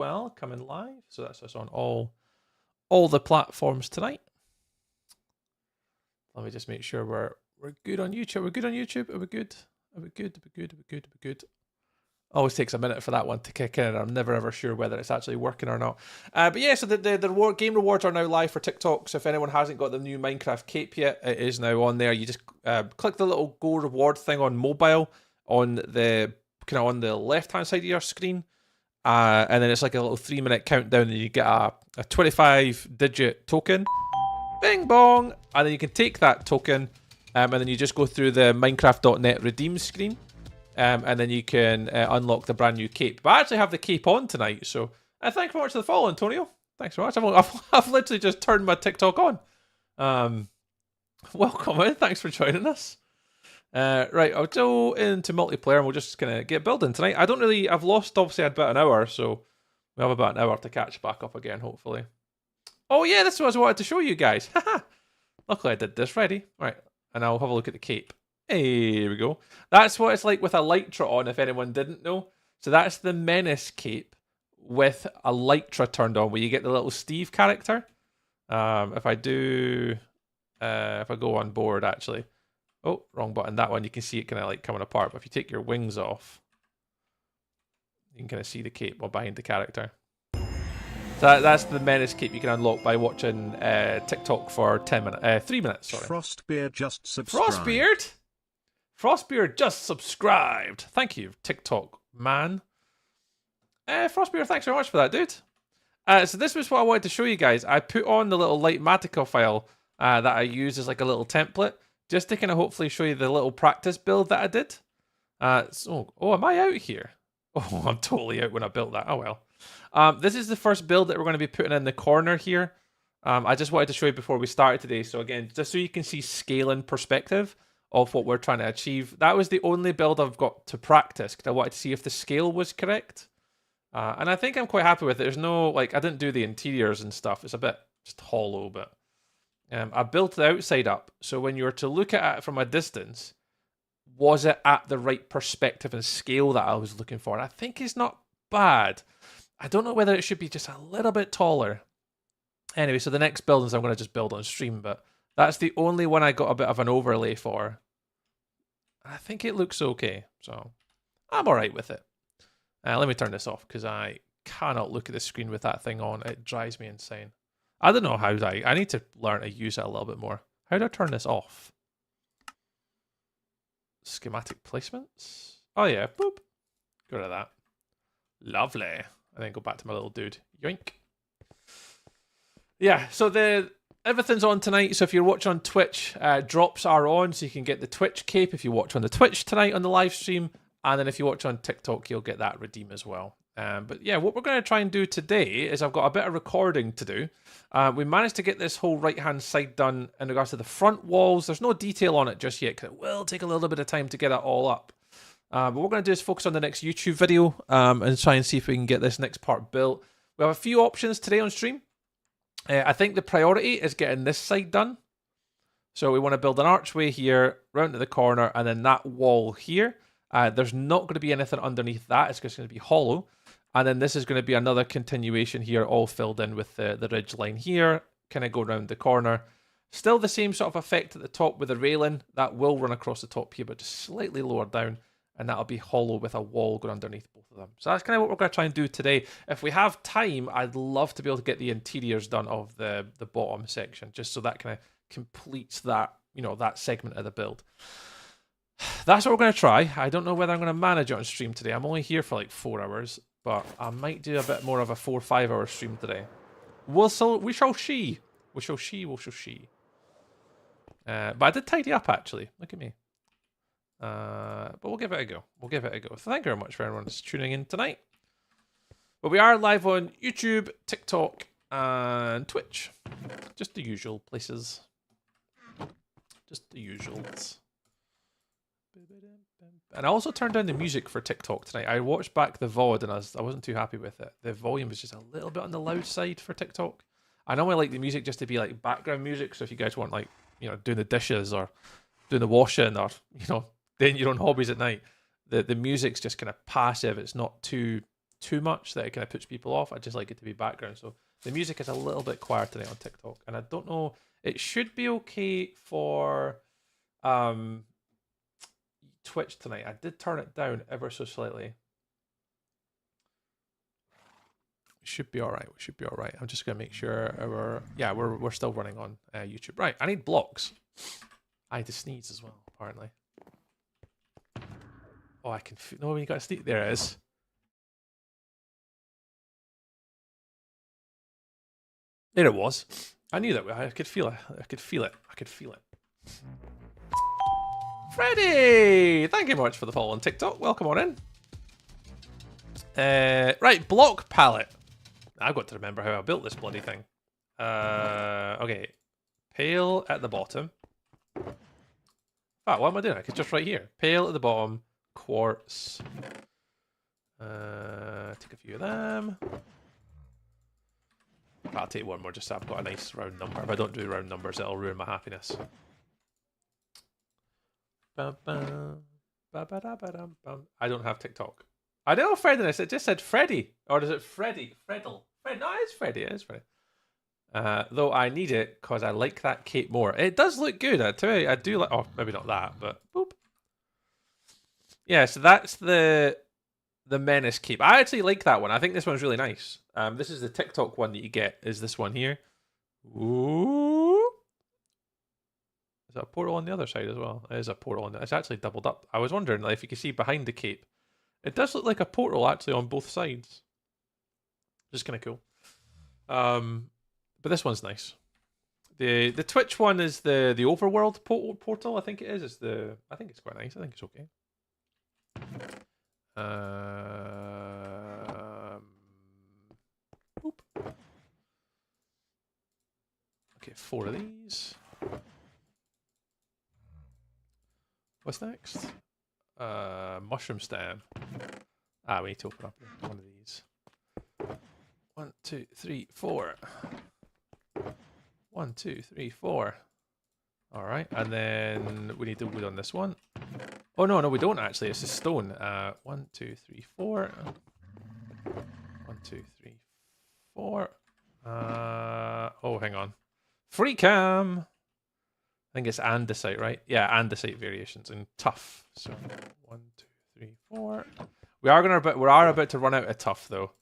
well, coming live. So that's us on all the platforms tonight. Let me just make sure we're good on YouTube. We're good on YouTube. Are we good? Are we good? Are we good? Are we good? Are we good? Always takes a minute for that one to kick in, and I'm never ever sure whether it's actually working or not. But yeah, so the game rewards are now live for TikTok. So if anyone hasn't got the new Minecraft cape yet, it is now on there. You just click the little go reward thing on mobile on the on the left hand side of your screen, and then it's like a little 3-minute countdown, and you get a 25-digit token. Bing bong, and then you can take that token, and then you just go through the Minecraft.net redeem screen. And then you can unlock the brand new cape. But I actually have the cape on tonight, so thank you very much for the follow, Antonio. Thanks very much. I've literally just turned my TikTok on. Welcome in. Thanks for joining us. Right, I'll go into multiplayer and we'll just kind of get building tonight. I've lost obviously about an hour, so we have about an hour to catch back up again, hopefully. Oh yeah, this was what I wanted to show you guys. Luckily I did this ready. Right, and I'll have a look at the cape. Hey, here we go. That's what it's like with a Lytra on, if anyone didn't know. So that's the Menace cape with a Lytra turned on, where you get the little Steve character. If I go on board, actually. Oh, wrong button. That one, you can see it kind of like coming apart. But if you take your wings off, you can kind of see the cape behind the character. So that's the Menace cape you can unlock by watching TikTok for 3 minutes. Sorry. Frostbeard just subscribed. Frostbeard just subscribed. Thank you, TikTok man. Frostbeard, thanks very much for that, dude. So this was what I wanted to show you guys. I put on the little Litematica file that I use as like a little template, just to kind of hopefully show you the little practice build that I did. Am I out here? Oh, I'm totally out when I built that. Oh well. This is the first build that we're going to be putting in the corner here. I just wanted to show you before we started today. So again, just so you can see scale and perspective of what we're trying to achieve. That was the only build I've got to practice, because I wanted to see if the scale was correct. And I think I'm quite happy with it. There's no, I didn't do the interiors and stuff. It's a bit just hollow, but I built the outside up. So when you were to look at it from a distance, was it at the right perspective and scale that I was looking for? And I think it's not bad. I don't know whether it should be just a little bit taller. Anyway, so the next buildings I'm going to just build on stream, but that's the only one I got a bit of an overlay for. I think it looks okay, so I'm alright with it. Let me turn this off, because I cannot look at the screen with that thing on. It drives me insane. I don't know how I need to learn to use it a little bit more. How do I turn this off? Schematic placements? Oh yeah, boop. Go to that. Lovely. And then go back to my little dude. Yoink. Yeah, so everything's on tonight. So if you're watching on Twitch, drops are on, so you can get the Twitch cape if you watch on the Twitch tonight on the live stream. And then if you watch on TikTok, you'll get that redeem as well. But yeah, what we're going to try and do today is I've got a bit of recording to do. We managed to get this whole right-hand side done in regards to the front walls. There's no detail on it just yet, because it will take a little bit of time to get it all up. But what we're going to do is focus on the next YouTube video and try and see if we can get this next part built. We have a few options today on stream. I think the priority is getting this side done. So we want to build an archway here, round to the corner, and then that wall here. There's not going to be anything underneath that. It's just going to be hollow. And then this is going to be another continuation here, all filled in with the ridge line here. Kind of go around the corner. Still the same sort of effect at the top with the railing. That will run across the top here, but just slightly lower down. And that'll be hollow with a wall going underneath both of them. So that's kind of what we're going to try and do today. If we have time, I'd love to be able to get the interiors done of the bottom section, just so that kind of completes that, that segment of the build. That's what we're going to try. I don't know whether I'm going to manage it on stream today. I'm only here for like 4 hours, but I might do a bit more of a 4 or 5 hour stream today. We shall see. But I did tidy up, actually. Look at me. But we'll give it a go. So thank you very much for everyone that's tuning in tonight. But we are live on YouTube, TikTok, and Twitch. Just the usual places. Just the usuals. And I also turned down the music for TikTok tonight. I watched back the VOD and I wasn't too happy with it. The volume was just a little bit on the loud side for TikTok. I normally like the music just to be like background music. So if you guys want doing the dishes or doing the washing or, doing your own hobbies at night, the music's just kind of passive. It's not too too much that it kind of puts people off. I just like it to be background. So the music is a little bit quiet today on TikTok, and I don't know. It should be okay for Twitch tonight. I did turn it down ever so slightly. We should be all right. We should be all right. I'm just gonna make sure we're still running on YouTube. Right. I need blocks. I need to sneeze as well. Apparently. Oh, I can. No, when you got to sneeze, there it is. There it was. I knew that. I could feel it. I could feel it. I could feel it. Freddie! Thank you much for the follow on TikTok. Welcome on in. Right, block palette. I've got to remember how I built this bloody thing. Okay. Pale at the bottom. What am I doing? I could just right here. Pale at the bottom. Quartz. Take a few of them. I'll take one more just so I've got a nice round number. If I don't do round numbers, it'll ruin my happiness. I don't have TikTok. I don't know Freddiness. It just said Freddy. Or is it Freddy? Freddle. No, it's Freddy. It is Freddy. Though I need it because I like that cape more. It does look good. I tell you, I do like... Oh, maybe not that, but... Boop. Yeah, so that's the Menace cape. I actually like that one. I think this one's really nice. This is the TikTok one that you get, is this one here. Ooh. Is that a portal on the other side as well? It is a portal on it's actually doubled up. I was wondering like, if you can see behind the cape. It does look like a portal actually on both sides. Just kind of cool. But this one's nice. The Twitch one is the overworld portal, I think it is. I think it's quite nice. I think it's okay. Boop. Okay, 4 of these. What's next? Mushroom stem. We need to open up one of these. 1, 2, 3, 4. 1, 2, 3, 4. All right, and then we need to wood on this one. Oh no, we don't actually. It's a stone. 1, 2, 3, 4. 1, 2, 3, 4. Oh, hang on. Free cam. I think it's andesite, right? Yeah, andesite variations and tough. So 1, 2, 3, 4. We are about to run out of tough though.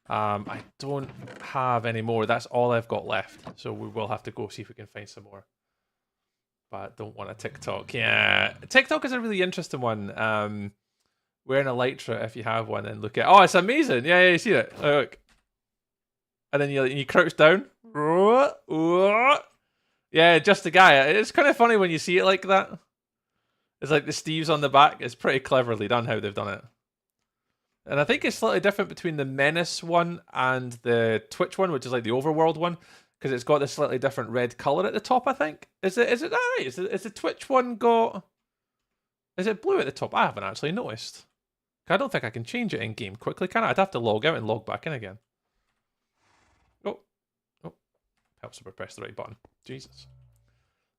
I don't have any more. That's all I've got left. So we will have to go see if we can find some more. But I don't want a TikTok. Yeah, TikTok is a really interesting one. Wearing a Elytra if you have one and look at. Oh, it's amazing. Yeah, you see it. Look. And then you crouch down. Yeah, just a guy. It's kind of funny when you see it like that. It's like the Steves on the back. It's pretty cleverly done how they've done it. And I think it's slightly different between the Menace one and the Twitch one, which is like the Overworld one, because it's got this slightly different red color at the top. I think is it that right? Is the Twitch one got? Is it blue at the top? I haven't actually noticed. I don't think I can change it in game quickly, can I? I'd have to log out and log back in again. Oh, helps if I press the right button. Jesus.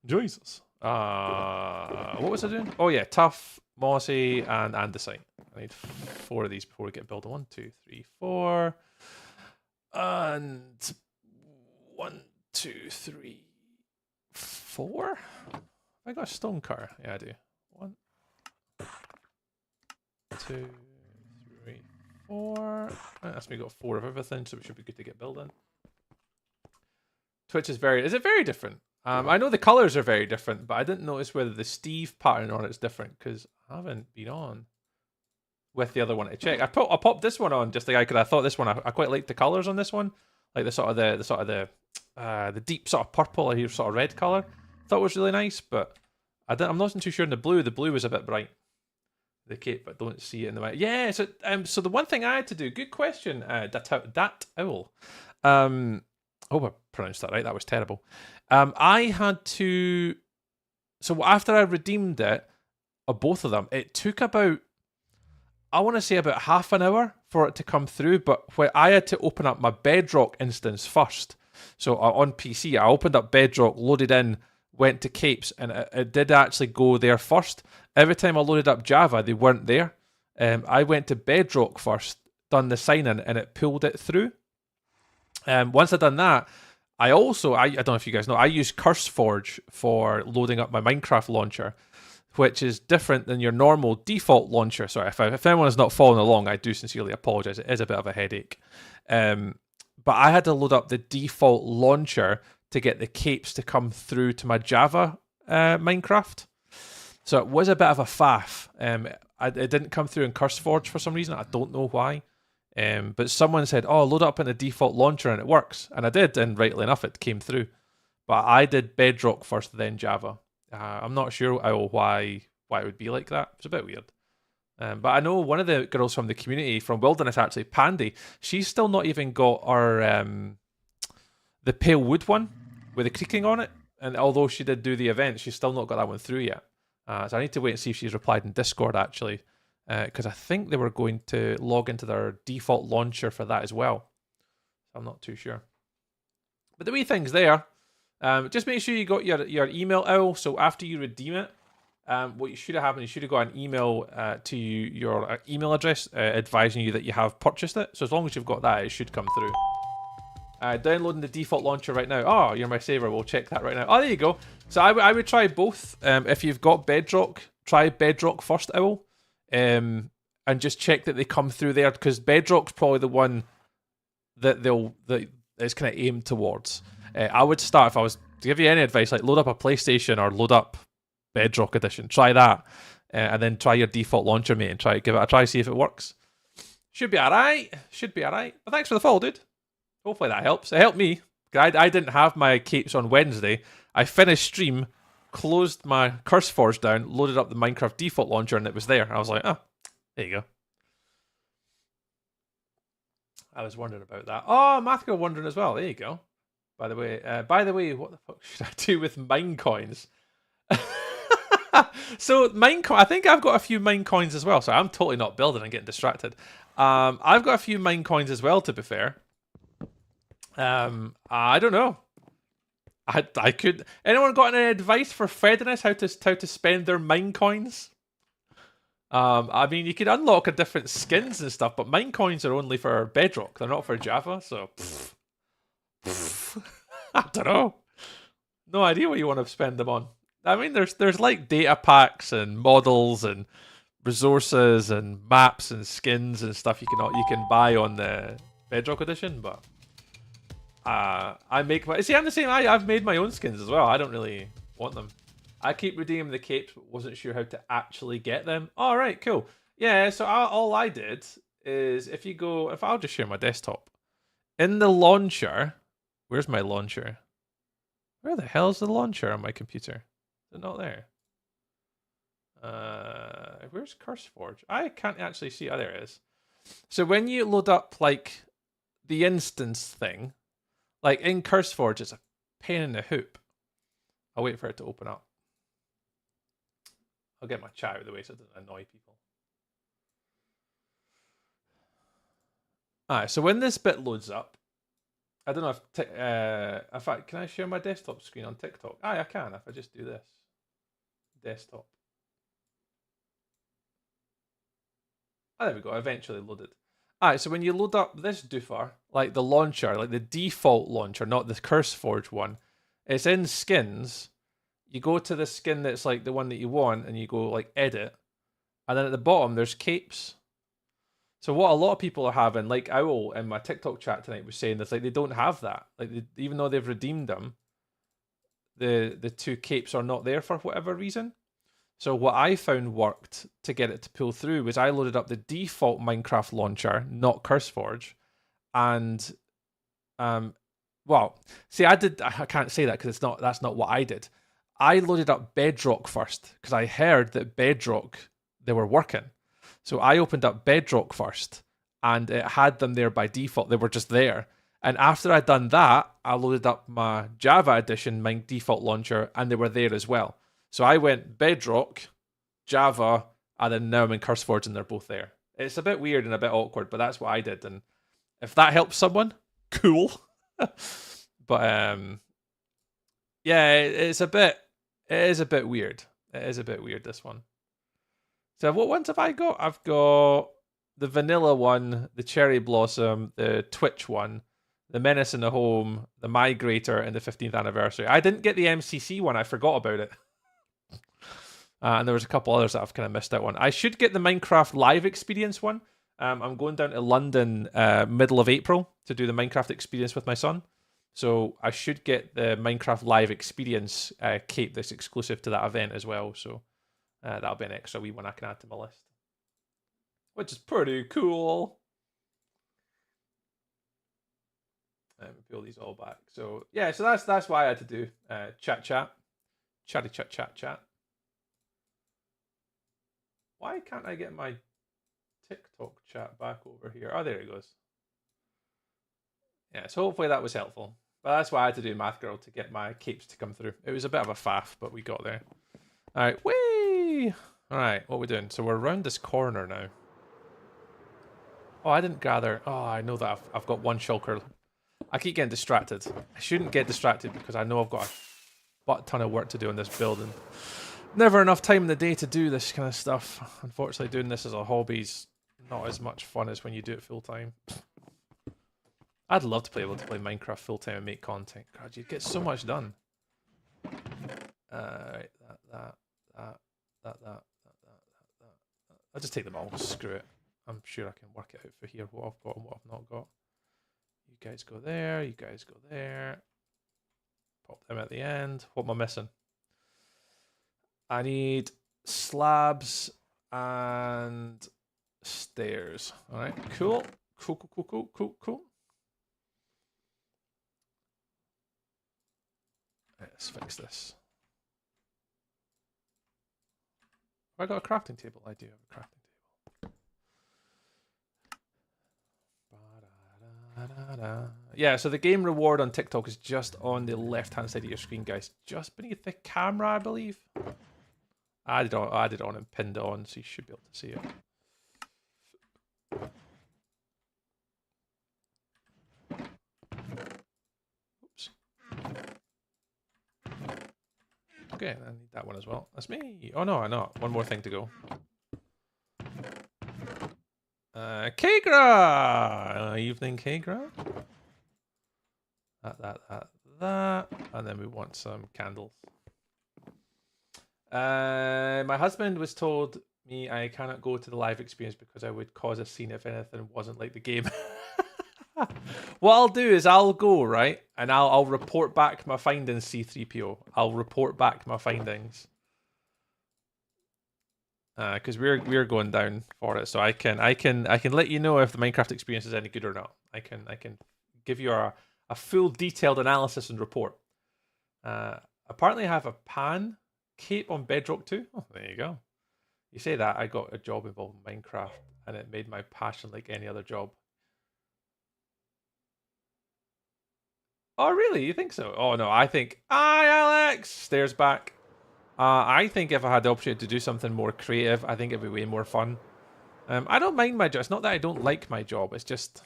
What was I doing? Oh yeah, tough, mossy, and andesite. I need 4 of these before we get building. 1, 2, 3, 4, and 1, 2, 3, 4. I got a stone cutter. Yeah, I do. 1, 2, 3, 4. That's me got 4 of everything, so we should be good to get building. Twitch is it very different? I know the colors are very different, but I didn't notice whether the Steve pattern on it's different because I haven't been on with the other one to check. I popped this one on just because I thought this one I quite liked the colors on this one, like the deep sort of purple or sort of red color. Thought it was really nice, but I'm not too sure in the blue. The blue was a bit bright. The cape, but don't see it in the way. Yeah. So the one thing I had to do. Good question. Dat owl. I hope I pronounced that right. That was terrible. I had to... So after I redeemed it, both of them, it took about, I want to say about half an hour for it to come through, but where I had to open up my Bedrock instance first. So on PC, I opened up Bedrock, loaded in, went to capes, and it did actually go there first. Every time I loaded up Java, they weren't there. I went to Bedrock first, done the sign-in and it pulled it through. Once I'd done that, I don't know if you guys know, I use CurseForge for loading up my Minecraft launcher, which is different than your normal default launcher. Sorry, if anyone is not following along, I do sincerely apologize. It is a bit of a headache. But I had to load up the default launcher to get the capes to come through to my Java Minecraft. So it was a bit of a faff. It didn't come through in CurseForge for some reason. I don't know why. But someone said, oh, load up in the default launcher and it works. And I did, and rightly enough, it came through. But I did Bedrock first, then Java. I'm not sure why it would be like that. It's a bit weird. But I know one of the girls from the community, from Wilderness actually, Pandy, she's still not even got our the pale wood one with the creaking on it. And although she did do the event, she's still not got that one through yet. So I need to wait and see if she's replied in Discord, actually. Because I think they were going to log into their default launcher for that as well. I'm not too sure. But the wee thing's there. Just make sure you got your email owl. So after you redeem it, what you should have happened, you should have got an email to your email address advising you that you have purchased it. So as long as you've got that, it should come through. Downloading the default launcher right now. Oh, you're my saver. We'll check that right now. Oh, there you go. So I would try both. If you've got Bedrock, try Bedrock first, Owl. And just check that they come through there, because Bedrock's probably the one that it's kind of aimed towards. I would start, if I was to give you any advice, like load up a PlayStation or load up Bedrock Edition. Try that, and then try your default launcher, mate, and give it a try, see if it works. Should be alright. But thanks for the follow, dude. Hopefully that helps. It helped me. I didn't have my capes on Wednesday. I finished stream, closed my CurseForge down, loaded up the Minecraft default launcher, and it was there. I was like, oh, there you go. I was wondering about that. Oh, Mathco wondering as well. There you go. By the way, what the fuck should I do with Minecoins? So Minecoin, I think I've got a few Minecoins as well. So I'm totally not building and getting distracted. I've got a few Minecoins as well, to be fair. I don't know. I could. Anyone got any advice for Federness how to spend their Minecoins? I mean, you could unlock a different skins and stuff, but Minecoins are only for Bedrock. They're not for Java, so I don't know. No idea what you want to spend them on. I mean, there's like data packs and models and resources and maps and skins and stuff you can buy on the Bedrock edition, but I make my... See, I'm the same. I've made my own skins as well. I don't really want them. I keep redeeming the capes, but wasn't sure how to actually get them. All right, cool. Yeah, so all I did is if I'll just share my desktop. In the launcher, where's my launcher? Where the hell is the launcher on my computer? Is it not there? Where's CurseForge? I can't actually see. Oh, there it is. So when you load up like the instance thing, like in CurseForge, it's a pain in the hoop. I'll wait for it to open up. I'll get my chat out of the way so it doesn't annoy people. Alright, so when this bit loads up, I don't know if can I share my desktop screen on TikTok? I can if I just do this. Desktop. Oh, there we go. Eventually loaded. Alright, so when you load up this doofer, like the launcher, like the default launcher, not the CurseForge one, it's in skins. You go to the skin that's like the one that you want, and you go like edit, and then at the bottom there's capes. So what a lot of people are having, like Owl in my TikTok chat tonight was saying, that's like they don't have that. Like even though they've redeemed them, the two capes are not there for whatever reason. So what I found worked to get it to pull through was I loaded up the default Minecraft launcher, not CurseForge, and well, see, I can't say that because that's not what I did. I loaded up Bedrock first because I heard that Bedrock, they were working. So I opened up Bedrock first and it had them there by default. They were just there. And after I'd done that, I loaded up my Java edition, my default launcher, and they were there as well. So I went Bedrock, Java, and then now I'm in CurseForge and they're both there. It's a bit weird and a bit awkward, but that's what I did. And if that helps someone, cool. But yeah, it is a bit weird. It is a bit weird, this one. So what ones have I got? I've got the vanilla one, the cherry blossom, the Twitch one, the Menace in the Home, the Migrator, and the 15th anniversary. I didn't get the MCC one. I forgot about it. And there was a couple others that I've kind of missed out on. I should get the Minecraft Live Experience one. I'm going down to London middle of April to do the Minecraft Experience with my son. So I should get the Minecraft Live Experience cape that's exclusive to that event as well. So that'll be an extra wee one I can add to my list. Which is pretty cool. Let me pull these all back. So yeah, so that's why I had to do chat. Why can't I get my TikTok chat back over here? Oh, there it goes. Yeah, so hopefully that was helpful. But that's why I had to do Math Girl to get my capes to come through. It was a bit of a faff, but we got there. All right, whee! All right, what are we doing? So we're around this corner now. Oh, I didn't gather. Oh, I know that I've got one shulker. I keep getting distracted. I shouldn't get distracted because I know I've got a butt ton of work to do on this building. Never enough time in the day to do this kind of stuff. Unfortunately, doing this as a hobby's not as much fun as when you do it full time. I'd love to be able to play Minecraft full time and make content. God, you'd get so much done. Right, that. I'll just take them all. Screw it. I'm sure I can work it out for here what I've got and what I've not got. You guys go there. You guys go there. Pop them at the end. What am I missing? I need slabs and stairs. All right, cool. Cool. Let's fix this. Have I got a crafting table? I do have a crafting table. Yeah, so the game reward on TikTok is just on the left-hand side of your screen, guys. Just beneath the camera, I believe. I added it on and pinned it on, so you should be able to see it. Oops. Okay, I need that one as well. That's me. Oh no, I know. One more thing to go. Kegra! Evening Kegra. That. And then we want some candles. My husband was told me I cannot go to the live experience because I would cause a scene if anything wasn't like the game. What I'll do is I'll go, right? And I'll report back my findings, C3PO. I'll report back my findings. Because we're going down for it, so I can let you know if the Minecraft experience is any good or not. I can give you a full detailed analysis and report. Apparently I have a pan cape on Bedrock too. Oh, there you go. You say that, I got a job involved in Minecraft and it made my passion like any other job. Oh really? You think so? Oh no, I think hi Alex! Stairs back. I think if I had the opportunity to do something more creative, I think it'd be way more fun. I don't mind my job. It's not that I don't like my job. It's just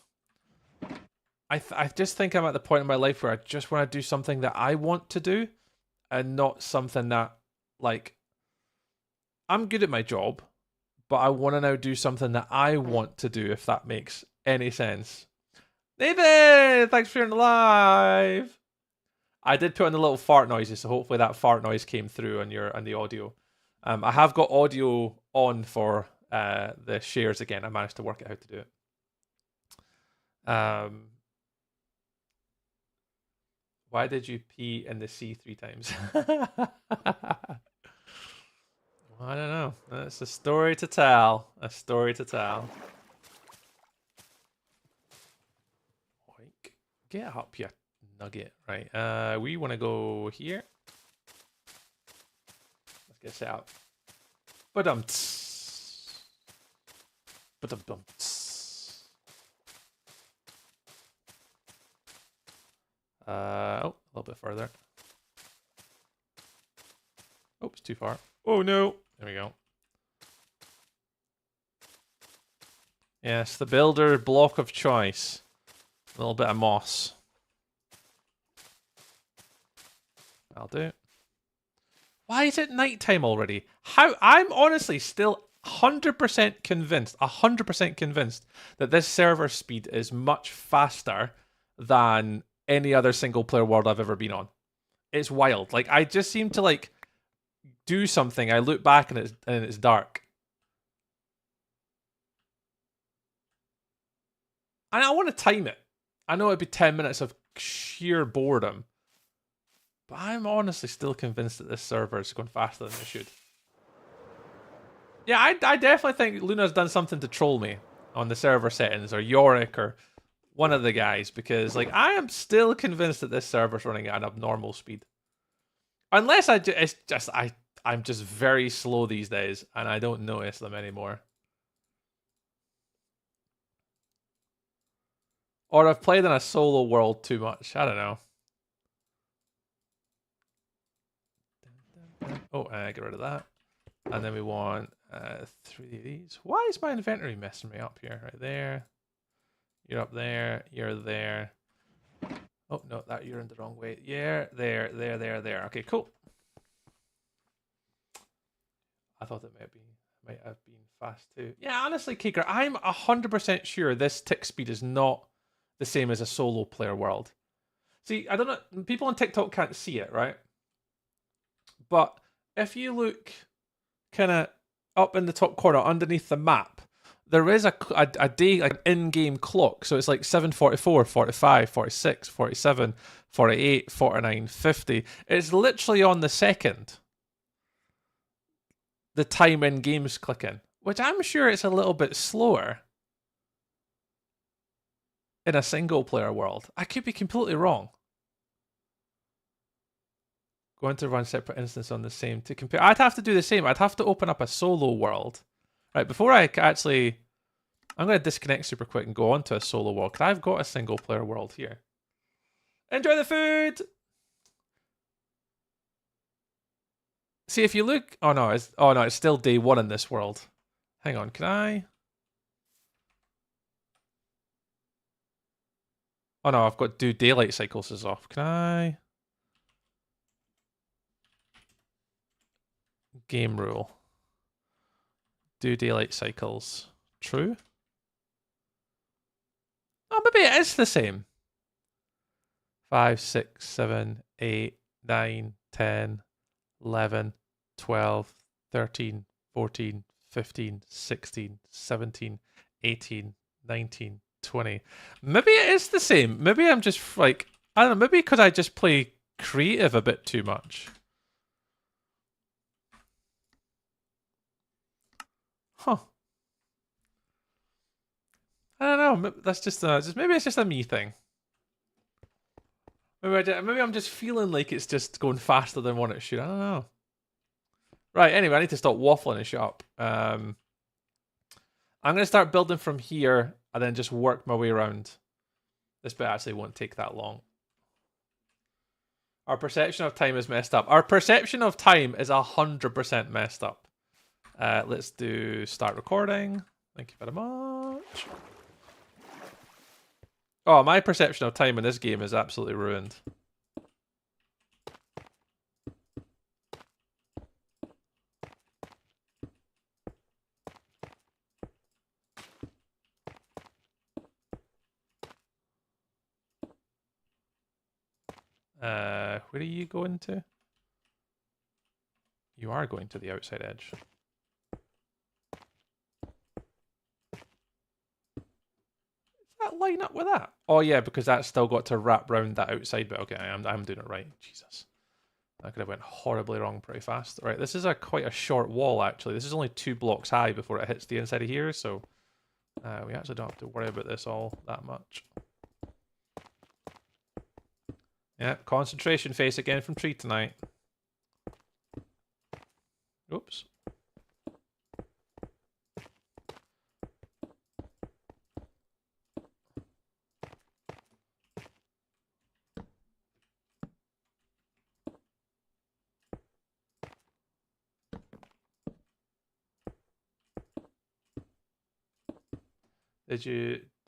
I just think I'm at the point in my life where I just want to do something that I want to do, and not something that, like, I'm good at my job, but I want to now do something that I want to do. If that makes any sense. Nathan, thanks for being live. I did put on the little fart noises, so hopefully that fart noise came through on the audio. I have got audio on for the shares again. I managed to work out how to do it. Why did you pee in the sea 3 times? I don't know. It's a story to tell. A story to tell. Get up, you nugget. Right. We want to go here. Let's get set up. Ba-dum-ts. Ba-dum-dum-ts. Oh, a little bit further. Oh, it's too far. Oh no. There we go. Yes, the builder block of choice. A little bit of moss. I'll do. Why is it nighttime already? How? I'm honestly still 100% convinced, 100% convinced that this server speed is much faster than any other single player world I've ever been on. It's wild. Like, I just seem to like do something. I look back and it's dark. And I want to time it. I know it'd be 10 minutes of sheer boredom. But I'm honestly still convinced that this server is going faster than it should. Yeah, I definitely think Luna's done something to troll me on the server settings, or Yorick, or one of the guys, because like I am still convinced that this server's running at an abnormal speed. Unless I'm just very slow these days, and I don't notice them anymore. Or I've played in a solo world too much. I don't know. Oh, get rid of that. And then we want 3 of these. Why is my inventory messing me up here? Right there. You're up there. You're there. Oh, no, that you're in the wrong way. Yeah, there. Okay, cool. I thought it might have been fast too. Yeah, honestly, Kicker, I'm 100% sure this tick speed is not the same as a solo player world. See, I don't know. People on TikTok can't see it, right? But if you look kind of up in the top corner underneath the map, there is a day, like in-game clock. So it's like 7:44, 45, 46, 47, 48, 49, 50. It's literally on the second. The time in games clicking, which I'm sure it's a little bit slower in a single player world. I could be completely wrong. Going to run separate instances on the same to compare. I'd have to do the same. I'd have to open up a solo world. Right, before I actually... I'm going to disconnect super quick and go on to a solo world, because I've got a single player world here. Enjoy the food! See, if you look... Oh no, it's still day one in this world. Hang on, can I... Oh no, I've got do daylight cycles is off. Can I... Game rule. Do daylight cycles. True? Oh, maybe it is the same. 5, 6, 7, 8, 9, 10, 11, 12, 13, 14, 15, 16, 17, 18, 19, 20. Maybe it is the same. Maybe I'm just like, I don't know, maybe because I just play creative a bit too much. Huh. I don't know. That's just maybe it's just a me thing. Maybe I'm just feeling like it's just going faster than what it should. I don't know. Right. Anyway, I need to stop waffling and shut up. I'm gonna start building from here and then just work my way around. This bit actually won't take that long. Our perception of time is messed up. Our perception of time is 100% messed up. Let's do start recording. Thank you very much. Oh, my perception of time in this game is absolutely ruined. Where are you going to? You are going to the outside edge. That line up with that? Oh yeah, because that's still got to wrap round that outside bit. Okay, I'm doing it right. Jesus, that could have went horribly wrong pretty fast. Right, this is quite a short wall actually. This is only 2 blocks high before it hits the inside of here, so we actually don't have to worry about this all that much. Yeah, concentration face again from Tree tonight. Oops.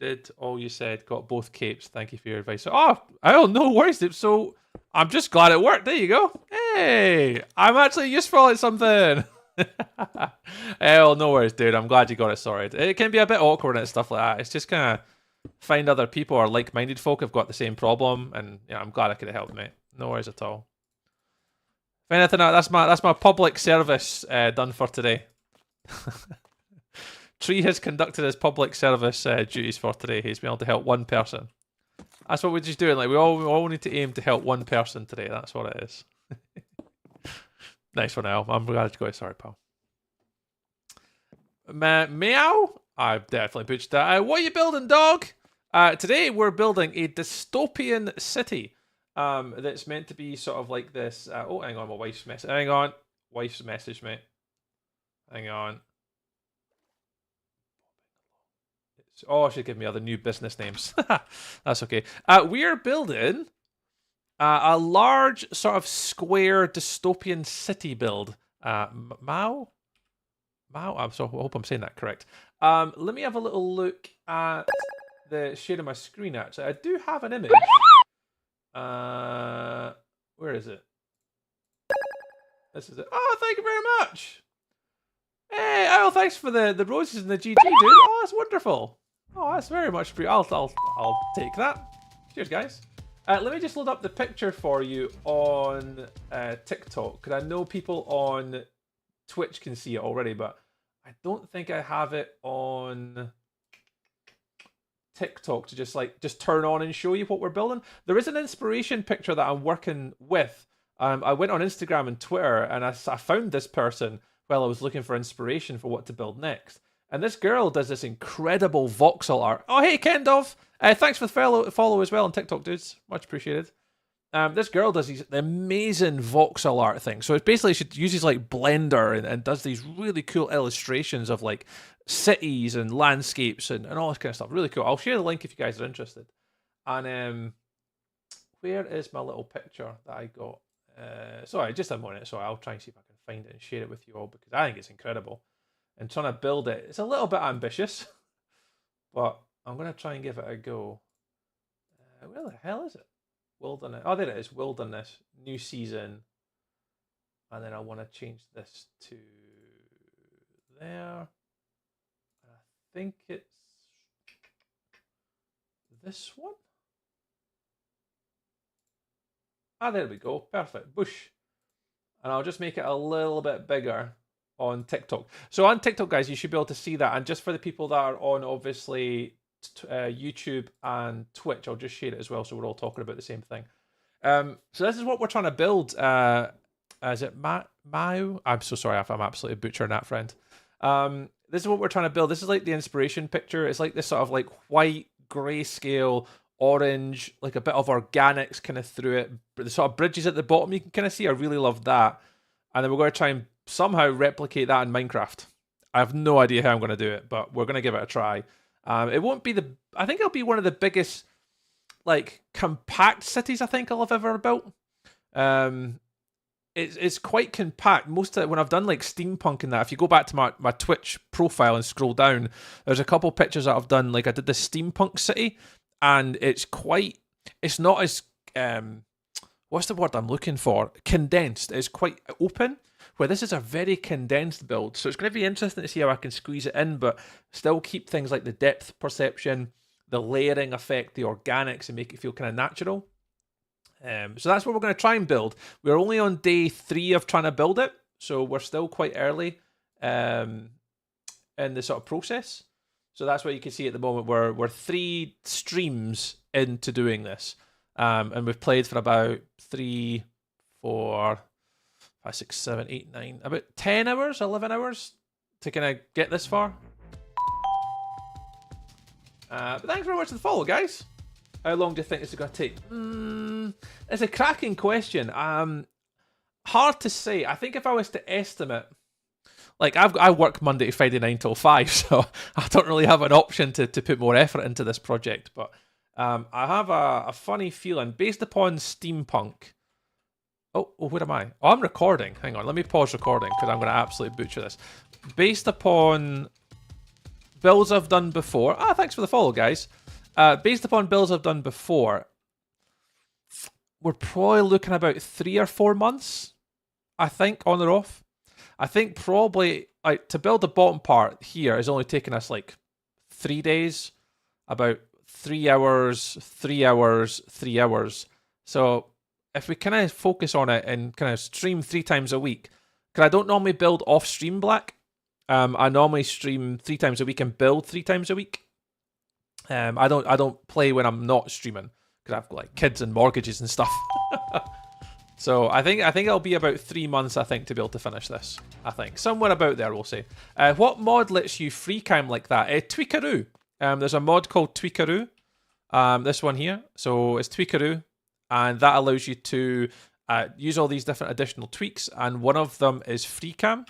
Did all you said, got both capes. Thank you for your advice. Oh, no worries. So I'm just glad it worked. There you go. Hey, I'm actually useful at something. Oh, no worries, dude. I'm glad you got it sorted. It can be a bit awkward and stuff like that. It's just kind of find other people or like-minded folk have got the same problem, and I'm glad I could have helped, mate. No worries at all. If anything, that's my public service done for today. Tree has conducted his public service duties for today. He's been able to help one person. That's what we're just doing. Like we all need to aim to help one person today. That's what it is. Nice one, Al. I'm glad you got it. Sorry, pal. Meow? I've definitely butchered that. What are you building, dog? Today we're building a dystopian city. That's meant to be sort of like this. Oh, hang on, my wife's message. Hang on, wife's message, mate. Hang on. Oh, she give me other new business names. That's okay. We're building a large sort of square dystopian city build. Mao? I hope I'm saying that correct. Let me have a little look at the share of my screen, actually. I do have an image. Where is it? This is it. Oh, thank you very much. Hey, oh, thanks for the roses and the GG, dude. Oh, that's wonderful. Oh, that's very much appreciated. I'll take that. Cheers, guys. Let me just load up the picture for you on TikTok, because I know people on Twitch can see it already, but I don't think I have it on TikTok to just turn on and show you what we're building. There is an inspiration picture that I'm working with. I went on Instagram and Twitter, and I found this person while I was looking for inspiration for what to build next. And this girl does this incredible voxel art. Oh, hey, Kendov. Thanks for the follow as well on TikTok, dudes. Much appreciated. This girl does these amazing voxel art things. So it's basically she uses like Blender and does these really cool illustrations of like cities and landscapes and all this kind of stuff. Really cool. I'll share the link if you guys are interested. And where is my little picture that I got? Sorry, just a moment. Sorry, I'll try and see if I can find it and share it with you all because I think it's incredible. And trying to build it, it's a little bit ambitious, but I'm going to try and give it a go. Where the hell is it? Wilderness. Oh, there it is. Wilderness. New season. And then I want to change this to there. I think it's this one. Ah, there we go. Perfect. Bush. And I'll just make it a little bit bigger on TikTok. So on TikTok, guys, you should be able to see that. And just for the people that are on, obviously, YouTube and Twitch, I'll just share it as well, so we're all talking about the same thing. So this is what we're trying to build. Is it Mao? I'm so sorry if I'm absolutely butchering that, friend. This is what we're trying to build. This is like the inspiration picture. It's like this sort of like white, grayscale, orange, like a bit of organics kind of through it. The sort of bridges at the bottom you can kind of see. I really love that. And then we're going to try and somehow replicate that in Minecraft. I have no idea how I'm going to do it, but we're going to give it a try. It won't be I think it'll be one of the biggest, like, compact cities I think I'll have ever built. It's quite compact. Most of it, when I've done like steampunk and that, if you go back to my Twitch profile and scroll down, there's a couple pictures that I've done. Like I did the steampunk city, and it's not as what's the word I'm looking for? Condensed. It's quite open. Where this is a very condensed build. So it's going to be interesting to see how I can squeeze it in, but still keep things like the depth perception, the layering effect, the organics, and make it feel kind of natural. So that's what we're going to try and build. We're only on day 3 of trying to build it, so we're still quite early in the sort of process. So that's what you can see at the moment. We're 3 streams into doing this, and we've played for about 3, 4... 5, 6, 7, 8, 9, about 10 hours, 11 hours to kind of get this far. But thanks very much for the follow, guys. How long do you think this is going to take? It's a cracking question. Hard to say. I think if I was to estimate, like I work Monday to Friday 9 till 5, so I don't really have an option to put more effort into this project. But I have a funny feeling based upon steampunk. Oh, where am I? Oh, I'm recording. Hang on, let me pause recording because I'm going to absolutely butcher this. Based upon builds I've done before. Thanks for the follow, guys. Based upon builds I've done before, we're probably looking about 3 or 4 months, I think, on or off. I think probably like to build the bottom part here is only taking us like 3 days, about 3 hours, 3 hours, 3 hours. So if we kind of focus on it and kind of stream 3 times a week, because I don't normally build off stream, Black. I normally stream 3 times a week and build 3 times a week. I don't play when I'm not streaming because I've got like kids and mortgages and stuff. So I think it'll be about 3 months, I think, to be able to finish this. I think somewhere about there, we'll say. What mod lets you free cam like that? Tweakaroo. There's a mod called Tweakaroo. This one here. So it's Tweakaroo, and that allows you to use all these different additional tweaks, and one of them is free cam.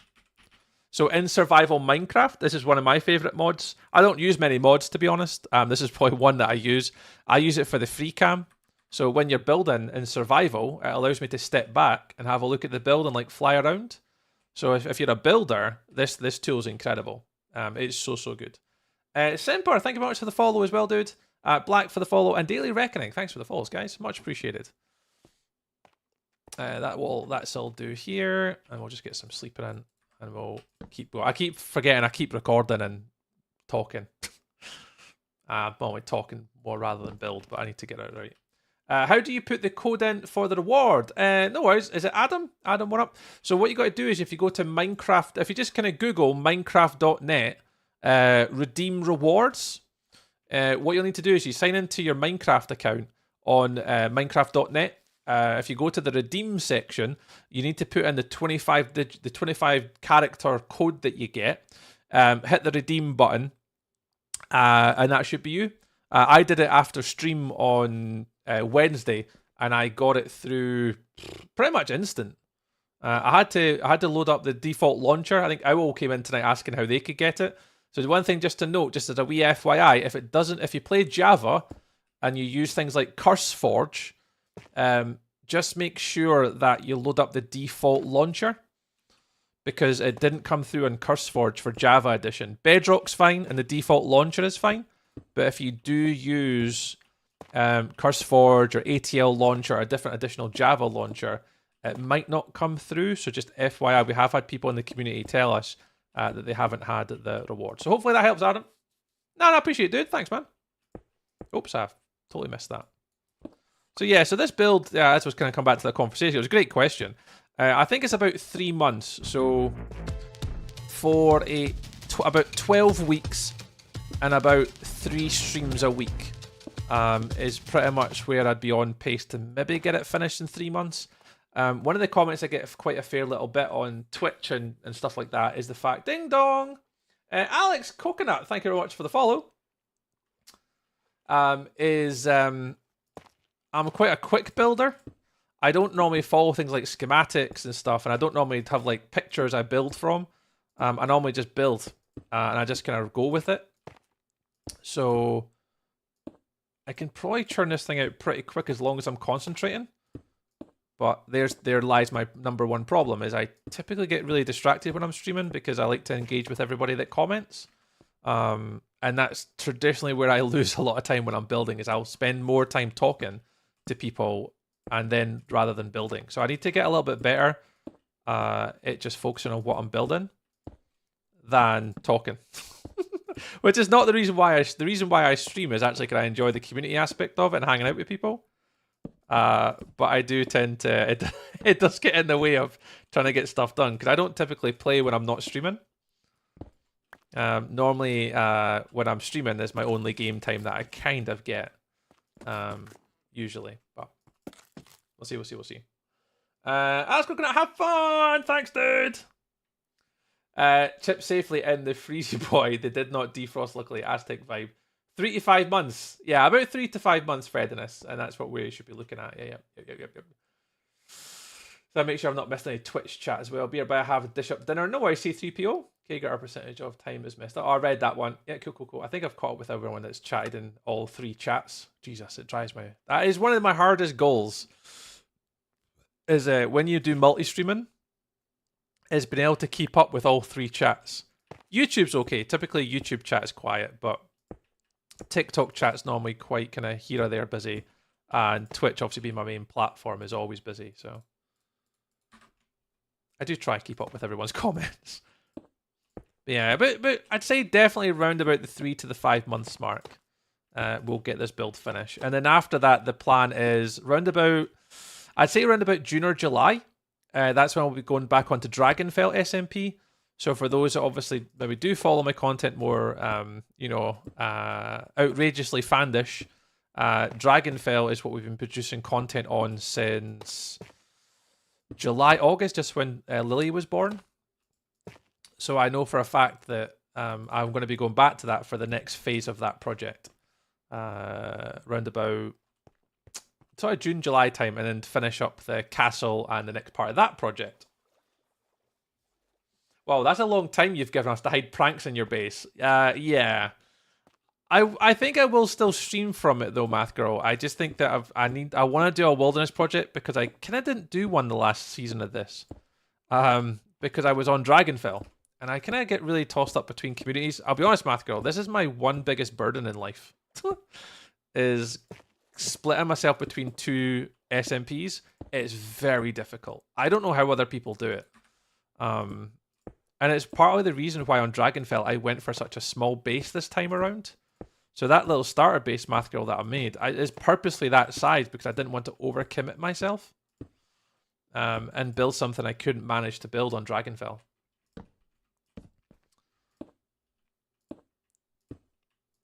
So in survival Minecraft, this is one of my favorite mods. I don't use many mods, to be honest. This is probably one that I use. I use it for the free cam. So when you're building in survival, it allows me to step back and have a look at the build and like fly around. So if you're a builder, this tool is incredible. It's so good. Semper, thank you very much for the follow as well, dude. Black for the follow, and Daily Reckoning. Thanks for the follows, guys. Much appreciated. That's all do here, and we'll just get some sleeping in, and we'll keep. I keep forgetting I keep recording and talking. Well, talking more rather than build, but I need to get it right. How do you put the code in for the reward? No worries. Is it Adam? Adam, what up? So what you got to do is if you go to Minecraft, if you just kind of Google Minecraft.net, redeem rewards. What you'll need to do is you sign into your Minecraft account on Minecraft.net. If you go to the redeem section, you need to put in the 25 character code that you get. Hit the redeem button, and that should be you. I did it after stream on Wednesday, and I got it through pretty much instant. I had to load up the default launcher. I think Owl came in tonight asking how they could get it. So the one thing just to note, just as a wee FYI, if you play Java and you use things like CurseForge, just make sure that you load up the default launcher, because it didn't come through on CurseForge for Java Edition. Bedrock's fine and the default launcher is fine, but if you do use CurseForge or ATL launcher or a different additional Java launcher, it might not come through. So just FYI, we have had people in the community tell us that they haven't had the reward. So hopefully that helps, Adam. No, I appreciate it, dude. Thanks, man. Oops, I've totally missed that. So yeah, so this build, this was going to come back to the conversation. It was a great question. I think it's about 3 months. So for about 12 weeks and about 3 streams a week is pretty much where I'd be on pace to maybe get it finished in 3 months. One of the comments I get quite a fair little bit on Twitch and stuff like that is the fact, ding dong, Alex Coconut, thank you very much for the follow, I'm quite a quick builder. I don't normally follow things like schematics and stuff, and I don't normally have like pictures I build from. I normally just build, and I just kind of go with it. So I can probably churn this thing out pretty quick as long as I'm concentrating. But there lies my number one problem, is I typically get really distracted when I'm streaming because I like to engage with everybody that comments. And that's traditionally where I lose a lot of time when I'm building, is I'll spend more time talking to people and then rather than building. So I need to get a little bit better at just focusing on what I'm building than talking. Which is not the reason why I stream, is actually because I enjoy the community aspect of it and hanging out with people. But I do tend to, it does get in the way of trying to get stuff done, because I don't typically play when I'm not streaming. Normally, when I'm streaming, is my only game time that I kind of get, usually. But we'll see. Alex Coconut, have fun! Thanks, dude! Chip safely in the Freezy Boy. They did not defrost, luckily. Aztec vibe. 3 to 5 months. Yeah, about 3 to 5 months readiness, and that's what we should be looking at. Yep. So I make sure I'm not missing any Twitch chat as well. Beer by have a dish up dinner. No worries, C3PO. Okay, got our percentage of time is missed. Oh, I read that one. Yeah, cool. I think I've caught up with everyone that's chatted in all 3 chats. Jesus, it drives my... That is one of my hardest goals. Is when you do multi-streaming, is being able to keep up with all 3 chats. YouTube's okay. Typically, YouTube chat is quiet, but TikTok chat's normally quite kind of here or there busy, and Twitch, obviously being my main platform, is always busy. So I do try to keep up with everyone's comments. Yeah, but I'd say definitely around about the 3 to the 5 months mark, we'll get this build finished. And then after that, the plan is I'd say around about June or July. That's when we'll be going back onto Dragonfell SMP. So for those that obviously maybe do follow my content more, outrageously fandish, Dragonfell is what we've been producing content on since July, August, just when Lily was born. So I know for a fact that I'm going to be going back to that for the next phase of that project, round about sort of June, July time, and then finish up the castle and the next part of that project. Wow, that's a long time you've given us to hide pranks in your base. Yeah. I think I will still stream from it though, Math Girl. I just think that I want to do a wilderness project because I kind of didn't do one the last season of this, because I was on Dragonfell and I kind of get really tossed up between communities. I'll be honest, Math Girl, this is my one biggest burden in life, is splitting myself between 2 SMPs. It's very difficult. I don't know how other people do it. And it's partly the reason why on Dragonfell I went for such a small base this time around. So that little starter base, Math Girl, that I made is purposely that size because I didn't want to overcommit myself and build something I couldn't manage to build on Dragonfell.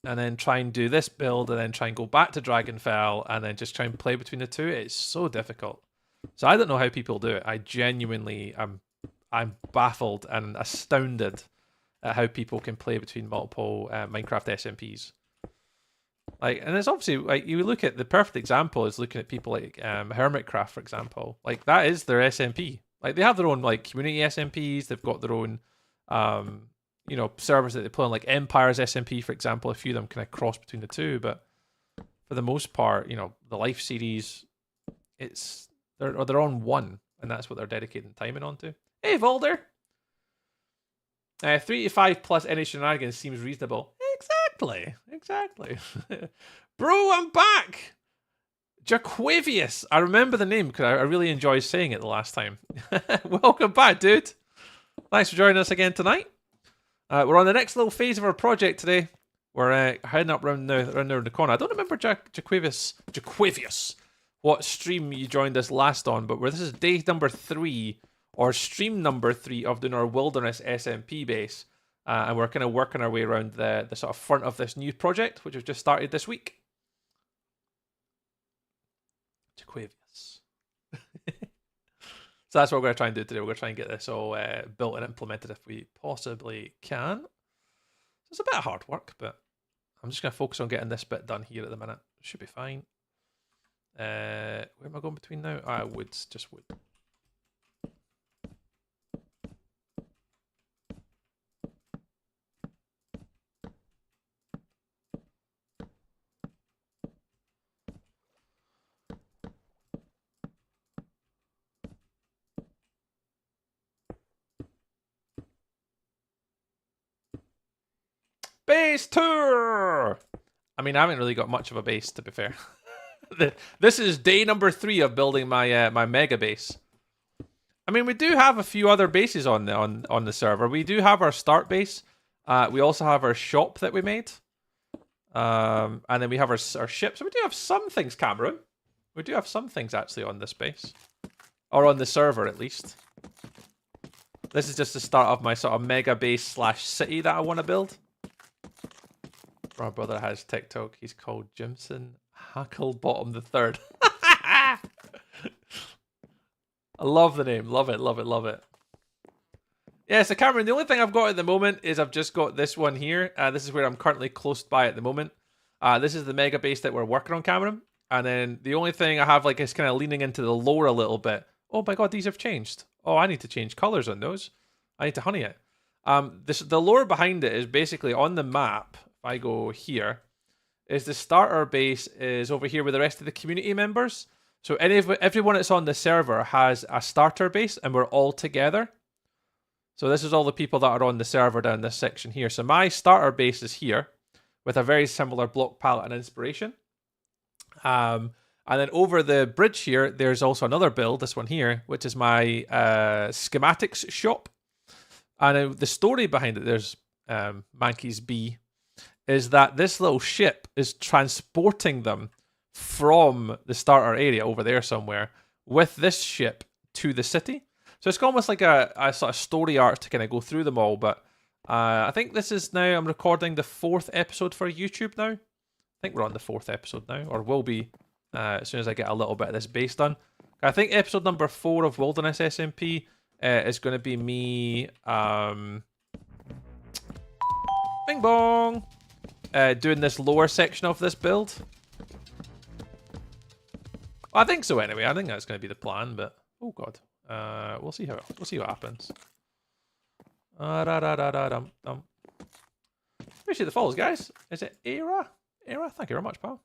And then try and do this build and then try and go back to Dragonfell and then just try and play between the two. It's so difficult. So I don't know how people do it. I genuinely I'm baffled and astounded at how people can play between multiple Minecraft SMPs. Like, and it's obviously like you look at the perfect example is looking at people like Hermitcraft, for example. Like that is their SMP. Like they have their own like community SMPs. They've got their own servers that they play on, like Empire's SMP, for example. A few of them kind of cross between the two, but for the most part, the Life series, they're on one, and that's what they're dedicating time in onto. Hey, Volder! 3 to 5 plus any shenanigans seems reasonable. Exactly. Bro, I'm back! Jaquavius! I remember the name because I really enjoyed saying it the last time. Welcome back, dude. Thanks for joining us again tonight. We're on the next little phase of our project today. We're heading up around there in the corner. I don't remember Jaquavius, what stream you joined us last on, but this is day number 3, or stream number 3 of doing our Wilderness SMP base. And we're kind of working our way around the sort of front of this new project, which we've just started this week. Jaquavius. So that's what we're going to try and do today. We're going to try and get this all built and implemented if we possibly can. It's a bit of hard work, but I'm just going to focus on getting this bit done here at the minute. Should be fine. Where am I going between now? Woods, just wood. Base tour! I mean, I haven't really got much of a base, to be fair. This is day number 3 of building my my mega base. I mean, we do have a few other bases on the server. We do have our start base. We also have our shop that we made. And then we have our ship. So we do have some things, Cameron. We do have some things actually on this base. Or on the server, at least. This is just the start of my sort of mega base / city that I want to build. My brother has TikTok. He's called Jimson Hacklebottom the Third. I love the name. Love it. Yeah, so Cameron, the only thing I've got at the moment is I've just got this one here. This is where I'm currently close by at the moment. This is the mega base that we're working on, Cameron. And then the only thing I have is kind of leaning into the lore a little bit. Oh my god, these have changed. Oh, I need to change colors on those. I need to honey it. The lore behind it is basically on the map. If I go here, is the starter base is over here with the rest of the community members. So everyone that's on the server has a starter base, and we're all together. So this is all the people that are on the server down this section here. So my starter base is here with a very similar block palette and inspiration. And And then over the bridge here, there's also another build, this one here, which is my schematics shop. And the story behind it, there's Mankey's B, is that this little ship is transporting them from the starter area over there somewhere with this ship to the city. So it's almost like a sort of story arc to kind of go through them all. But I think this is now, I'm recording the 4th episode for YouTube now. I think we're on the 4th episode now, or will be as soon as I get a little bit of this base done. I think episode number 4 of Wilderness SMP is going to be me, bing bong, doing this lower section of this build. I think so anyway. I think that's going to be the plan, but oh god, we'll see what happens. Appreciate the follows, guys. Is it Era? Thank you very much, pal.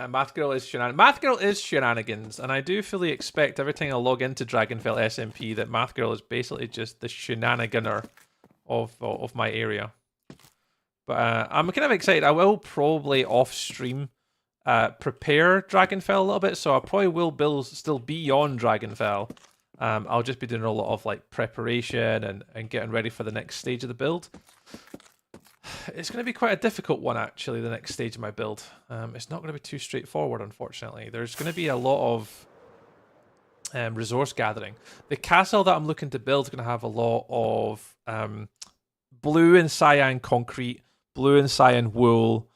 Math Girl is shenanigans, and I do fully expect every time I log into Dragonfell SMP that Math Girl is basically just the shenaniganer of my area. But I'm kind of excited. I will probably off stream prepare Dragonfell a little bit, so I probably will still be on Dragonfell. I'll just be doing a lot of like preparation and getting ready for the next stage of the build. It's going to be quite a difficult one, actually, the next stage of my build. It's not going to be too straightforward, unfortunately. There's going to be a lot of resource gathering. The castle that I'm looking to build is going to have a lot of blue and cyan concrete, blue and cyan wool.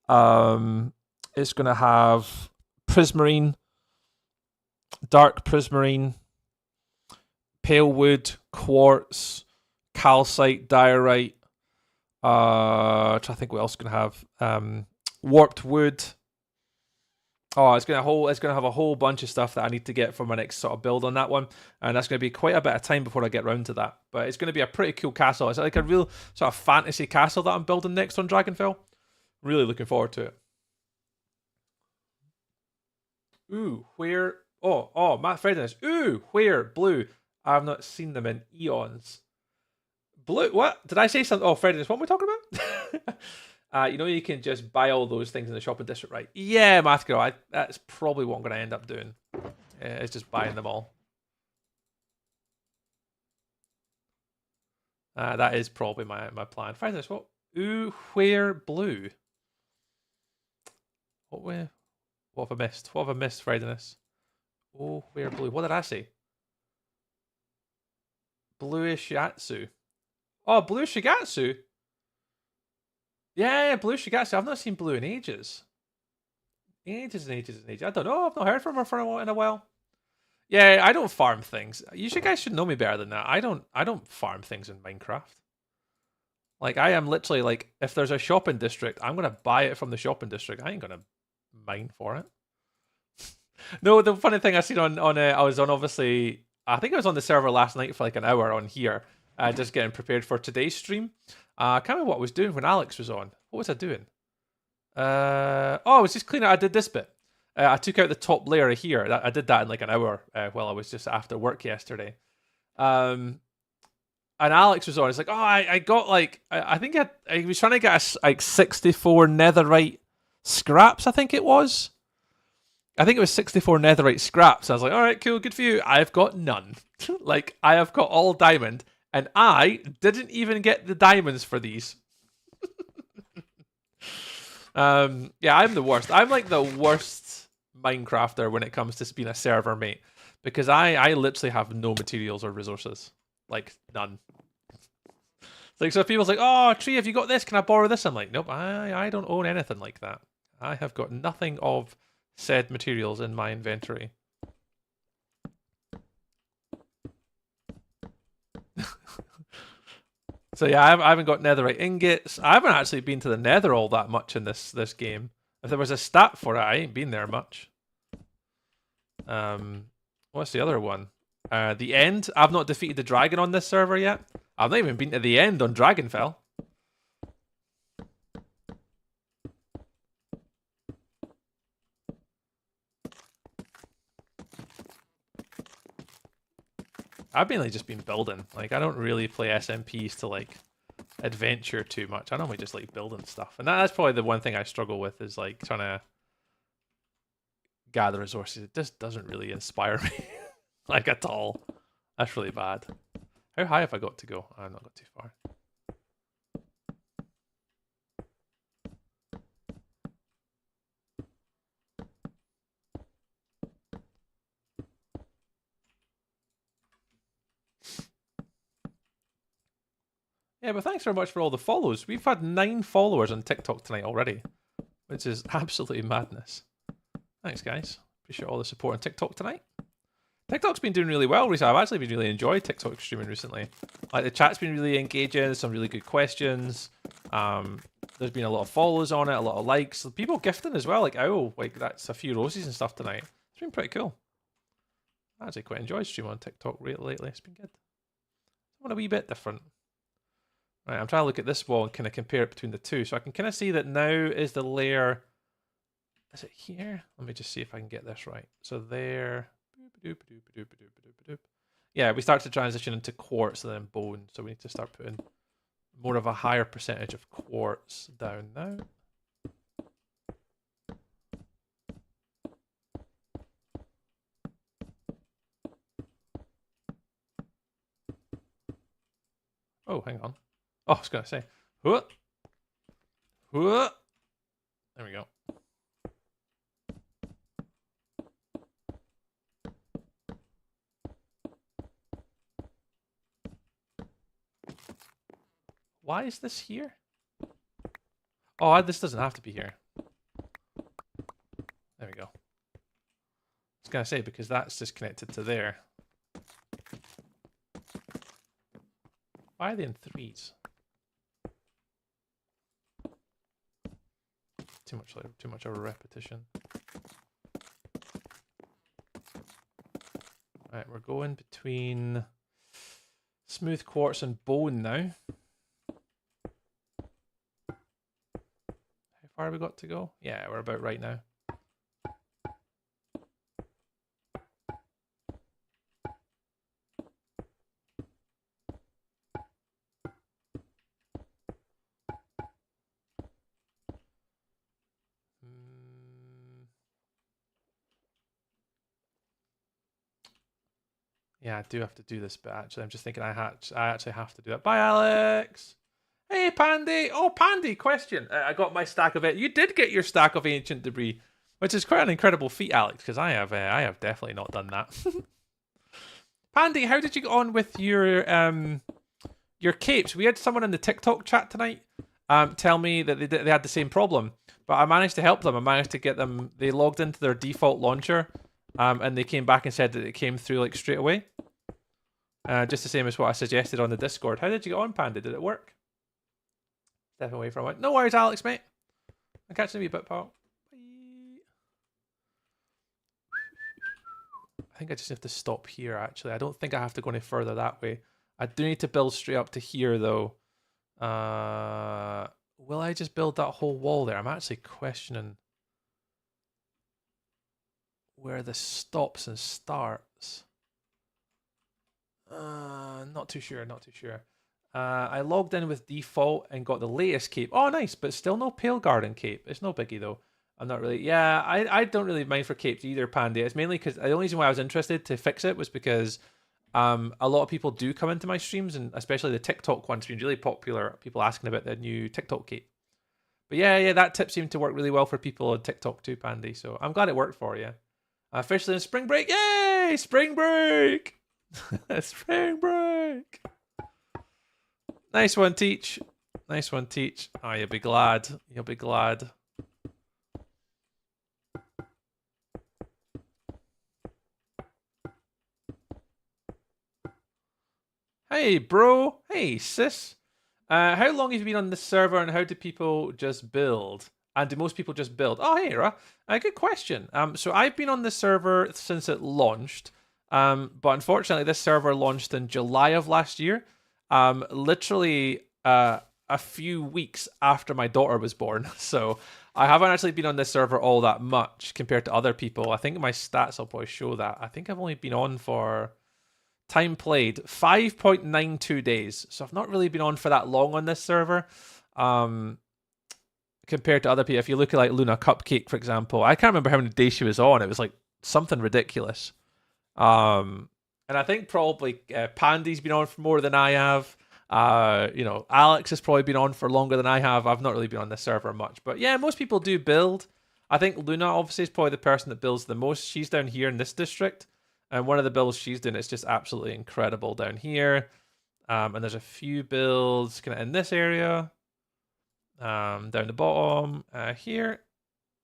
It's going to have prismarine, dark prismarine, pale wood, quartz, calcite, diorite. I think what else is going to have warped wood. Oh, it's going to have a whole bunch of stuff that I need to get for my next sort of build on that one, and that's going to be quite a bit of time before I get around to that. But it's going to be a pretty cool castle. It's like a real sort of fantasy castle that I'm building next on Dragonfell. Really looking forward to it. Ooh, where? Oh, Matt Fredness. Ooh, where? Blue. I've not seen them in eons. Blue? What? Did I say something? Oh, Fredness, what am we talking about? You know, you can just buy all those things in the shopping district, right? Yeah, Math Girl, that's probably what I'm going to end up doing. It's just buying them all. That is probably my plan. Fredness, what? Ooh, where? Blue. What have I missed? What have I missed, Fredness? Oh, where? Blue. What did I say? Bluish Yatsu. Oh, Blue Shigatsu? Yeah, Blue Shigatsu. I've not seen Blue in ages. Ages. I don't know. I've not heard from her in a while. Yeah, I don't farm things. You guys should know me better than that. I don't farm things in Minecraft. Like, I am literally like, if there's a shopping district, I'm gonna buy it from the shopping district. I ain't gonna mine for it. No, the funny thing I seen on I was on, obviously, I think I was on the server last night for like an hour on here. Just getting prepared for today's stream. I can't remember what I was doing when Alex was on. What was I doing? I was just cleaning. I did this bit. I took out the top layer here. I did that in like an hour while I was just after work yesterday. And Alex was on. It's like, oh, I got like, I think I was trying to get like 64 netherite scraps, I think it was. I think it was 64 netherite scraps. I was like, all right, cool, good for you. I've got none. Like, I have got all diamond. And I didn't even get the diamonds for these. Yeah, I'm the worst. I'm like the worst Minecrafter when it comes to being a server mate. Because I literally have no materials or resources. Like, none. Like, so if people's like, oh, Tree, have you got this? Can I borrow this? I'm like, nope, I don't own anything like that. I have got nothing of said materials in my inventory. So yeah, I haven't got netherite ingots. I haven't actually been to the nether all that much in this game. If there was a stat for it, I ain't been there much. What's the other one? The end. I've not defeated the dragon on this server yet. I've not even been to the end on Dragonfell. I've been just been building. Like, I don't really play SMPs to like adventure too much. I normally just like building stuff, and that's probably the one thing I struggle with is like trying to gather resources. It just doesn't really inspire me like at all. That's really bad. How high have I got to go? I've not got too far. Yeah, but thanks very much for all the follows. We've had 9 followers on TikTok tonight already, which is absolutely madness. Thanks, guys. Appreciate all the support on TikTok tonight. TikTok's been doing really well recently. I've actually been really enjoying TikTok streaming recently. Like, the chat's been really engaging, some really good questions. There's been a lot of follows on it, a lot of likes. People gifting as well, like, oh, like, that's a few roses and stuff tonight. It's been pretty cool. I actually quite enjoyed streaming on TikTok lately. It's been good. Something a wee bit different. Right, I'm trying to look at this wall and kind of compare it between the two. So I can kind of see that now is the layer... Is it here? Let me just see if I can get this right. So there... Yeah, we start to transition into quartz and then bone. So we need to start putting more of a higher percentage of quartz down now. Oh, hang on. Oh, I was going to say. There we go. Why is this here? Oh, this doesn't have to be here. There we go. I was going to say, because that's just connected to there. Why are they in 3s? Too much of a repetition. Right, we're going between smooth quartz and bone now. How far have we got to go? Yeah, we're about right now. Yeah, I do have to do this bit, actually. I'm just thinking I actually have to do that. Bye, Alex! Hey, Pandy! Oh, Pandy, question. I got my stack of it. You did get your stack of ancient debris, which is quite an incredible feat, Alex, because I have definitely not done that. Pandy, how did you get on with your capes? We had someone in the TikTok chat tonight tell me that they had the same problem, but I managed to help them. I managed to get them. They logged into their default launcher. And they came back and said that it came through like straight away. Just the same as what I suggested on the Discord. How did you get on, Panda? Did it work? Step away from it. No worries, Alex, mate. I'll catch you in a wee bit, pal. Bye. I think I just have to stop here, actually. I don't think I have to go any further that way. I do need to build straight up to here, though. Will I just build that whole wall there? I'm actually questioning where this stops and starts. Not too sure. I logged in with default and got the latest cape. Oh, nice, but still no Pale Garden cape. It's no biggie, though. I'm not really... Yeah, I don't really mind for capes either, Pandy. It's mainly because... The only reason why I was interested to fix it was because a lot of people do come into my streams, and especially the TikTok one's been really popular. People asking about the new TikTok cape. But yeah, that tip seemed to work really well for people on TikTok too, Pandy. So I'm glad it worked for you. Officially in spring break. Yay! Spring break! Spring break! Nice one, Teach. Nice one, Teach. Oh, you'll be glad. You'll be glad. Hey, bro. Hey, sis. How long have you been on this server and how do people just build? And do most people just build? Oh, hey, Ra. Good question. So I've been on this server since it launched. But unfortunately, this server launched in July of last year. Literally a few weeks after my daughter was born. So I haven't actually been on this server all that much compared to other people. I think my stats will probably show that. I think I've only been on for Time played 5.92 days. So I've not really been on for that long on this server. Compared to other people, if you look at like Luna Cupcake, for example, I can't remember how many days she was on. It was like something ridiculous. And I think probably Pandy's been on for more than I have. Alex has probably been on for longer than I have. I've not really been on this server much, but yeah, most people do build. I think Luna obviously is probably the person that builds the most. She's down here in this district, and one of the builds she's doing is just absolutely incredible down here. And there's a few builds kind of in this area. Down the bottom here,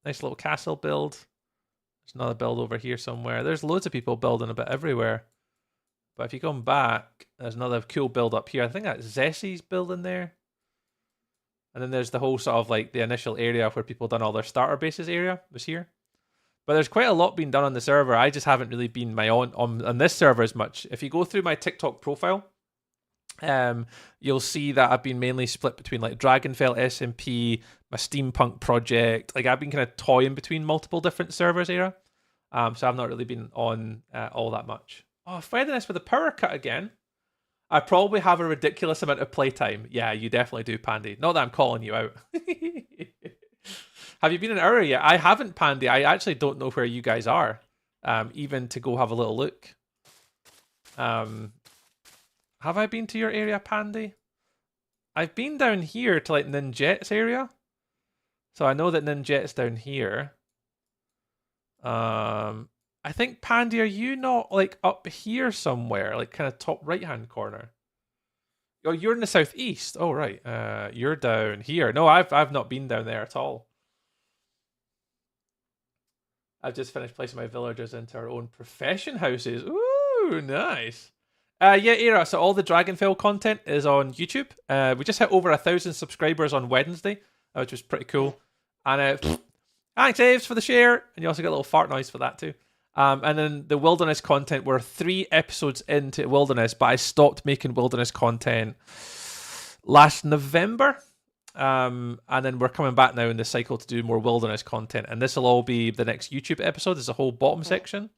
nice little castle build. There's another build over here somewhere. There's loads of people building a bit everywhere. But if you come back, there's another cool build up here. I think that's Zessie's building there. And then there's the whole sort of like the initial area where people done all their starter bases area was here. But there's quite a lot being done on the server. I just haven't really been on this server as much. If you go through my TikTok profile, you'll see that I've been mainly split between like Dragonfell SMP, my steampunk project. Like I've been kind of toying between multiple different servers here. So I've not really been on all that much. Oh, Wilderness with a power cut again. I probably have a ridiculous amount of playtime. Yeah, you definitely do, Pandy. Not that I'm calling you out. Have you been in our area yet? I haven't, Pandy. I actually don't know where you guys are, even to go have a little look. Have I been to your area, Pandy? I've been down here to like Ninjet's area. So I know that Ninjet's down here. I think, Pandy, are you not like up here somewhere? Like kind of top right-hand corner? Oh, you're in the southeast. Oh, right. You're down here. No, I've not been down there at all. I've just finished placing my villagers into our own profession houses. Ooh, nice. Yeah, Era. So all the Dragonfell content is on YouTube. We just hit over 1,000 subscribers on Wednesday, which was pretty cool. And thanks, Aves, for the share. And you also get a little fart noise for that too. And then the Wilderness content, we're 3 episodes into Wilderness, but I stopped making Wilderness content last November. And then we're coming back now in the cycle to do more Wilderness content. And this will all be the next YouTube episode. There's a whole bottom section.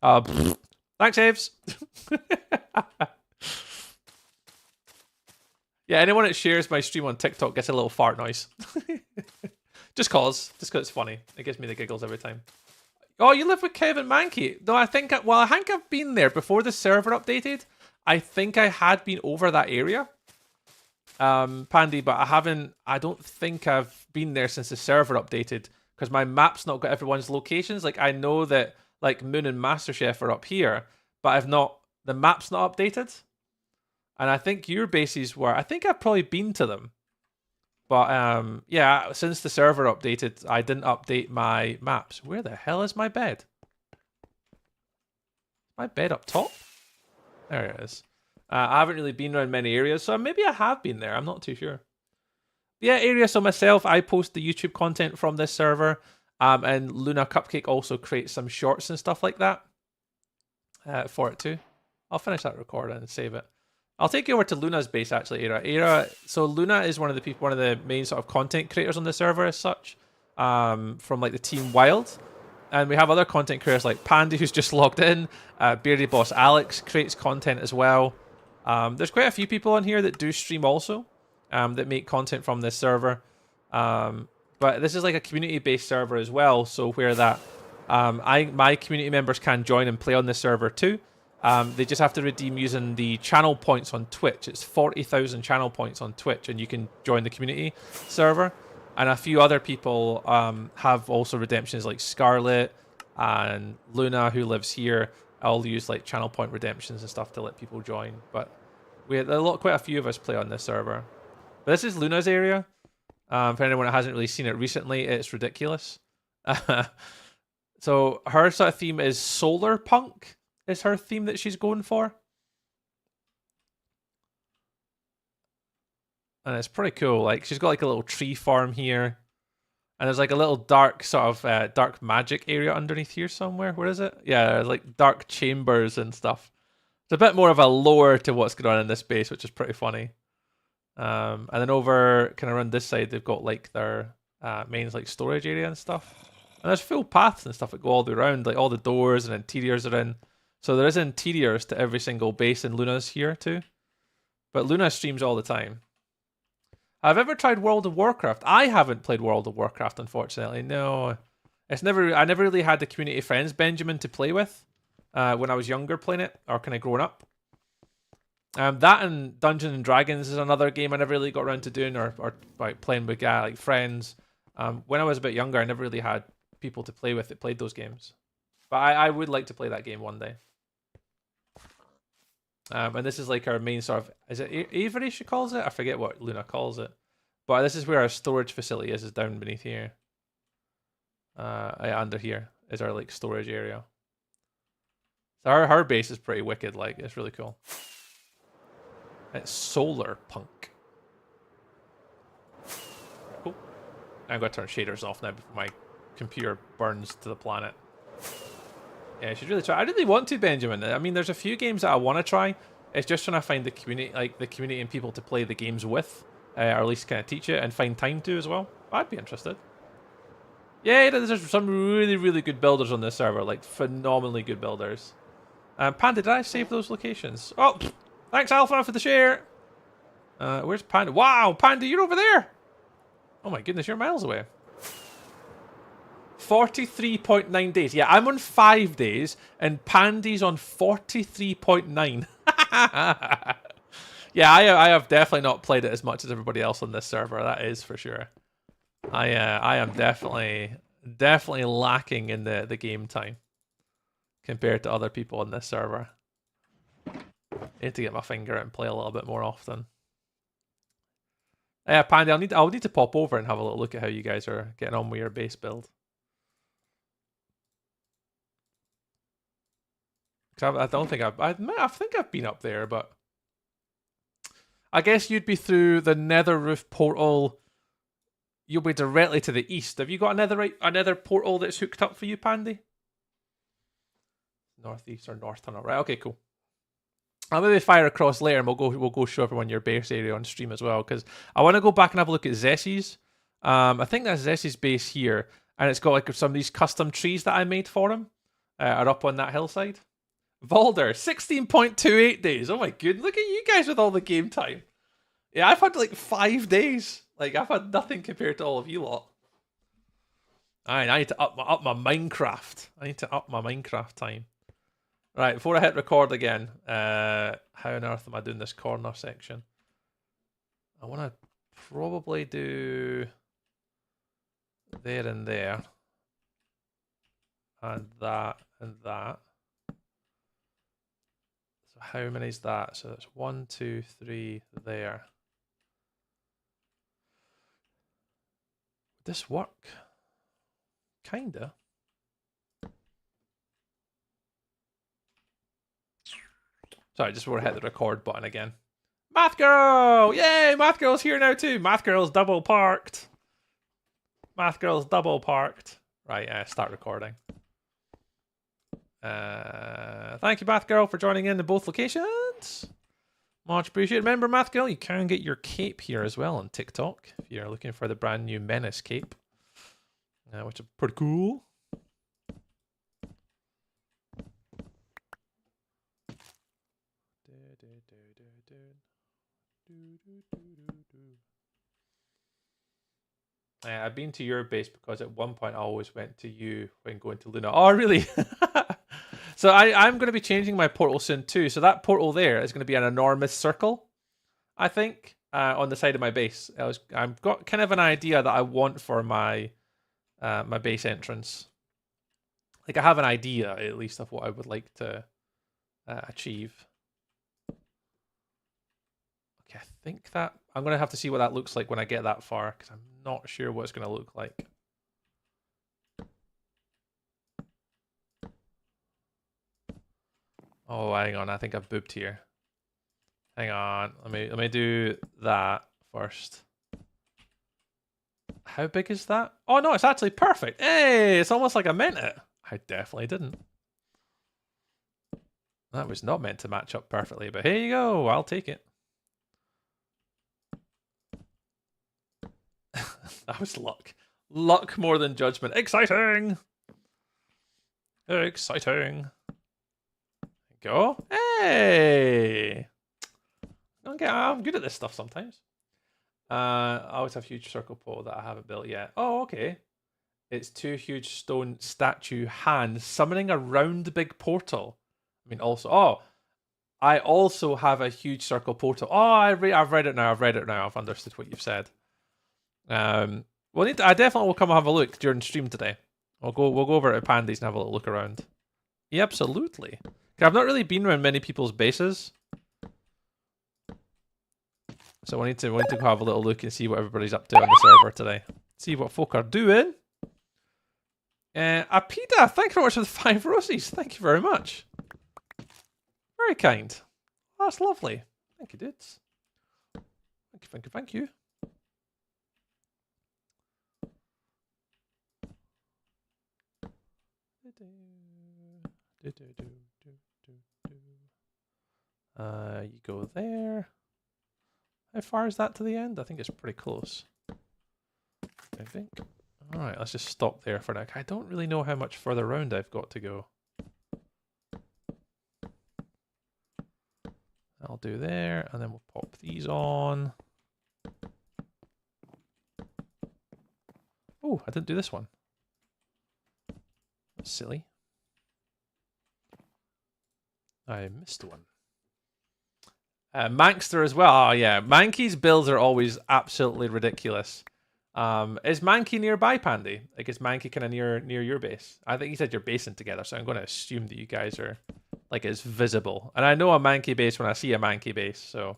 Thanks, Aves. Yeah, anyone that shares my stream on TikTok gets a little fart noise. Just cause it's funny. It gives me the giggles every time. Oh, you live with Kevin Mankey? No, I think I've been there before the server updated. I think I had been over that area, Pandy, but I don't think I've been there since the server updated because my map's not got everyone's locations. Like I know that like Moon and MasterChef are up here, but the map's not updated. And I think your bases were, I think I've probably been to them. But yeah, since the server updated, I didn't update my maps. Where the hell is my bed? My bed up top? There it is. I haven't really been around many areas, so maybe I have been there. I'm not too sure. But yeah, area. So myself, I post the YouTube content from this server. And Luna Cupcake also creates some shorts and stuff like that for it too. I'll finish that recording and save it. I'll take you over to Luna's base actually, Era. So Luna is one of the main sort of content creators on the server as such, from like the Team Wild. And we have other content creators like Pandy, who's just logged in. Beardy Boss Alex creates content as well. There's quite a few people on here that do stream also, that make content from this server. But this is like a community-based server as well, so where that my community members can join and play on this server too. They just have to redeem using the channel points on Twitch. It's 40,000 channel points on Twitch, and you can join the community server. And a few other people have also redemptions, like Scarlet and Luna, who lives here. I'll use like channel point redemptions and stuff to let people join. But quite a few of us play on this server. But this is Luna's area. For anyone that hasn't really seen it recently, it's ridiculous. So her sort of theme is solar punk. Is her theme that she's going for. And it's pretty cool. Like she's got like a little tree farm here. And there's like a little dark sort of dark magic area underneath here somewhere. Where is it? Yeah, like dark chambers and stuff. It's a bit more of a lore to what's going on in this base, which is pretty funny. And then over kind of around this side, they've got like their main like storage area and stuff. And there's full paths and stuff that go all the way around. Like all the doors and interiors are in. So there is interiors to every single base, and Luna's here too. But Luna streams all the time. Have I ever tried World of Warcraft? I haven't played World of Warcraft, unfortunately. No, I never really had the community friends, Benjamin, to play with when I was younger playing it, or kind of growing up. That and Dungeons and Dragons is another game I never really got around to doing, or like playing with like friends. When I was a bit younger, I never really had people to play with that played those games. But I would like to play that game one day. And this is like our main sort of, is it Avery she calls it? I forget what Luna calls it. But this is where our storage facility is down beneath here. Under here is our like storage area. So her base is pretty wicked, like it's really cool. It's solar punk. Cool. I'm gonna turn shaders off now before my computer burns to the planet. Yeah, I should really try. I really want to, Benjamin. I mean, there's a few games that I want to try. It's just trying to find the community and people to play the games with, or at least kind of teach it and find time to as well. I'd be interested. Yeah, there's some really, really good builders on this server, like phenomenally good builders. Panda, did I save those locations? Oh, thanks Alpha for the share. Where's Panda? Wow, Panda, you're over there. Oh my goodness, you're miles away. 43.9 days. Yeah, I'm on 5 days, and Pandy's on 43.9. Yeah, I have definitely not played it as much as everybody else on this server. That is for sure. I am definitely lacking in the game time compared to other people on this server. I need to get my finger out and play a little bit more often. Yeah, Pandy, I'll need to pop over and have a little look at how you guys are getting on with your base build. I don't think I think I've been up there, but I guess you'd be through the nether roof portal. You'll be directly to the east. Have you got another portal that's hooked up for you, Pandy? Northeast or north tunnel, right? Okay, cool. I'll maybe fire across later, and we'll go show everyone your base area on stream as well, because I want to go back and have a look at Zessie's. I think that's Zessie's base here, and it's got like some of these custom trees that I made for him are up on that hillside. Valder, 16.28 days. Oh my god, look at you guys with all the game time. Yeah, I've had like 5 days. Like, I've had nothing compared to all of you lot. Alright, I need to up my Minecraft. I need to up my Minecraft time. Right, before I hit record again, how on earth am I doing this corner section? I want to probably do there and there. And that and that. So how many is that? So that's 1, 2, 3 there. Would this work? Kinda. Sorry, just before I hit the record button again. Math Girl! Yay! Math Girl's here now too. Math Girl's double parked. Math Girl's double parked. Right, start recording. Thank you, Math Girl, for joining in both locations. Much appreciated. Remember, Math Girl, you can get your cape here as well on TikTok if you're looking for the brand new Menace cape, which is pretty cool. I've been to your base because at one point I always went to you when going to Luna. Oh, really? So I'm going to be changing my portal soon too. So that portal there is going to be an enormous circle, I think, on the side of my base. I've got kind of an idea that I want for my my base entrance. Like, I have an idea, at least, of what I would like to achieve. Okay, I think that I'm going to have to see what that looks like when I get that far, because I'm not sure what it's going to look like. Oh, hang on. I think I've booped here. Hang on. Let me do that first. How big is that? Oh, no, it's actually perfect. Hey, it's almost like I meant it. I definitely didn't. That was not meant to match up perfectly, but here you go. I'll take it. That was luck. Luck more than judgment. Exciting! Exciting. go. Hey! Okay, I'm good at this stuff sometimes. I always have huge circle pole that I haven't built yet. Oh, okay. It's 2 huge stone statue hands summoning a round big portal. I mean, also, I also have a huge circle portal. Oh, I've read it now. I've understood what you've said. I definitely will come and have a look during stream today. We'll go over to Pandy's and have a little look around. Yeah, absolutely. I've not really been around many people's bases, so we need to go have a little look and see what everybody's up to on the server today. See what folk are doing. Apida, thank you very much for the 5 roses. Thank you very much. Very kind. Oh, that's lovely. Thank you, dudes. Thank you. You go there. How far is that to the end? I think it's pretty close. I think. Alright, let's just stop there for now. I don't really know how much further around I've got to go. I'll do there, and then we'll pop these on. Oh, I didn't do this one. That's silly. I missed one. Mankster as well. Oh, yeah. Mankey's builds are always absolutely ridiculous. Is Mankey nearby, Pandy? Like, is Mankey kind of near your base? I think you said you're basing together, so I'm going to assume that you guys are, like, it's visible. And I know a Mankey base when I see a Mankey base, so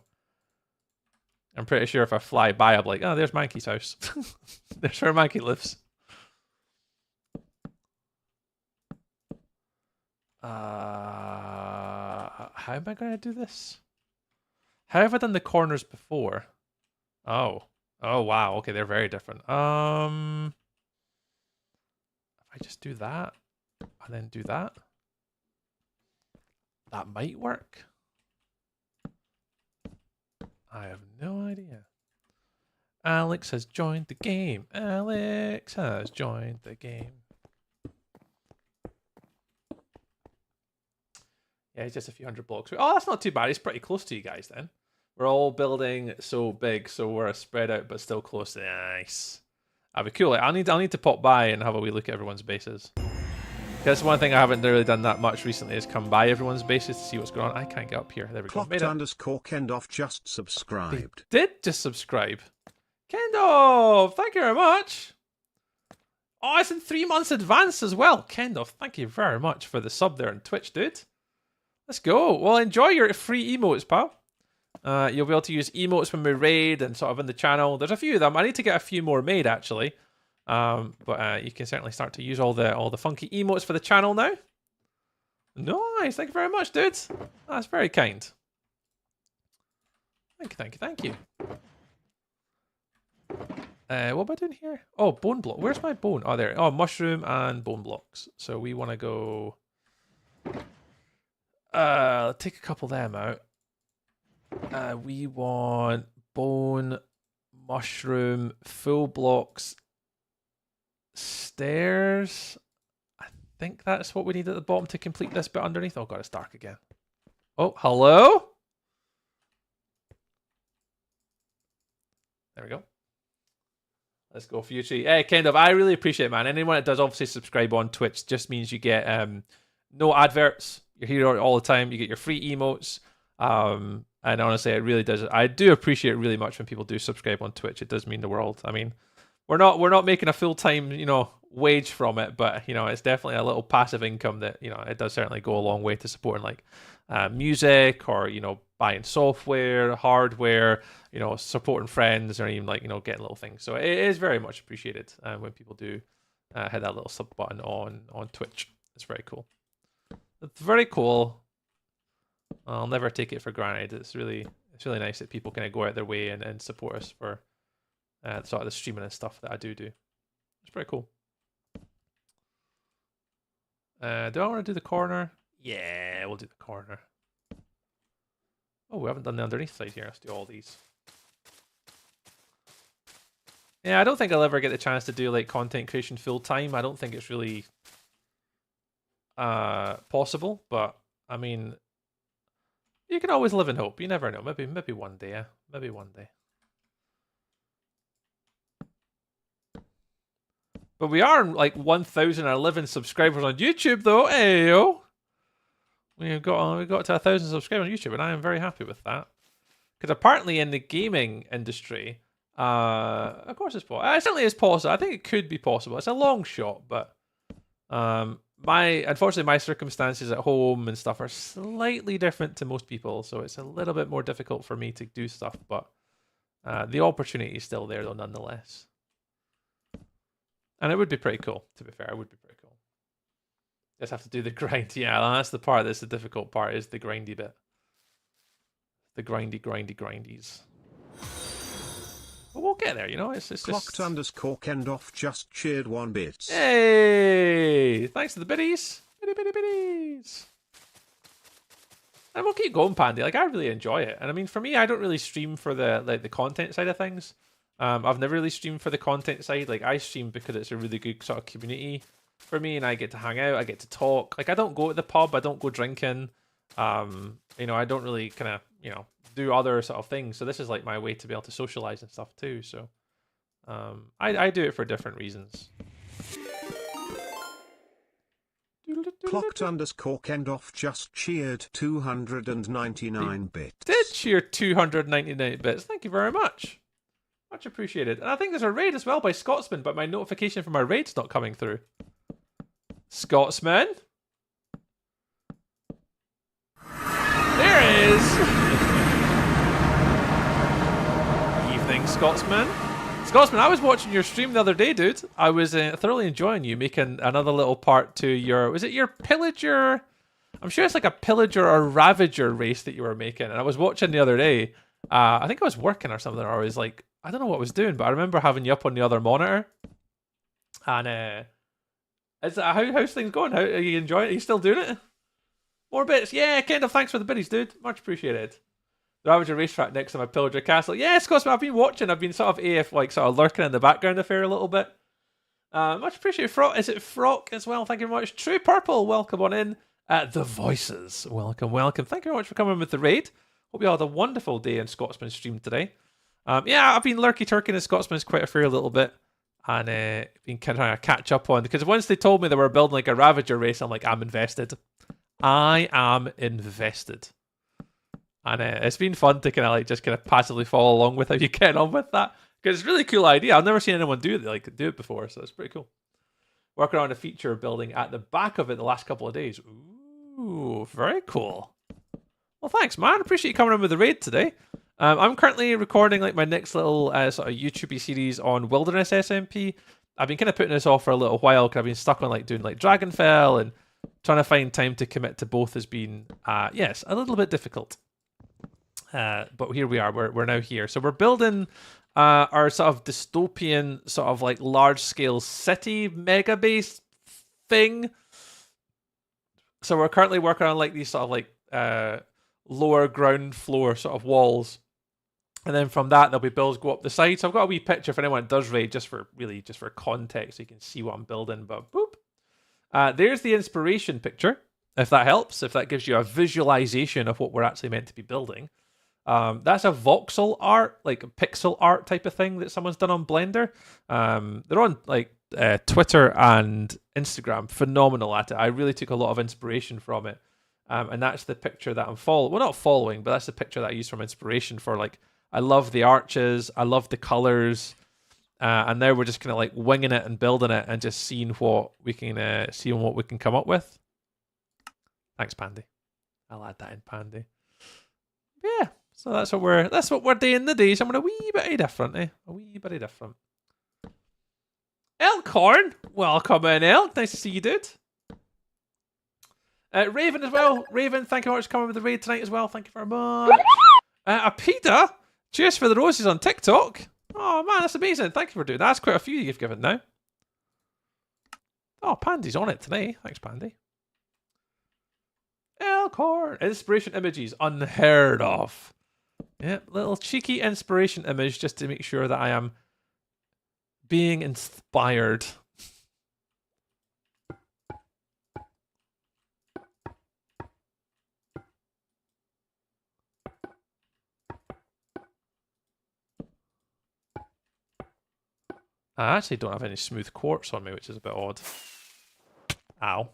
I'm pretty sure if I fly by, I'm like, oh, there's Mankey's house. There's where Mankey lives. How am I going to do this? How have I done the corners before? Oh, wow. Okay, they're very different. If I just do that, and then do that, that might work. I have no idea. Alex has joined the game. Alex has joined the game. Yeah, it's just a few hundred blocks. Oh, that's not too bad. It's pretty close to you guys then. We're all building so big, so we're spread out, but still close. Nice. That'd be cool. Like, I'll need to pop by and have a wee look at everyone's bases. That's one thing I haven't really done that much recently, is come by everyone's bases to see what's going on. I can't get up here. There we go. Clocked_Kendoff just subscribed. They did just subscribe. Kendoff, thank you very much. Oh, it's in 3 months advance as well. Kendoff, thank you very much for the sub there on Twitch, dude. Let's go. Well, enjoy your free emotes, pal. You'll be able to use emotes when we raid and sort of in the channel. There's a few of them. I need to get a few more made, actually. But you can certainly start to use all the funky emotes for the channel now. Nice. Thank you very much, dude. That's very kind. Thank you. What am I doing here? Oh, bone block. Where's my bone? Oh, there. Oh, mushroom and bone blocks. So we want to go... take a couple of them out. We want bone, mushroom, full blocks, stairs. I think that's what we need at the bottom to complete this bit underneath. Oh god, it's dark again. Oh, hello? There we go. Let's go, Future. Hey, Kendall, I really appreciate it, man. Anyone that does obviously subscribe on Twitch just means you get no adverts. You're here all the time. You get your free emotes. And honestly, it really does. I do appreciate it really much when people do subscribe on Twitch. It does mean the world. I mean, we're not making a full-time, wage from it, but it's definitely a little passive income that, it does certainly go a long way to supporting like music or, buying software, hardware, supporting friends or even like, getting little things. So it is very much appreciated when people do hit that little sub button on Twitch. It's very cool. It's very cool. I'll never take it for granted. It's really nice that people kind of go out their way and support us for sort of the streaming and stuff that I do. It's pretty cool. Do I want to do the corner? Yeah, we'll do the corner. Oh, we haven't done the underneath side here. Let's do all these. Yeah, I don't think I'll ever get the chance to do like content creation full time. I don't think it's really possible, but I mean, You can always live in hope. You never know. Maybe one day. Yeah? Maybe one day. But we are like 1,011 subscribers on YouTube, though. Ayo. We got to 1,000 subscribers on YouTube, and I am very happy with that. Because apparently in the gaming industry, of course it's possible. It certainly is possible. I think it could be possible. It's a long shot, but unfortunately my circumstances at home and stuff are slightly different to most people, so it's a little bit more difficult for me to do stuff. But the opportunity is still there, though, nonetheless. And it would be pretty cool. To be fair, it would be pretty cool. Just have to do the grind. Yeah, that's the part that's the difficult part, is the grindy bit. The grindies. But we'll get there, you know. It's Clocked just... _Kendoff just cheered 1 bit. Hey! Thanks to the biddies. Biddies. And we'll keep going, Pandy. Like, I really enjoy it. And I mean, for me, I don't really stream for the content side of things. I've never really streamed for the content side. Like, I stream because it's a really good sort of community for me, and I get to hang out, I get to talk. Like, I don't go to the pub, I don't go drinking. You know, I don't really kind of, you know, do other sort of things. So this is like my way to be able to socialize and stuff too. So I do it for different reasons. Clocked _Kendoff just cheered 299 bits. Did cheer 299 bits. Thank you very much. Much appreciated. And I think there's a raid as well by Scotsman, but my notification for my raid's not coming through. Scotsman? There it is! Evening, Scotsman. Scotsman, I was watching your stream the other day, dude. I was thoroughly enjoying you making another little part to your... Was it your pillager? I'm sure it's like a pillager or ravager race that you were making. And I was watching the other day. I think I was working or something, or I was like... I don't know what I was doing, but I remember having you up on the other monitor. And how's things going? How are you enjoying it? Are you still doing it? More bits. Yeah, Kendall, thanks for the biddies, dude. Much appreciated. The Ravager racetrack next to my Pillager Castle. Yeah, Scotsman, I've been watching. I've been sort of sort of lurking in the background affair a little bit. Much appreciated. Is it Frock as well? Thank you very much. True Purple, welcome on in. The Voices, welcome. Thank you very much for coming with the raid. Hope you all had a wonderful day in Scotsman's stream today. Yeah, I've been lurky-turking in Scotsman's quite a fair little bit. And been kind of trying to catch up on, because once they told me they were building like a Ravager race, I'm like, I'm invested. I am invested. And it's been fun to kind of like just kind of passively follow along with how you get on with that, because it's a really cool idea. I've never seen anyone do it before, so it's pretty cool. Working on a feature building at the back of it the last couple of days. Ooh, very cool. Well, thanks, man. Appreciate you coming in with the raid today. I'm currently recording like my next little sort of YouTube series on Wilderness SMP. I've been kind of putting this off for a little while because I've been stuck on like doing like Dragonfell, and trying to find time to commit to both has been yes, a little bit difficult. But here we are. We're now here. So we're building our sort of dystopian, sort of like large scale city mega base thing. So we're currently working on like these sort of like lower ground floor sort of walls. And then from that, there'll be builds go up the side. So I've got a wee picture for anyone that does raid, just for context, so you can see what I'm building. But boop. There's the inspiration picture, if that helps, if that gives you a visualization of what we're actually meant to be building. That's a voxel art, like a pixel art type of thing that someone's done on Blender. They're on like Twitter and Instagram, phenomenal at it. I really took a lot of inspiration from it. And that's the picture that I'm following. Well, not following, but that's the picture that I use from inspiration for like, I love the arches, I love the colors. And now we're just kind of like winging it and building it and just seeing what we can come up with. Thanks, Pandy. I'll add that in, Pandy. Yeah, so that's what we're doing today. Something a wee bit different, eh? A wee bit different. Elkhorn, welcome in, Elk. Nice to see you, dude. Raven as well. Raven, thank you very much for coming with the raid tonight as well. Thank you very much. Apida, cheers for the roses on TikTok. Oh man, that's amazing. Thank you for doing that. That's quite a few you've given now. Oh, Pandy's on it today. Thanks, Pandy. Elkhorn. Inspiration images. Unheard of. Yep, little cheeky inspiration image just to make sure that I am being inspired. I actually don't have any smooth quartz on me, which is a bit odd. Ow.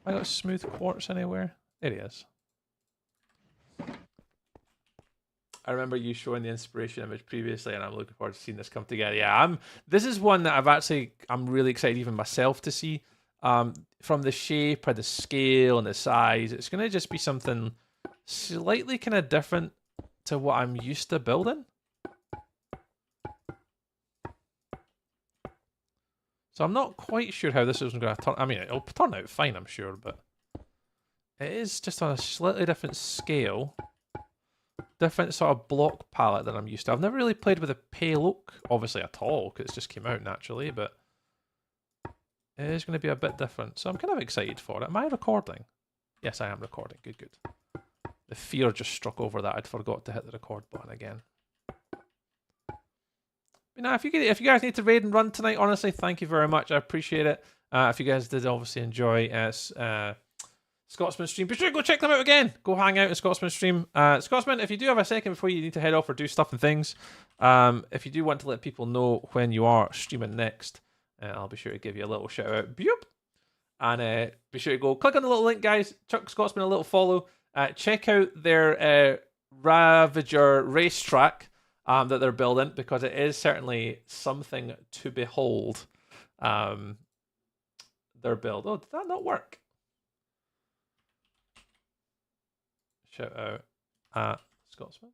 I got smooth quartz anywhere? There he is. I remember you showing the inspiration image previously, and I'm looking forward to seeing this come together. Yeah, this is one that I'm really excited even myself to see. From the shape and the scale and the size, it's going to just be something slightly kind of different to what I'm used to building. So I'm not quite sure how this is going to turn. I mean, it'll turn out fine, I'm sure, but it is just on a slightly different scale. Different sort of block palette than I'm used to. I've never really played with a pale oak, obviously, at all, because it's just came out naturally, but it is going to be a bit different. So I'm kind of excited for it. Am I recording? Yes, I am recording. Good, good. The fear just struck over that I'd forgot to hit the record button again. But now, if you guys need to raid and run tonight, honestly, thank you very much. I appreciate it. If you guys did obviously enjoy Scotsman stream, be sure to go check them out again. Go hang out in Scotsman stream. Scotsman, if you do have a second before you need to head off or do stuff and things, if you do want to let people know when you are streaming next, I'll be sure to give you a little shout out. Boop. And be sure to go click on the little link, guys. Chuck Scotsman a little follow. Check out their Ravager racetrack that they're building, because it is certainly something to behold. Their build. Oh, did that not work? Shout out at Scotsman.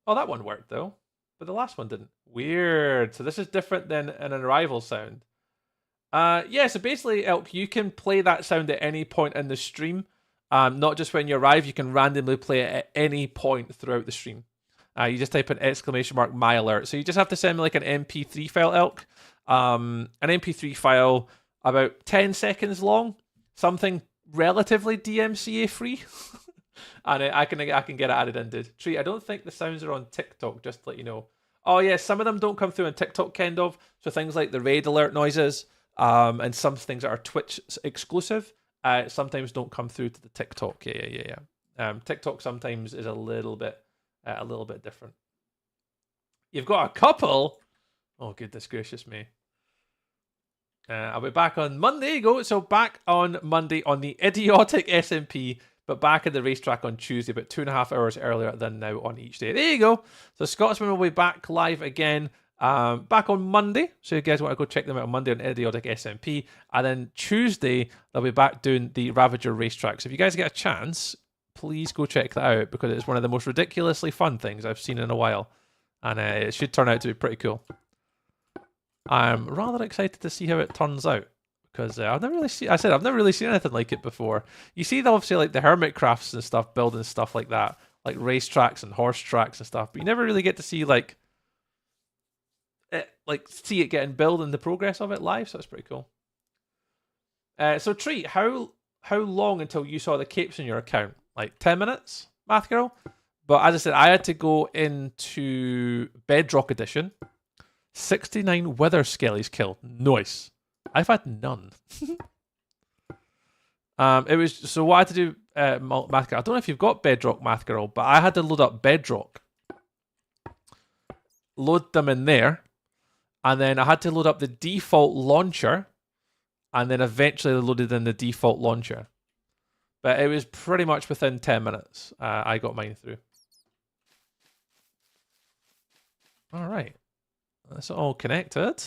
Oh, that one worked though, but the last one didn't. Weird. So this is different than an arrival sound. Yeah, so basically, Elk, you can play that sound at any point in the stream. Not just when you arrive, you can randomly play it at any point throughout the stream. You just type in !my alert. So you just have to send me like an MP3 file, Elk. An MP3 file about 10 seconds long. Something relatively DMCA free. And I can get it added into Treat. I don't think the sounds are on TikTok, just to let you know. Oh yeah, some of them don't come through on TikTok, kind of. So things like the raid alert noises, and some things that are Twitch exclusive, sometimes don't come through to the TikTok. Yeah. TikTok sometimes is a little bit different. You've got a couple. Oh goodness gracious me. I'll be back on Monday. So back on Monday on the idiotic SMP, but back at the racetrack on Tuesday, about 2.5 hours earlier than now on each day. There you go. So Scotsman will be back live again, back on Monday. So you guys want to go check them out on Monday on idiotic SMP, and then Tuesday they'll be back doing the Ravager racetrack. So if you guys get a chance, please go check that out, because it's one of the most ridiculously fun things I've seen in a while, and it should turn out to be pretty cool. I'm rather excited to see how it turns out, because I've never really seen anything like it before. You see, obviously, like the hermit crafts and stuff, building stuff like that, like race tracks and horse tracks and stuff, but you never really get to see see it getting built and the progress of it live. So it's pretty cool. So Treat, how long until you saw the capes in your account? Like 10 minutes, Math Girl? But as I said, I had to go into Bedrock Edition. 69 wither skellies killed. Nice. I've had none. It was so what I had to do, Math Girl. I don't know if you've got Bedrock, Math Girl, but I had to load up Bedrock, load them in there, and then I had to load up the default launcher, and then eventually loaded in the default launcher. But it was pretty much within 10 minutes. I got mine through. All right. That's all connected.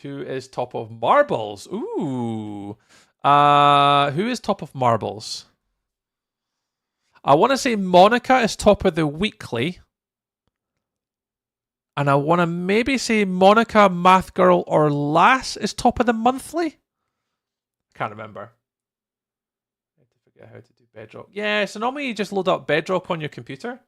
Who is top of marbles? Ooh. Who is top of marbles? I want to say Monica is top of the weekly. And I want to maybe say Monica, Math Girl, or Lass is top of the monthly. Can't remember. I have to forget how to do Bedrock. Yeah, so normally you just load up Bedrock on your computer.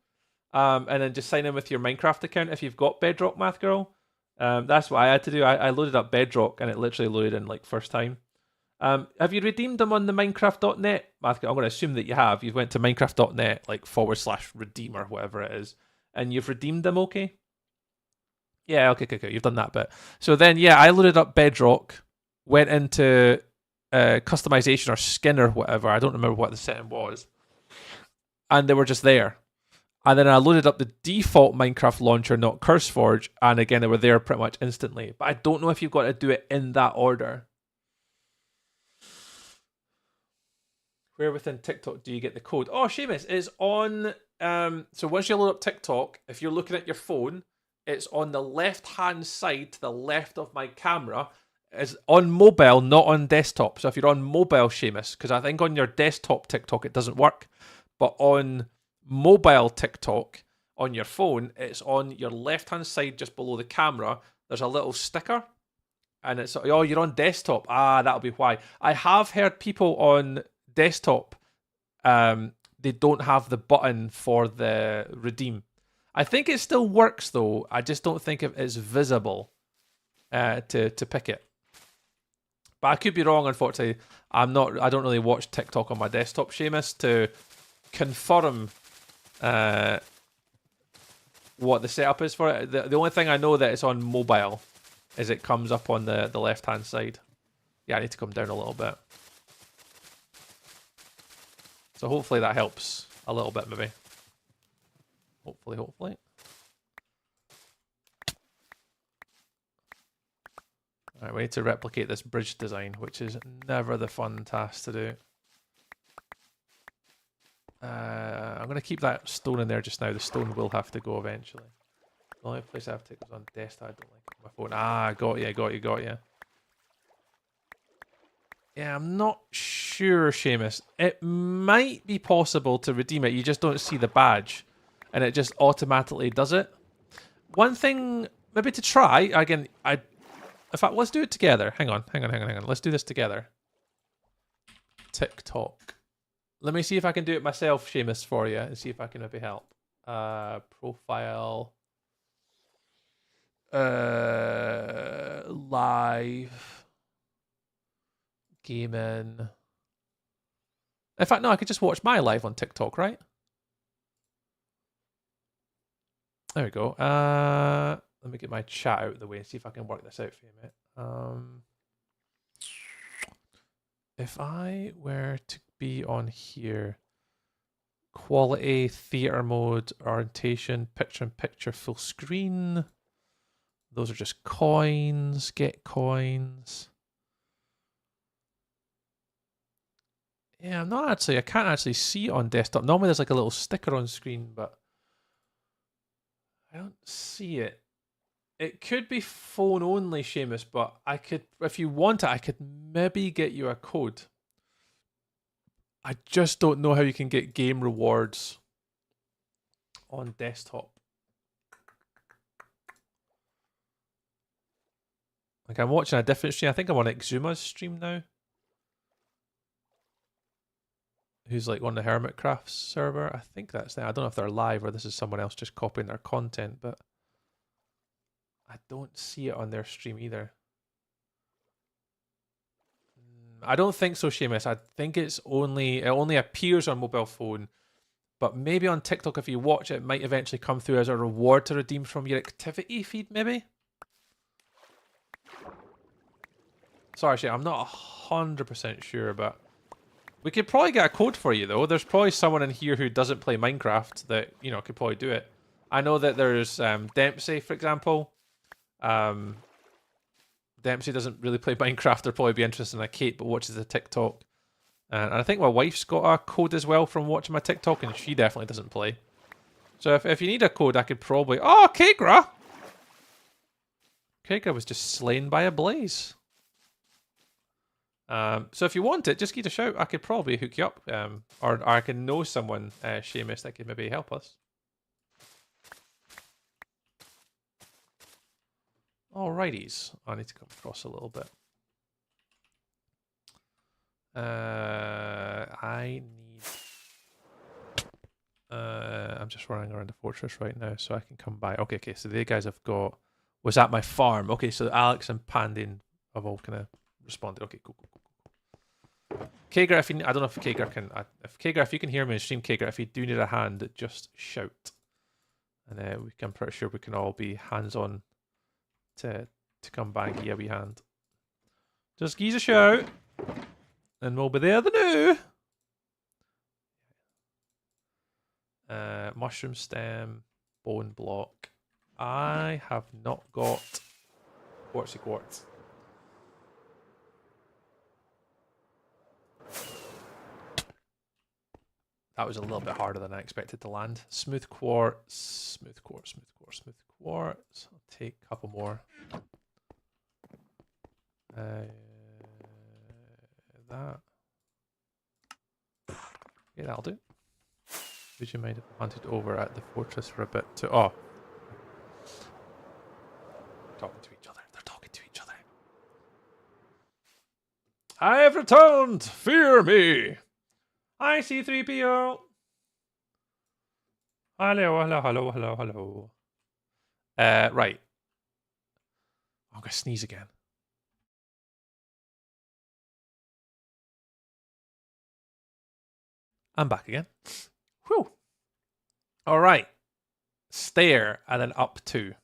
And then just sign in with your Minecraft account if you've got Bedrock, Math Girl. That's what I had to do. I loaded up Bedrock and it literally loaded in like first time. Have you redeemed them on the Minecraft.net, Math Girl? I'm going to assume that you have. You went to Minecraft.net like /redeem or whatever it is, and you've redeemed them, okay? Yeah, okay. You've done that bit. So then, yeah, I loaded up Bedrock, went into customization or skin or whatever. I don't remember what the setting was. And they were just there. And then I loaded up the default Minecraft launcher, not CurseForge, and again, they were there pretty much instantly. But I don't know if you've got to do it in that order. Where within TikTok do you get the code? Oh, Seamus, it's on... so once you load up TikTok, if you're looking at your phone, it's on the left-hand side to the left of my camera. It's on mobile, not on desktop. So if you're on mobile, Seamus, because I think on your desktop TikTok it doesn't work, but on mobile TikTok on your phone, it's on your left-hand side just below the camera. There's a little sticker, and it's, oh, you're on desktop. Ah, that'll be why. I have heard people on desktop, they don't have the button for the redeem. I think it still works though. I just don't think it's visible to pick it. But I could be wrong, unfortunately. I don't really watch TikTok on my desktop, Seamus, to confirm what the setup is for it. The only thing I know that it's on mobile is it comes up on the left-hand side. Yeah, I need to come down a little bit. So hopefully that helps a little bit, maybe. Hopefully. Alright, we need to replicate this bridge design, which is never the fun task to do. I'm going to keep that stone in there just now. The stone will have to go eventually. The only place I have to take is on desktop. I don't like it on my phone. Ah, got you. Yeah, I'm not sure, Seamus. It might be possible to redeem it. You just don't see the badge, and it just automatically does it. One thing, maybe to try, again, in fact, let's do it together. Hang on. Let's do this together. TikTok. Let me see if I can do it myself, Seamus, for you, and see if I can maybe help. Profile. Live. Gaming. In fact, no, I could just watch my live on TikTok, right? There we go. Let me get my chat out of the way and see if I can work this out for you, mate. If I were to be on here, quality, theater mode, orientation, picture-in-picture, full screen. Those are just coins. Get coins. Yeah, I can't actually see it on desktop. Normally there's like a little sticker on screen, but I don't see it. It could be phone only, Seamus, but I could, if you want it, I could maybe get you a code. I just don't know how you can get game rewards on desktop. Like, I'm watching a different stream. I think I'm on Exuma's stream now. Who's like on the Hermitcraft server. I think that's them. I don't know if they're live or this is someone else just copying their content, but I don't see it on their stream either. I don't think so, Seamus. I think it only appears on mobile phone, but maybe on TikTok if you watch it, it might eventually come through as a reward to redeem from your activity feed, maybe? Sorry, Seamus, I'm not 100% sure, but we could probably get a code for you, though. There's probably someone in here who doesn't play Minecraft that, you know, could probably do it. I know that there's Dempsey, for example. Dempsey doesn't really play Minecraft. They'll probably be interested in a Kate, but watches the TikTok. And I think my wife's got a code as well from watching my TikTok, and she definitely doesn't play. So if you need a code, I could probably... Oh, Kagra! Kagra was just slain by a blaze. So if you want it, just give it a shout. I could probably hook you up. Or I can know someone, Seamus, that could maybe help us. Alrighties. I need to come across a little bit. I need... I'm just running around the fortress right now, so I can come by. Okay, so the guys have got... Was at my farm. Okay, so Alex and Pandin have all kind of responded. Okay, cool. Kager, if you, I don't know if Kager can... If Kager, if you can hear me in stream, Kager, if you do need a hand, just shout. And I'm pretty sure we can all be hands-on to come by and give you a wee hand. Just give us a shout, and we'll be there the new. mushroom stem, bone block. I have not got quartzy quartz. That was a little bit harder than I expected to land. Smooth quartz, smooth quartz, smooth quartz, smooth quartz. I'll take a couple more. That. Yeah, that'll do. Would you mind if I hunted over at the fortress for a bit too? Oh. Talking to each other. They're talking to each other. I have returned! Fear me! I see 3PO! Hello, hello, hello, hello, hello. Right. I'm gonna sneeze again. I'm back again. Whew. All right. Stair and then up 2.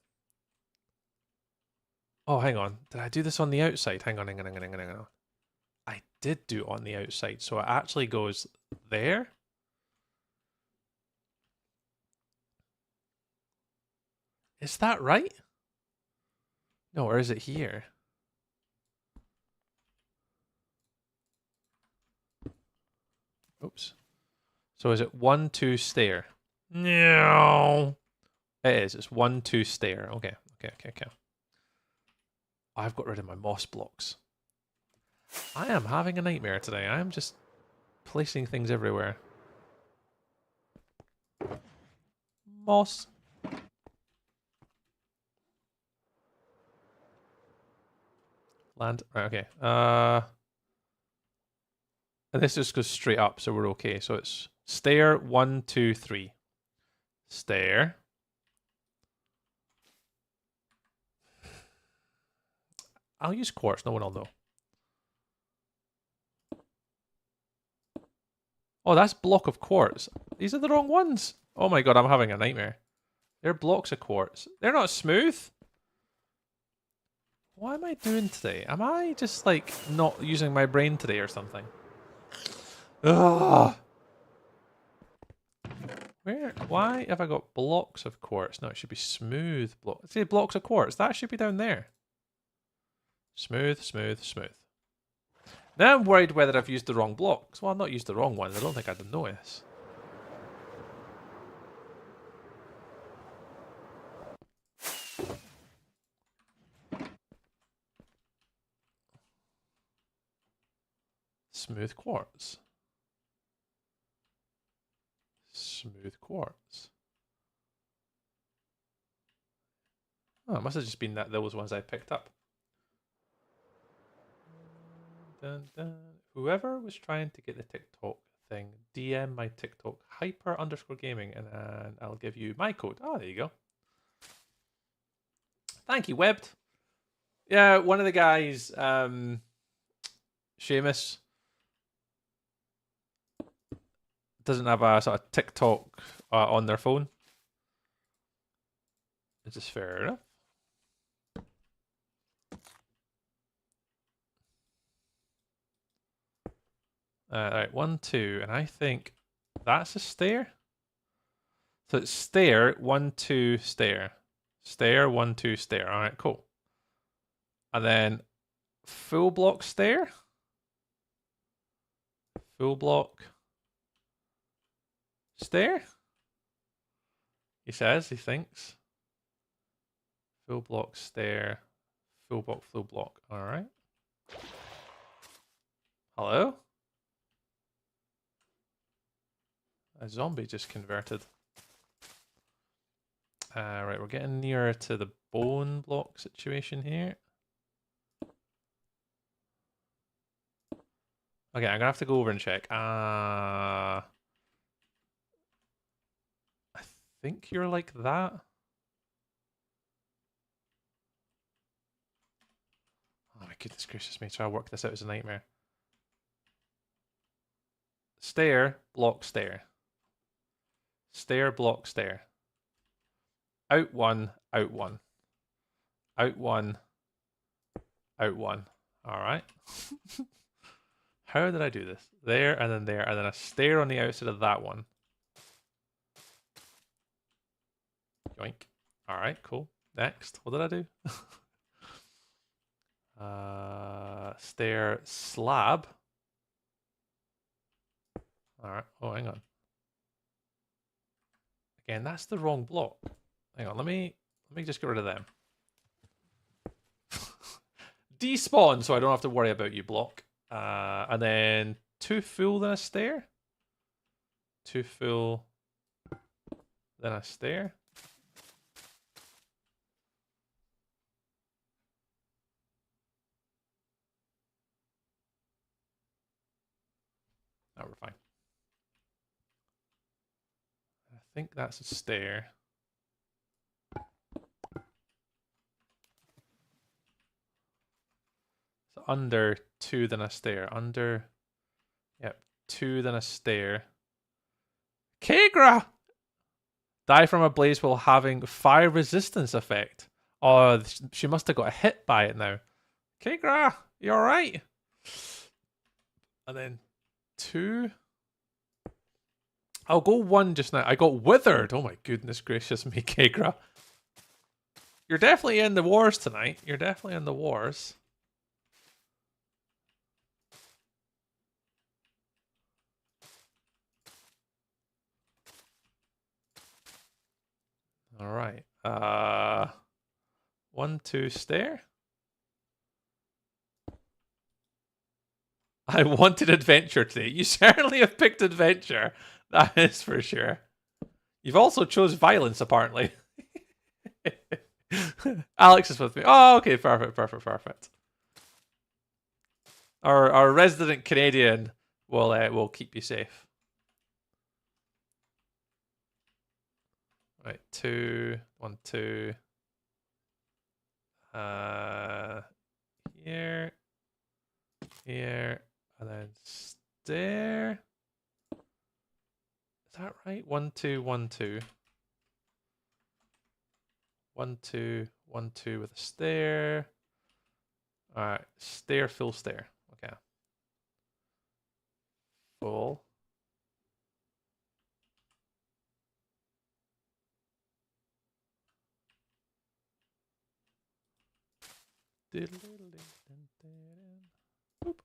Oh, hang on. Did I do this on the outside? Hang on. I did do it on the outside. So it actually goes there. Is that right? No, or is it here? Oops. So is it 1, 2, stair? No. It is. It's 1, 2, stair. Okay. I've got rid of my moss blocks. I am having a nightmare today. I am just placing things everywhere. Moss. Land. Right, okay. And this just goes straight up, so we're okay. So it's stair 1, 2, 3. Stair. I'll use quartz, no one will know. Oh, that's block of quartz. These are the wrong ones. Oh my god, I'm having a nightmare. They're blocks of quartz. They're not smooth. What am I doing today? Am I just like not using my brain today or something? Ugh. Where? Why have I got blocks of quartz? No, it should be smooth blocks. See, blocks of quartz. That should be down there. Smooth, smooth, smooth. Now I'm worried whether I've used the wrong blocks. Well, I've not used the wrong ones. I don't think I'd notice. Smooth quartz. Smooth quartz. Oh, it must have just been that those ones I picked up. Dun, dun. Whoever was trying to get the TikTok thing, DM my TikTok hyper_gaming and I'll give you my code. Oh, there you go. Thank you, Webbed. Yeah, one of the guys, Seamus, doesn't have a sort of TikTok on their phone. Which is fair enough. Alright, 1, 2, and I think that's a stair. So it's stair, 1, 2, stair. Stair, 1, 2, stair. Alright, cool. And then full block stair. Full block stair. He says, he thinks. Full block stair. Full block. Alright. Hello? A zombie just converted. Right, we're getting nearer to the bone block situation here. Okay, I'm gonna have to go over and check. I think you're like that. Oh my goodness gracious me, try to work this out is a nightmare. Stair, block, stair. Stair, block, stair. Out 1, out 1. Out 1, out 1. Alright. How did I do this? There, and then a stair on the outside of that one. Yoink. All right, cool. Next, what did I do? Stair slab. All right. Oh, hang on. Again, that's the wrong block. Hang on. Let me just get rid of them. Despawn, so I don't have to worry about you, block. And then 2 full, then a stair. 2 full, then a stair. Now we're fine. I think that's a stair. So under 2, then a stair. Under, yep, 2, then a stair. Kagra! Die from a blaze while having fire resistance effect. Oh, she must have got hit by it now. Kagra, you alright? And then 2. I'll go 1 just now. I got withered. Oh my goodness gracious me, Kagra. You're definitely in the wars tonight. You're definitely in the wars. All right. 1, 2, stair. I wanted adventure today. You certainly have picked adventure. That is for sure. You've also chose violence, apparently. Alex is with me. Oh, okay. Perfect. Our resident Canadian will keep you safe. Right, 2, 1, 2. Here, and then stair. Is that right? 1, 2, 1, 2. 1, 2, 1, 2 with a stair. All right, stair, full stair. Okay. Full. Boop.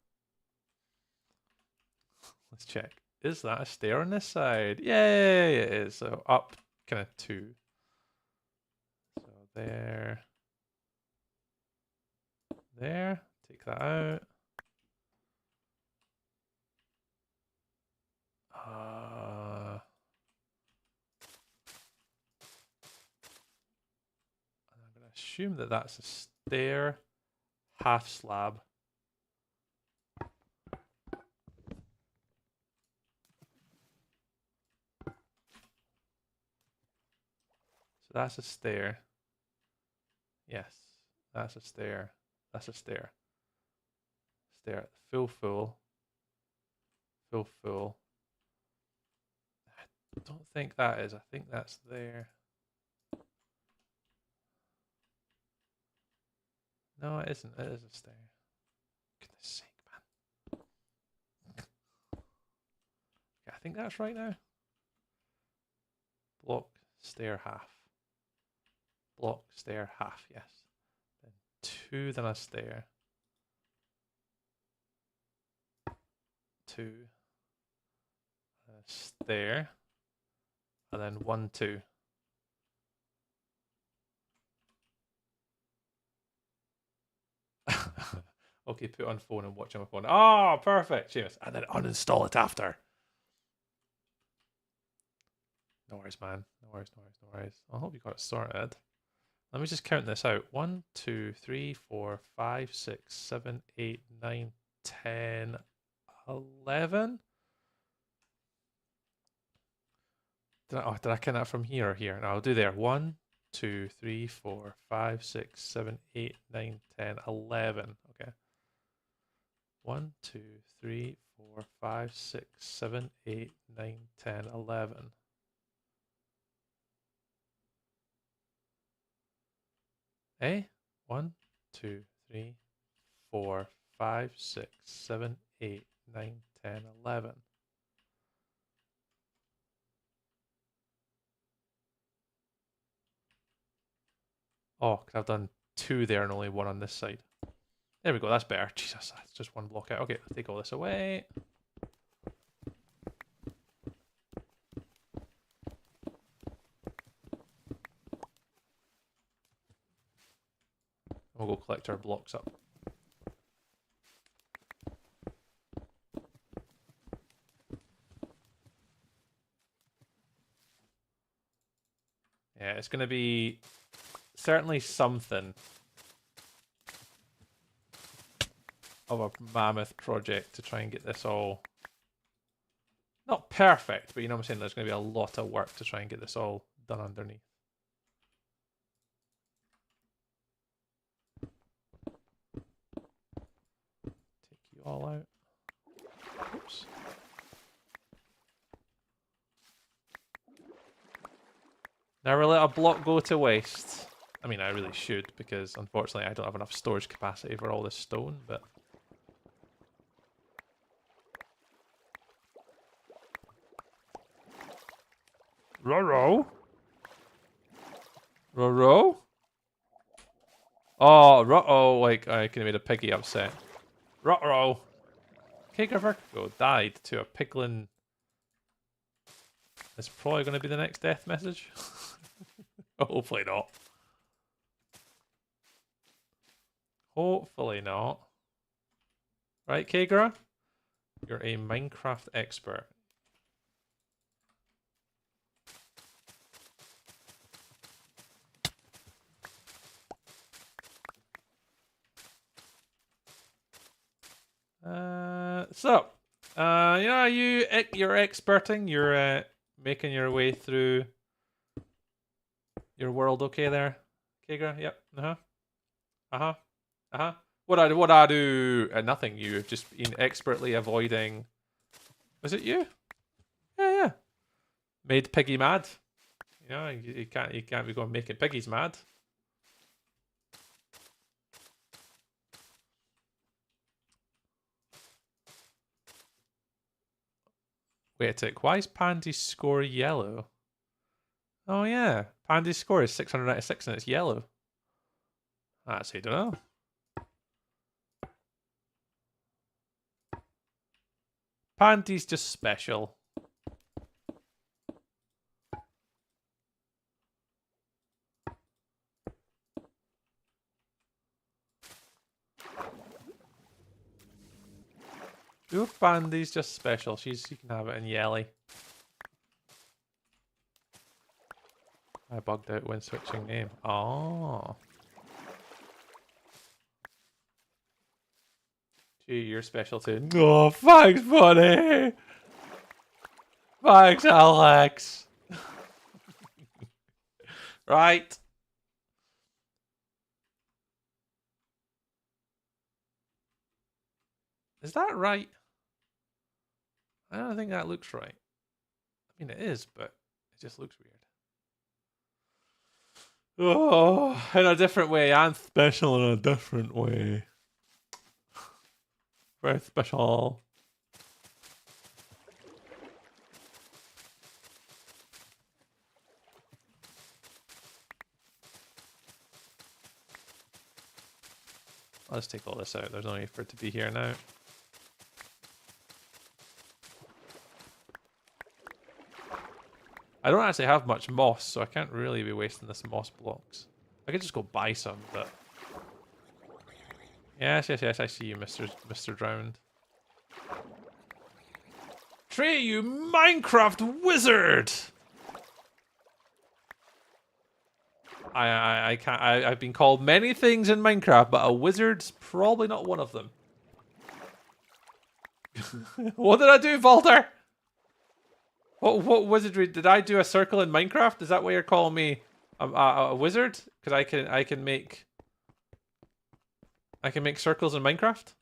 Let's check. Is that a stair on this side? Yay, it is. So up kind of 2. So there. There. Take that out. I'm going to assume that that's a stair half slab. So that's a stair. Yes, that's a stair. That's a stair. Stair. Full. Full. I don't think that is. I think that's there. No, it isn't. It is a stair. Goodness sake, man. Yeah, I think that's right now. Block, stair, half. Block, stair, half, yes. Then 2, then a stair. 2. A stair. And then 1, 2. Okay, put on phone and watch on my phone. Oh, perfect. Cheers. And then uninstall it after. No worries, man. No worries. I hope you got it sorted. Let me just count this out. 1, 2, 3, 4, 5, 6, 7, 8, 9, 10, 11. Did I count that from here or here? No, I'll do there. 1, 2, 3, 4, 5, 6, 7, 8, 9, 10, 11. Okay. 1, 2, 3, 4, 5, 6, 7, 8, 9, 10, 11. Eh? 1, 2, 3, 4, 5, 6, 7, 8, 9, 10, 11. Oh, because I've done 2 there and only 1 on this side. There we go, that's better. Jesus, that's just 1 block out. Okay, let's take all this away. We'll go collect our blocks up. Yeah, it's going to be certainly something of a mammoth project to try and get this all not perfect, but you know what I'm saying, there's going to be a lot of work to try and get this all done underneath. Take you all out. Oops. Never let a block go to waste. I mean, I really should, because unfortunately I don't have enough storage capacity for all this stone, but... Ruh-roh? Ruh-roh? Oh, ruh-oh, like, I could have made a piggy upset. Ruh-roh! Kaker died to a piglin. It's probably going to be the next death message. Hopefully not. Hopefully not. Right, Kagra? You're a Minecraft expert. You're experting. You're making your way through your world. Okay, there, Kagra. Yep. What I do? Nothing. You've just been expertly avoiding. Was it you? Yeah. Made Piggy mad. You know, you can't be going making piggies mad. Wait a tick, why is Pandy's score yellow? Oh yeah, Pandy's score is 696 and it's yellow. That's, I don't know. Pandy's just special. Your Pandy's just special. She can have it in yelly. I bugged out when switching name. Oh. Gee, you're special too. Oh, thanks, buddy. Thanks, Alex. Right. Is that right? I don't think that looks right. I mean, it is, but it just looks weird. Oh, in a different way. I'm special in a different way. Very special. I'll just take all this out. There's no need for it to be here now. I don't actually have much moss, so I can't really be wasting this moss blocks. I could just go buy some, but... Yes, I see you, Mr. Drowned. Trey, you Minecraft wizard! I can't. I've been called many things in Minecraft, but a wizard's probably not one of them. What did I do, Valder? What wizardry did I do? A circle in Minecraft? Is that why you're calling me a wizard? Because I can make circles in Minecraft.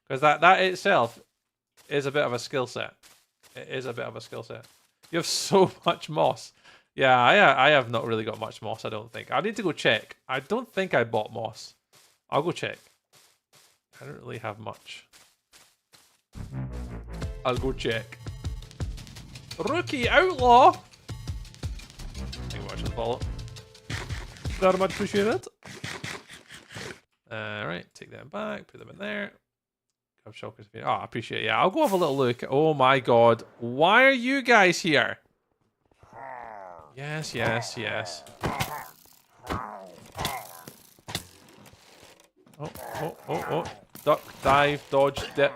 Because that itself is a bit of a skill set. It is a bit of a skill set. You have so much moss. Yeah, I have not really got much moss, I don't think. I need to go check. I don't think I bought moss. I'll go check. I don't really have much. I'll go check. Rookie Outlaw! Thank you very much for the follow. Very much appreciate it. Right, take them back, put them in there. Grab shulkers. Oh, I appreciate it. Yeah, I'll go have a little look. Oh my god. Why are you guys here? Yes, yes, yes. Oh. Duck, dive, dodge, dip.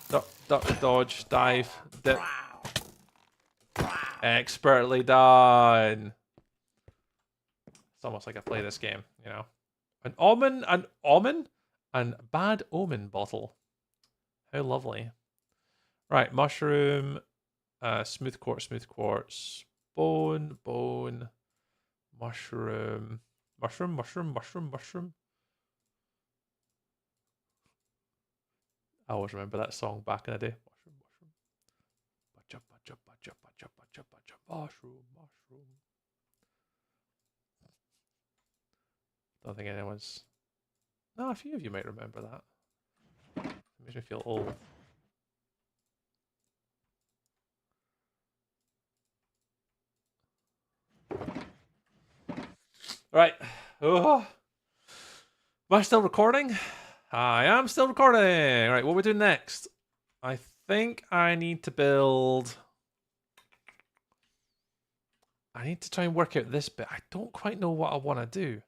Duck, dodge, dive, dip. Expertly done. It's almost like I play this game, you know. An omen, and bad omen bottle. How lovely. Right, mushroom, smooth quartz, bone, mushroom. I always remember that song back in the day. Mushroom. Don't think anyone's. No, a few of you might remember that. It makes me feel old. Right. Oh. Am I still recording? I am still recording. Right, what are we doing next? I think I need to build. I need to try and work out this bit. I don't quite know what I want to do.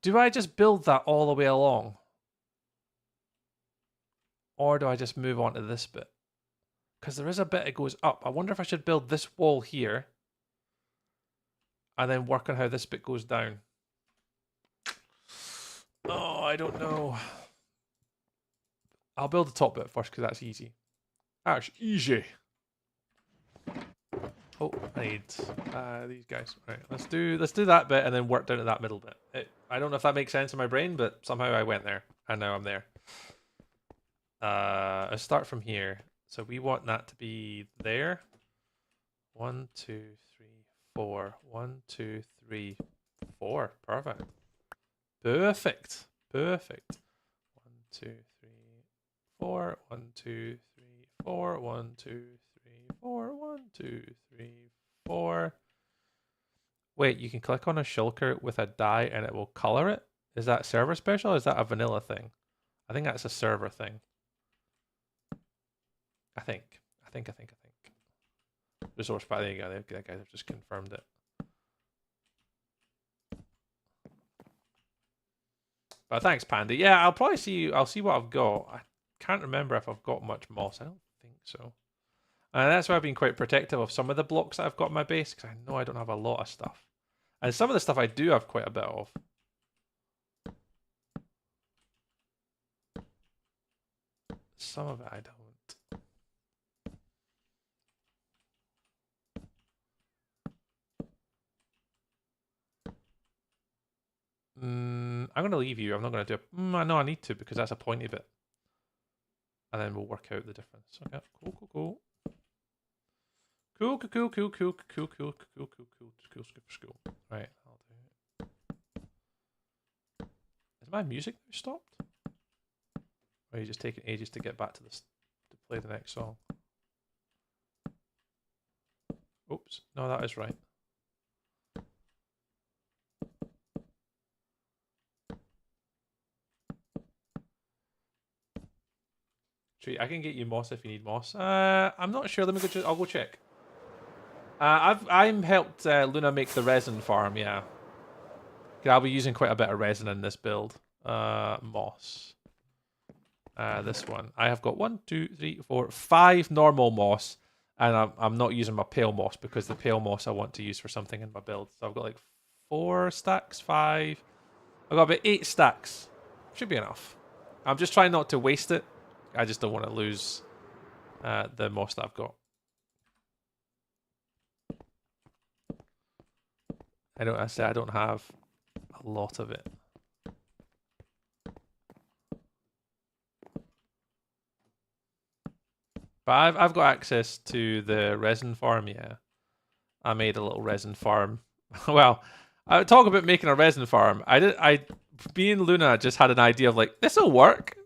Do I just build that all the way along? Or do I just move on to this bit? Because there is a bit that goes up. I wonder if I should build this wall here. And then work on how this bit goes down. Oh, I don't know. I'll build the top bit first because that's easy. That's easy. Oh, I need these guys. Right, let's do that bit and then work down to that middle bit. I don't know if that makes sense in my brain, but somehow I went there and now I'm there. Let's start from here. So we want that to be there. 1, 2, 3, 4. 1, 2, 3, 4. Perfect. Perfect. 1, 2, 3, 4. 1, 2, 3, 4. 1, 2, 3, 4. 1, 2, 3, 4. Wait, you can click on a shulker with a dye and it will color it? Is that server special or is that a vanilla thing? I think that's a server thing. I think. Resource by there you go. That guys have just confirmed it. But thanks, Pandy. Yeah, I'll see what I've got. I can't remember if I've got much moss. I don't think so. And that's why I've been quite protective of some of the blocks that I've got in my base, because I know I don't have a lot of stuff. And some of the stuff I do have quite a bit of. Some of it I don't. I'm going to leave you. I'm not going to do it. I know I need to because that's a pointy bit. And then we'll work out the difference. Okay, cool. Cool. Right, I'll do it. Is my music now stopped? Or are you just taking ages to get back to this to play the next song? Oops, no, that is right. I can get you moss if you need moss. I'm not sure. Let me go. I'll go check. I'm helped Luna make the resin farm. Yeah, I'll be using quite a bit of resin in this build. Moss. This one. I have got 1, 2, 3, 4, 5 normal moss, and I'm not using my pale moss because the pale moss I want to use for something in my build. So I've got like 4 stacks, 5. I've got about 8 stacks. Should be enough. I'm just trying not to waste it. I just don't want to lose the moss that I've got. I don't have a lot of it. But I've got access to the resin farm, yeah. I made a little resin farm. Well, I talk about making a resin farm. Me and Luna just had an idea of like, this'll work.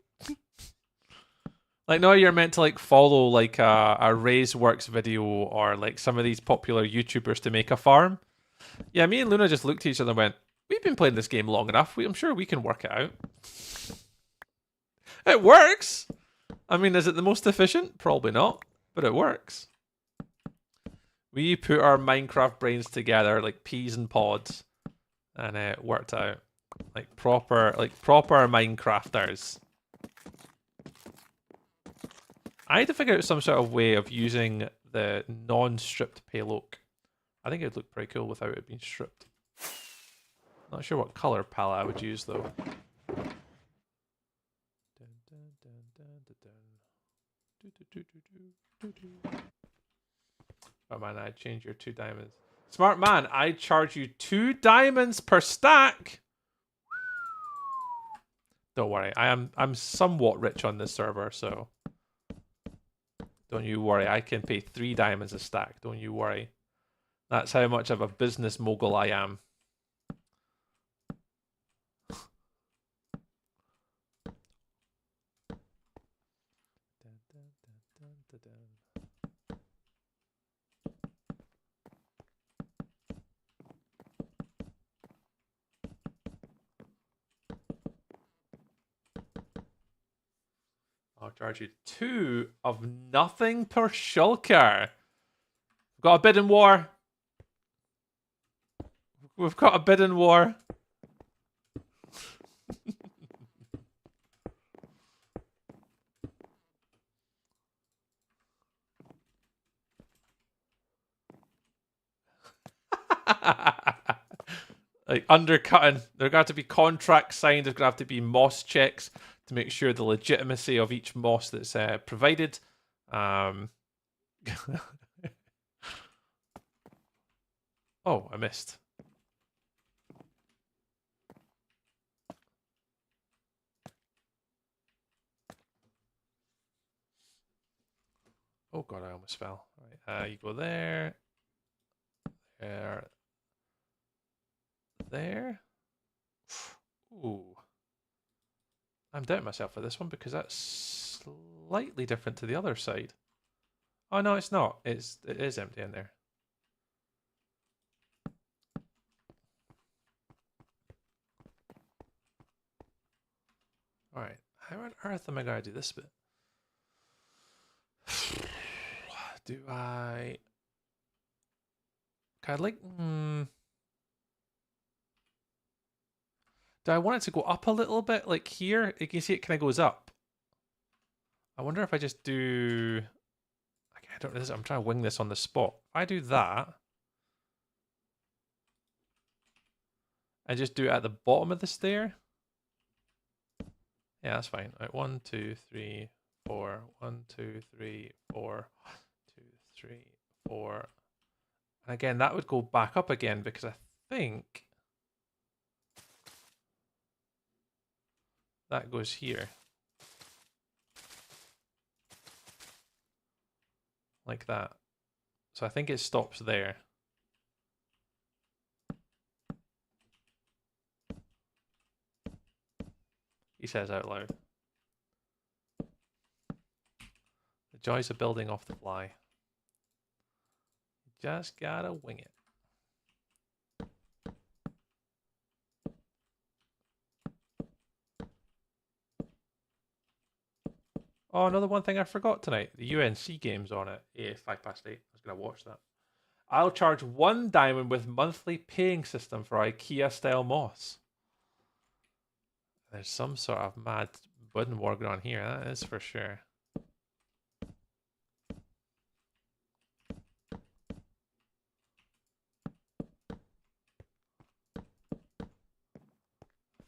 Like, no, you're meant to like follow like a Ray's Works video or like some of these popular YouTubers to make a farm. Yeah, me and Luna just looked at each other and went, We've been playing this game long enough. I'm sure we can work it out. It works! I mean, is it the most efficient? Probably not, but it works. We put our Minecraft brains together like peas and pods, and it worked out like proper Minecrafters. I had to figure out some sort of way of using the non-stripped payload. I think it would look pretty cool without it being stripped. Not sure what color palette I would use though. Oh man, I changed your 2 diamonds. Smart man, I charge you 2 diamonds per stack. Don't worry, I'm somewhat rich on this server, so don't you worry. I can pay 3 diamonds a stack. Don't you worry. That's how much of a business mogul I am. I'll charge you 2 of nothing per shulker. We've got a bidding war. We've got a bidding war. Like undercutting. There got to be contracts signed. There's got to have to be moss checks to make sure the legitimacy of each moss that's provided. Oh, I missed. Oh god, I almost fell. Right, you go there. There. Ooh. I'm doubting myself for this one because that's slightly different to the other side. Oh no, it's not. It is empty in there. Alright. How on earth am I gonna do this bit? Do I like do I want it to go up a little bit? Like here, you can see it kind of goes up. I wonder if I just do... I don't know. I'm trying to wing this on the spot. If I do that, and just do it at the bottom of the stair. Yeah, that's fine. Right, 1, 2, 3, 4. 1, 2, 3, 4. 1, 2, 3, 4. And again, that would go back up again because I think that goes here. Like that. So I think it stops there. He says out loud. The joys of building off the fly. You just gotta wing it. Oh, another one thing I forgot tonight. The UNC game's on at 5 past 8. I was going to watch that. I'll charge 1 diamond with monthly paying system for IKEA style moss. There's some sort of mad bidding war going on here, that is for sure.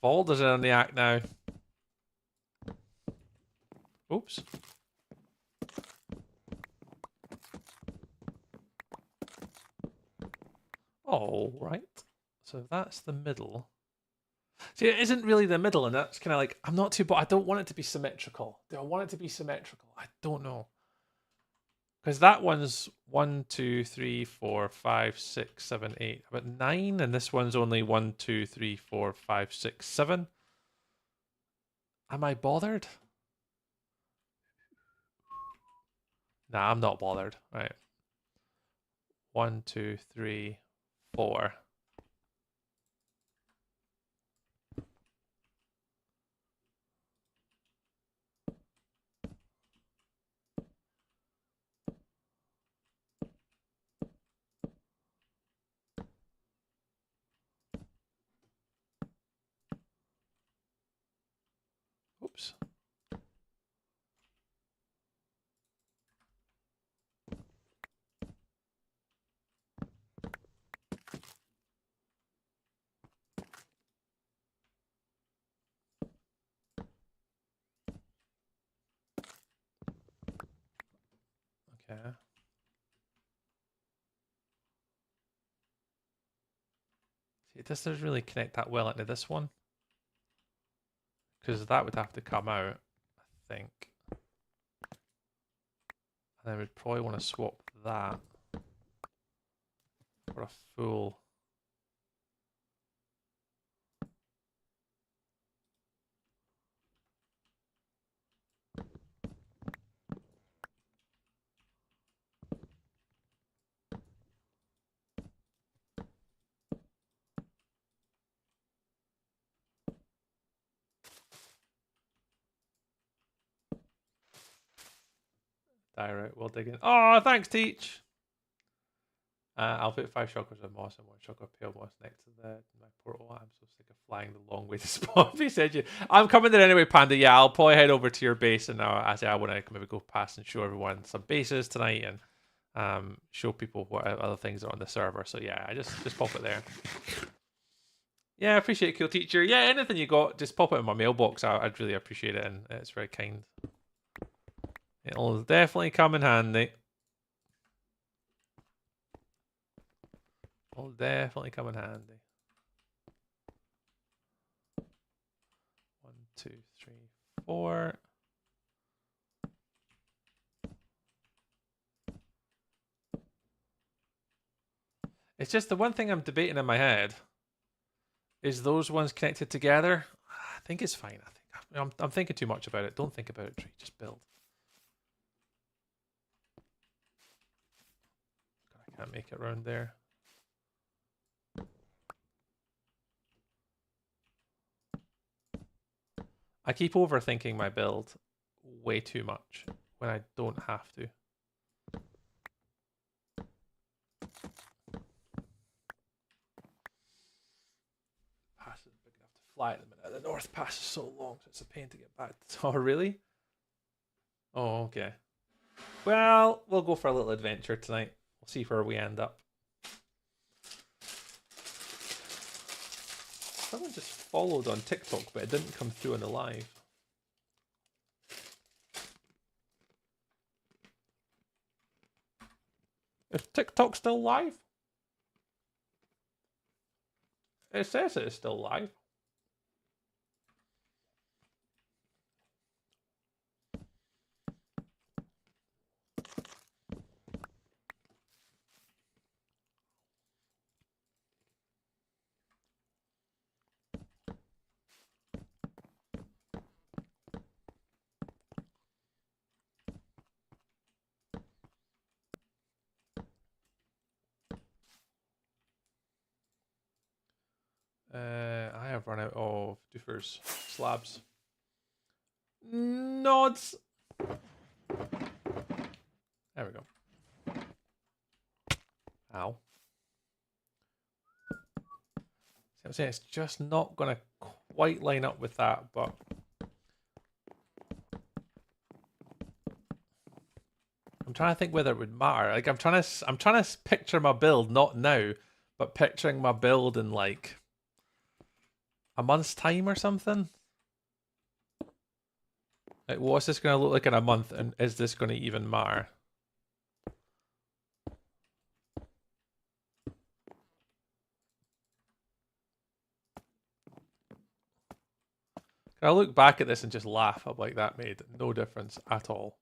Balder's in on the act now. Oops. All right. So that's the middle. See, it isn't really the middle, and that's kind of like, I'm not too, but I don't want it to be symmetrical. Do I want it to be symmetrical? I don't know. Because that one's 1, 2, 3, 4, 5, 6, 7, 8, about 9, and this one's only 1, 2, 3, 4, 5, 6, 7. Am I bothered? Nah, I'm not bothered. Right. 1, 2, 3, 4. Okay. See, this doesn't really connect that well into this one. Because that would have to come out, I think. And then we'd probably want to swap that for a full. Direct, we'll dig in. Oh, thanks, Teach. I'll put 5 chakras of moss and 1 chakra of pale moss next to my portal. I'm so sick of flying the long way to spawn. He said you. I'm coming there anyway, Panda. Yeah, I'll probably head over to your base, and I say I want to maybe go past and show everyone some bases tonight, and show people what other things are on the server. So yeah, I just pop it there. Yeah, I appreciate it, cool teacher. Yeah, anything you got, just pop it in my mailbox. I'd really appreciate it, and it's very kind. It'll definitely come in handy. It'll definitely come in handy. 1, 2, 3, 4. It's just the one thing I'm debating in my head is those ones connected together. I think it's fine. I'm thinking too much about it. Don't think about it, Tree. Just build. I can't make it around there. I keep overthinking my build way too much when I don't have to. Pass is big enough to fly at the minute. The North Pass is so long, so it's a pain to get back. Oh, really? Oh, okay. Well, we'll go for a little adventure tonight. We'll see where we end up. Someone just followed on TikTok, but it didn't come through on the live. Is TikTok still live? It says it is still live. I have run out of doofers slabs. Nods. There we go. Ow. See, I'm saying it's just not going to quite line up with that, but I'm trying to think whether it would matter. Like I'm trying to picture my build, not now, but picturing my build in like a month's time or something. Like, what's this going to look like in a month, and is this going to even matter? I look back at this and just laugh. I'm like, that made no difference at all.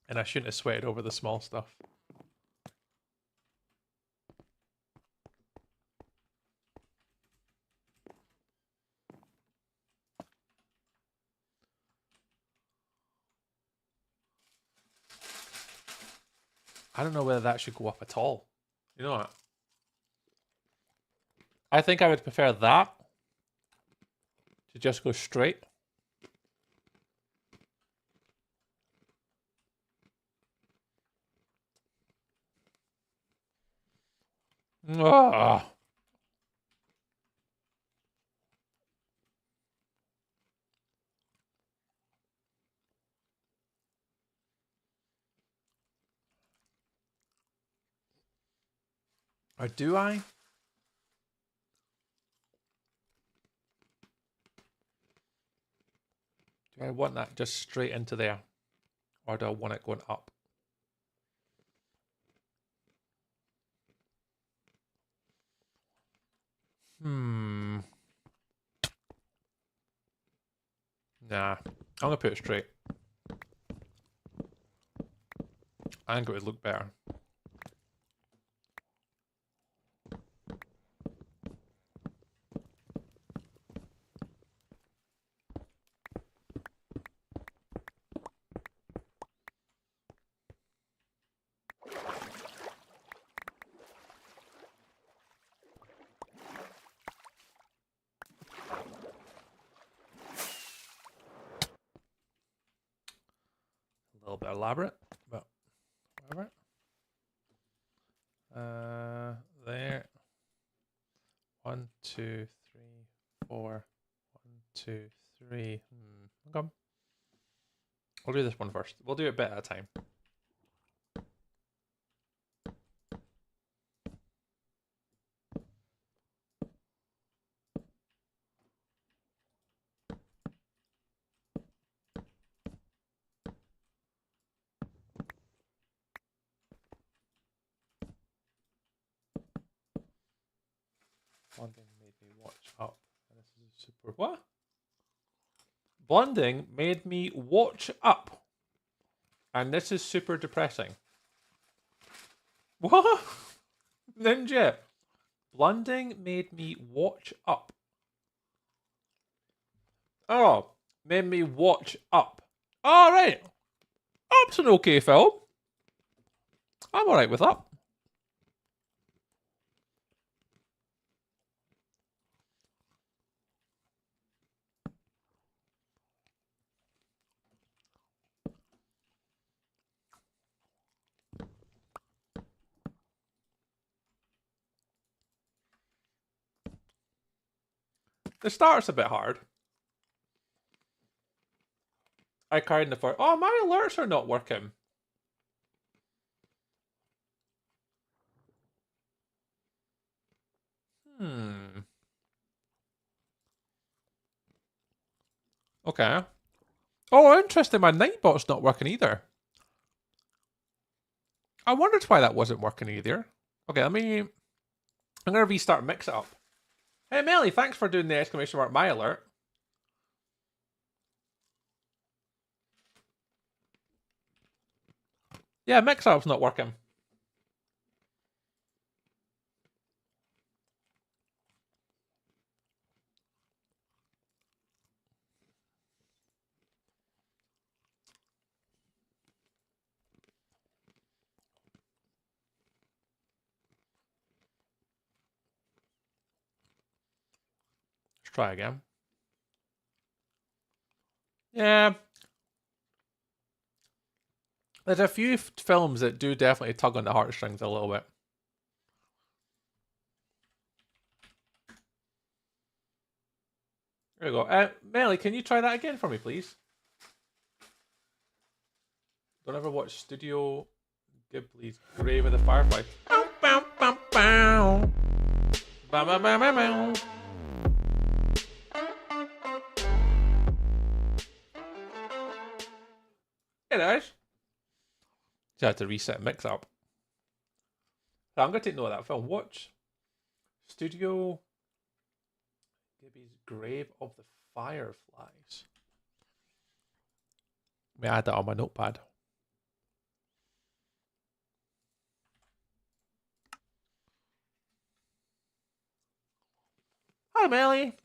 And I shouldn't have sweated over the small stuff. I don't know whether that should go up at all. You know what? I think I would prefer that to just go straight. Ugh. Or do I? Do I want that just straight into there? Or do I want it going up? Nah, I'm gonna put it straight. I think it would look better. A little bit elaborate, but whatever. There. 1, 2, 3, 4. 1, 2, 3. Okay. I'll do this one first. We'll do it a bit at a time. Blending made me watch up. And this is super. What? Blending made me watch up. And this is super depressing. What? Ninja. Blending made me watch up. Oh, made me watch up. Alright. Up's an okay film. I'm alright with Up. The start's a bit hard. I carried in the first. Oh, my alerts are not working. Okay. Oh, interesting. My Nightbot's not working either. I wondered why that wasn't working either. Okay, I'm going to restart Mix It Up. Hey, Melly, thanks for doing the exclamation mark my alert. Yeah, Mix It Up's not working. Let's try again. Yeah. There's a few films that do definitely tug on the heartstrings a little bit. There we go. Melly, can you try that again for me, please? Don't ever watch Studio Ghibli's Grave of the Firefly. Bow, bow, bow, bow. Bow, bow, bow, bow, bow. It is. Just had to reset Mix Up. So I'm going to take note of that film. Watch Studio Ghibli's Grave of the Fireflies. Let me add that on my notepad. Hi, Melly.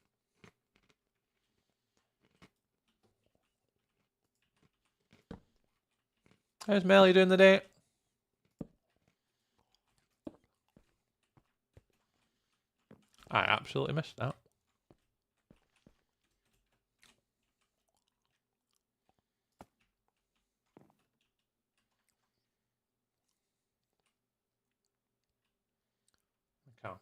How's Melly doing today? I absolutely missed that. Okay.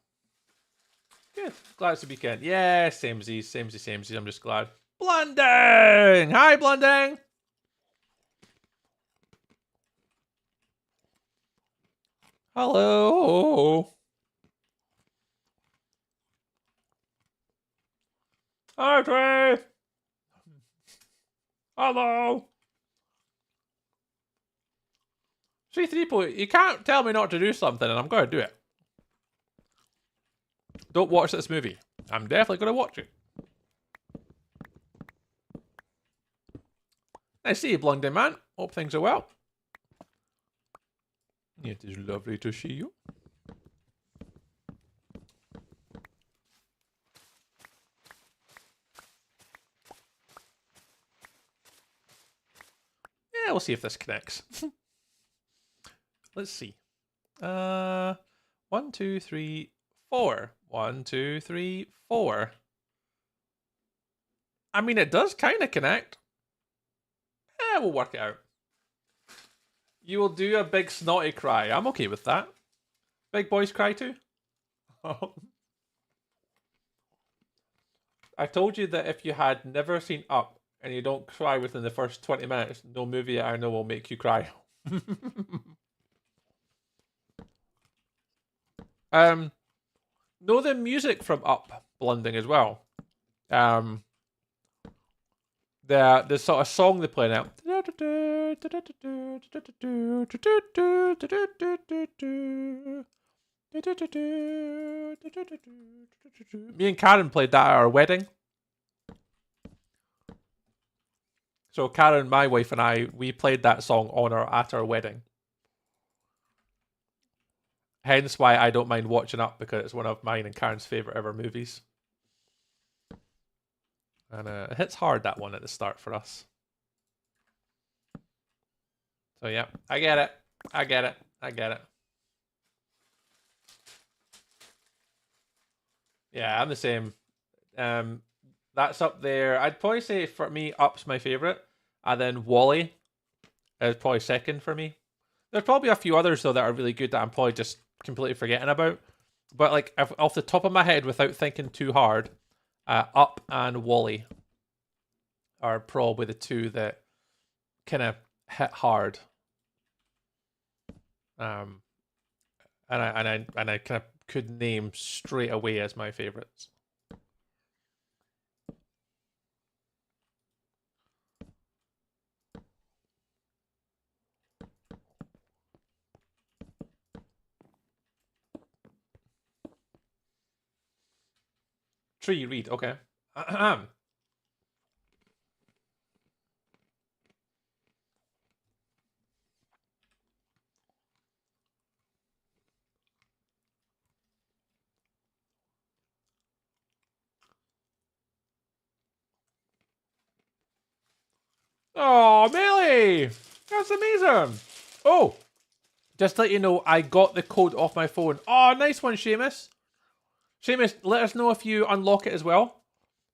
Good. Glad it's the weekend. Yeah, samesies. I'm just glad. Blending! Hi, Blending! Hello. Hi, Trey. Hello. C3, you can't tell me not to do something and I'm going to do it. Don't watch this movie. I'm definitely going to watch it. I see you, Blondie man. Hope things are well. It is lovely to see you. Yeah, we'll see if this connects. Let's see. 1, 2, 3, 4. 1, 2, 3, 4. I mean, it does kind of connect. Yeah, we'll work it out. You will do a big snotty cry. I'm okay with that. Big boys cry too. I told you that if you had never seen Up and you don't cry within the first 20 minutes, no movie I know will make you cry. Know the music from Up blending as well. The sort of song they play now. Me and Karen played that at our wedding. So Karen, my wife, and I, we played that song at our wedding. Hence why I don't mind watching Up, because it's one of mine and Karen's favourite ever movies. And it hits hard, that one, at the start for us. So yeah, I get it. I get it. I get it. Yeah, I'm the same. That's up there. I'd probably say for me, Up's my favourite. And then Wall-E is probably second for me. There's probably a few others, though, that are really good that I'm probably just completely forgetting about. But like off the top of my head, without thinking too hard, Up and Wall-E are probably the two that kind of hit hard. And I kind of could name straight away as my favorites. Tree read, okay. Oh, Melee! That's amazing! Oh! Just to let you know, I got the code off my phone. Oh, nice one, Seamus. Seamus, let us know if you unlock it as well.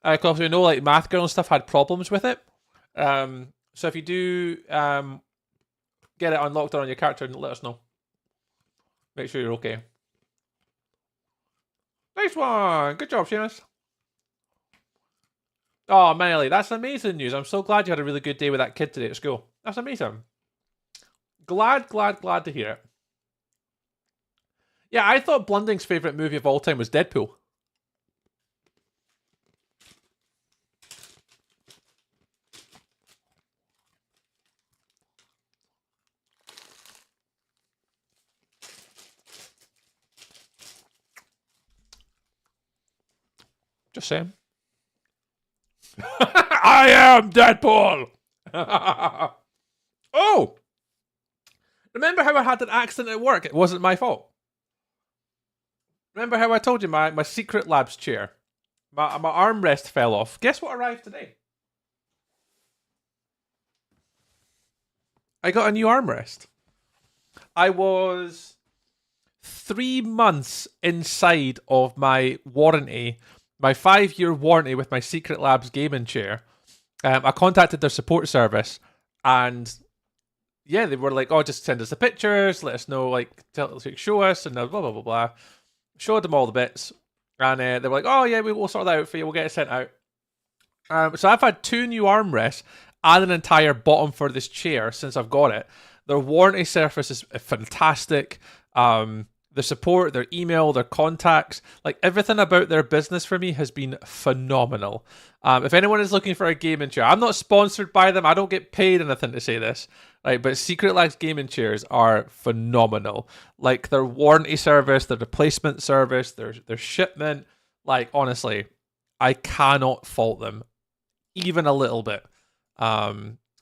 Because we know like Math Girl and stuff had problems with it. So if you do get it unlocked on your character, let us know. Make sure you're okay. Nice one! Good job, Seamus. Oh, Miley, that's amazing news. I'm so glad you had a really good day with that kid today at school. That's amazing. Glad to hear it. Yeah, I thought Blunding's favourite movie of all time was Deadpool. Just saying. I am Deadpool! Oh! Remember how I had an accident at work? It wasn't my fault. Remember how I told you my Secret Labs chair? My armrest fell off. Guess what arrived today? I got a new armrest. I was 3 months inside of my warranty, my 5-year warranty with my Secret Labs gaming chair. I contacted their support service, and yeah, they were like, "Oh, just send us the pictures, let us know, like, show us," and blah blah blah blah. Showed them all the bits, and they were like, "Oh yeah, we will sort that out for you. We'll get it sent out." So I've had 2 new armrests and an entire bottom for this chair since I've got it. Their warranty service is fantastic. The support, their email, their contacts, like everything about their business for me has been phenomenal. If anyone is looking for a gaming chair, I'm not sponsored by them. I don't get paid anything to say this. Right, but Secret Labs gaming chairs are phenomenal. Like their warranty service, their replacement service, their shipment. Like honestly, I cannot fault them even a little bit.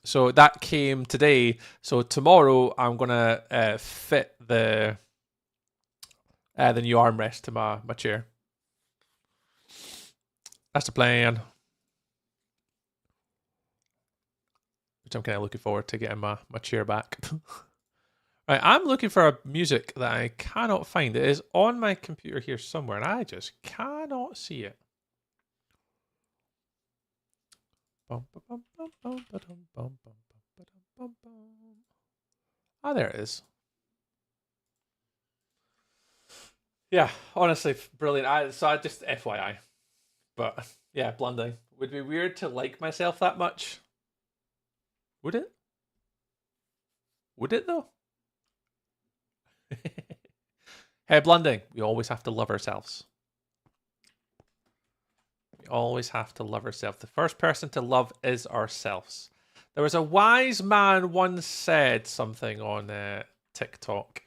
So that came today. So tomorrow I'm gonna fit the new armrest to my chair. That's the plan. Which I'm kind of looking forward to getting my chair back. Right, I'm looking for a music that I cannot find. It is on my computer here somewhere, and I just cannot see it. Ah, there it is. Yeah, honestly, brilliant. So I just FYI. But yeah, blunding. Would be weird to like myself that much. Would it? Would it though? Hey, blunding. We always have to love ourselves. We always have to love ourselves. The first person to love is ourselves. There was a wise man once said something on TikTok.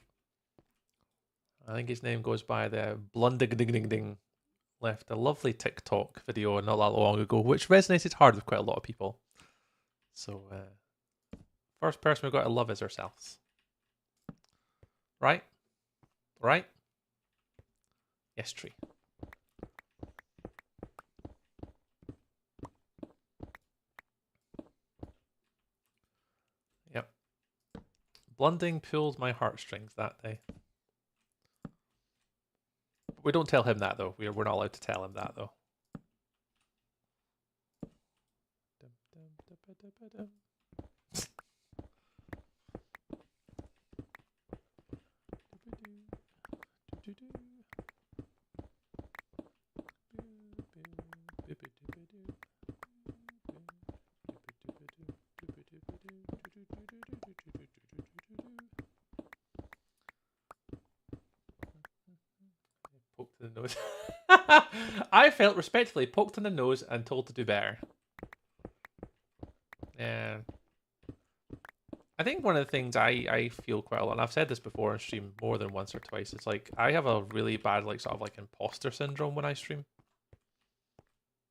I think his name goes by the Blunding. Left a lovely TikTok video not that long ago, which resonated hard with quite a lot of people. So, first person we've got to love is ourselves. Right? Right? Yes, tree. Yep. Blunding pulled my heartstrings that day. We don't tell him that though. We're not allowed to tell him that though. Poked in the nose. I felt respectfully poked in the nose and told to do better. Yeah. I think one of the things I feel quite a lot, and I've said this before on stream more than once or twice, it's like I have a really bad sort of imposter syndrome when I stream.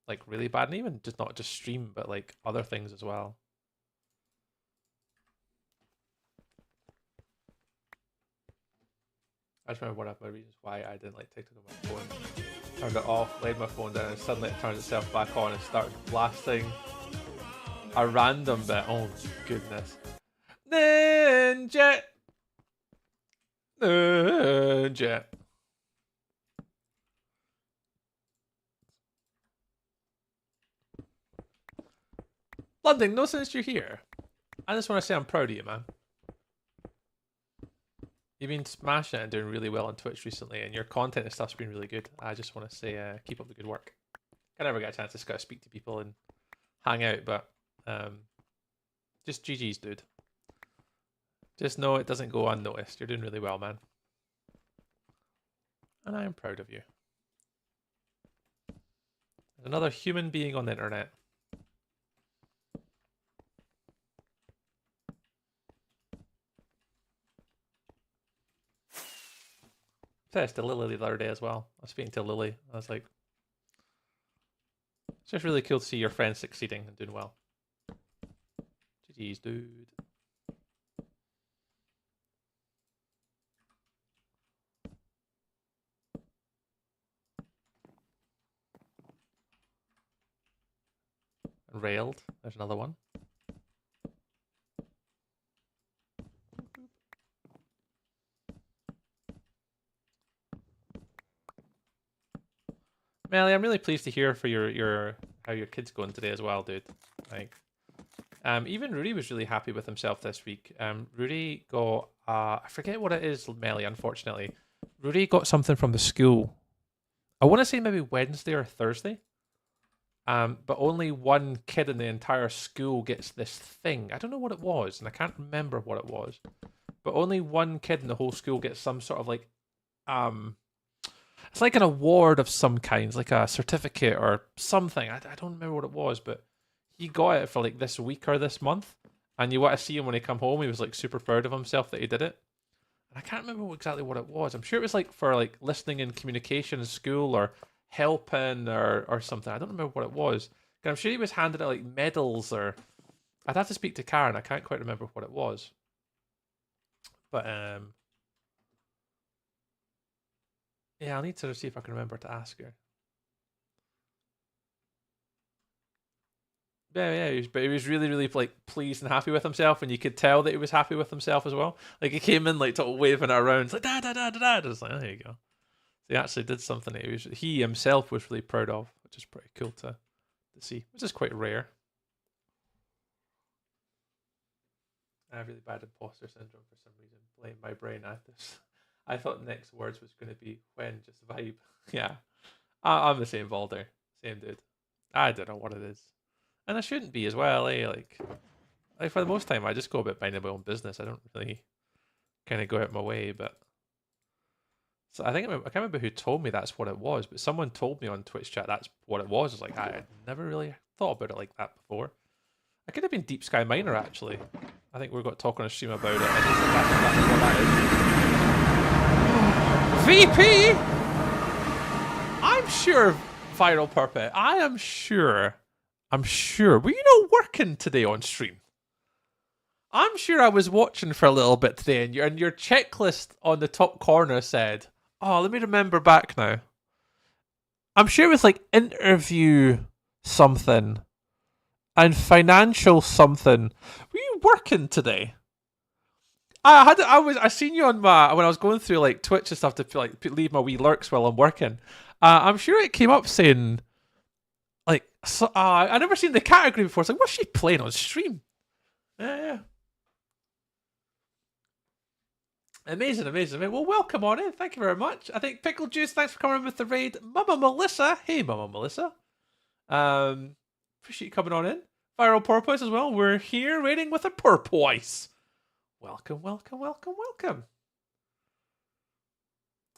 Like really bad, and even just not just stream, but like other things as well. I just remember one of my reasons why I didn't like TikTok on my phone. Turned it off, laid my phone down, and suddenly it turned itself back on and started blasting a random bit. Oh goodness. Ninja! Ninja. London, no since you're here. I just want to say I'm proud of you, man. You've been smashing it and doing really well on Twitch recently, and your content and stuff's been really good. I just want to say keep up the good work. I never get a chance to speak to people and hang out, but just GG's, dude. Just know it doesn't go unnoticed. You're doing really well, man. And I am proud of you. There's another human being on the internet. I said this to Lily the other day as well. I was speaking to Lily. I was like, it's just really cool to see your friends succeeding and doing well. GG's, dude. Railed. There's another one. Melly, I'm really pleased to hear for your how your kid's going today as well, dude. Like, even Rudy was really happy with himself this week. Rudy got I forget what it is, Melly. Unfortunately, Rudy got something from the school. I want to say maybe Wednesday or Thursday. But only one kid in the entire school gets this thing. I don't know what it was, and I can't remember what it was. But only one kid in the whole school gets some sort of it's like an award of some kind, like a certificate or something. I don't remember what it was, but he got it for like this week or this month. And you want to see him when he come home. He was like super proud of himself that he did it. And I can't remember exactly what it was. I'm sure it was like for like listening and communication in school or helping or something. I don't remember what it was. I'm sure he was handed out like medals or I'd have to speak to Karen. I can't quite remember what it was. But yeah, I'll need to see if I can remember to ask her. Yeah, he was really, really like pleased and happy with himself, and you could tell that he was happy with himself as well. Like he came in like total waving it around, like da da da da da. I was like, oh, there you go. So he actually did something that he himself was really proud of, which is pretty cool to see, which is quite rare. I have really bad imposter syndrome for some reason. Blame my brain at this. I thought the next words was going to be when, just vibe. Yeah, I'm the same Balder, same dude. I don't know what it is. And I shouldn't be as well, eh? Like for the most time, I just go about minding my own business. I don't really kind of go out my way, but so I can't remember who told me that's what it was, but someone told me on Twitch chat that's what it was. I was like, I had never really thought about it like that before. I could have been Deep Sky Miner actually. I think we've got to talk on a stream about it. And that's what that is. VP, I'm sure. Viral Purpet, I am sure. I'm sure. Were you not working today on stream? I'm sure I was watching for a little bit today, and your checklist on the top corner said, oh, let me remember back now. I'm sure it was like interview something and financial something. Were you working today? I seen you on when I was going through like Twitch and stuff to like leave my wee lurks while I'm working. I'm sure it came up saying, like, I never seen the category before. It's like, what's she playing on stream? Yeah. Amazing. Well, welcome on in. Thank you very much. I think Pickle Juice, thanks for coming in with the raid. Mama Melissa. Hey, Mama Melissa. Appreciate you coming on in. Viral Porpoise as well. We're here raiding with a porpoise. Welcome.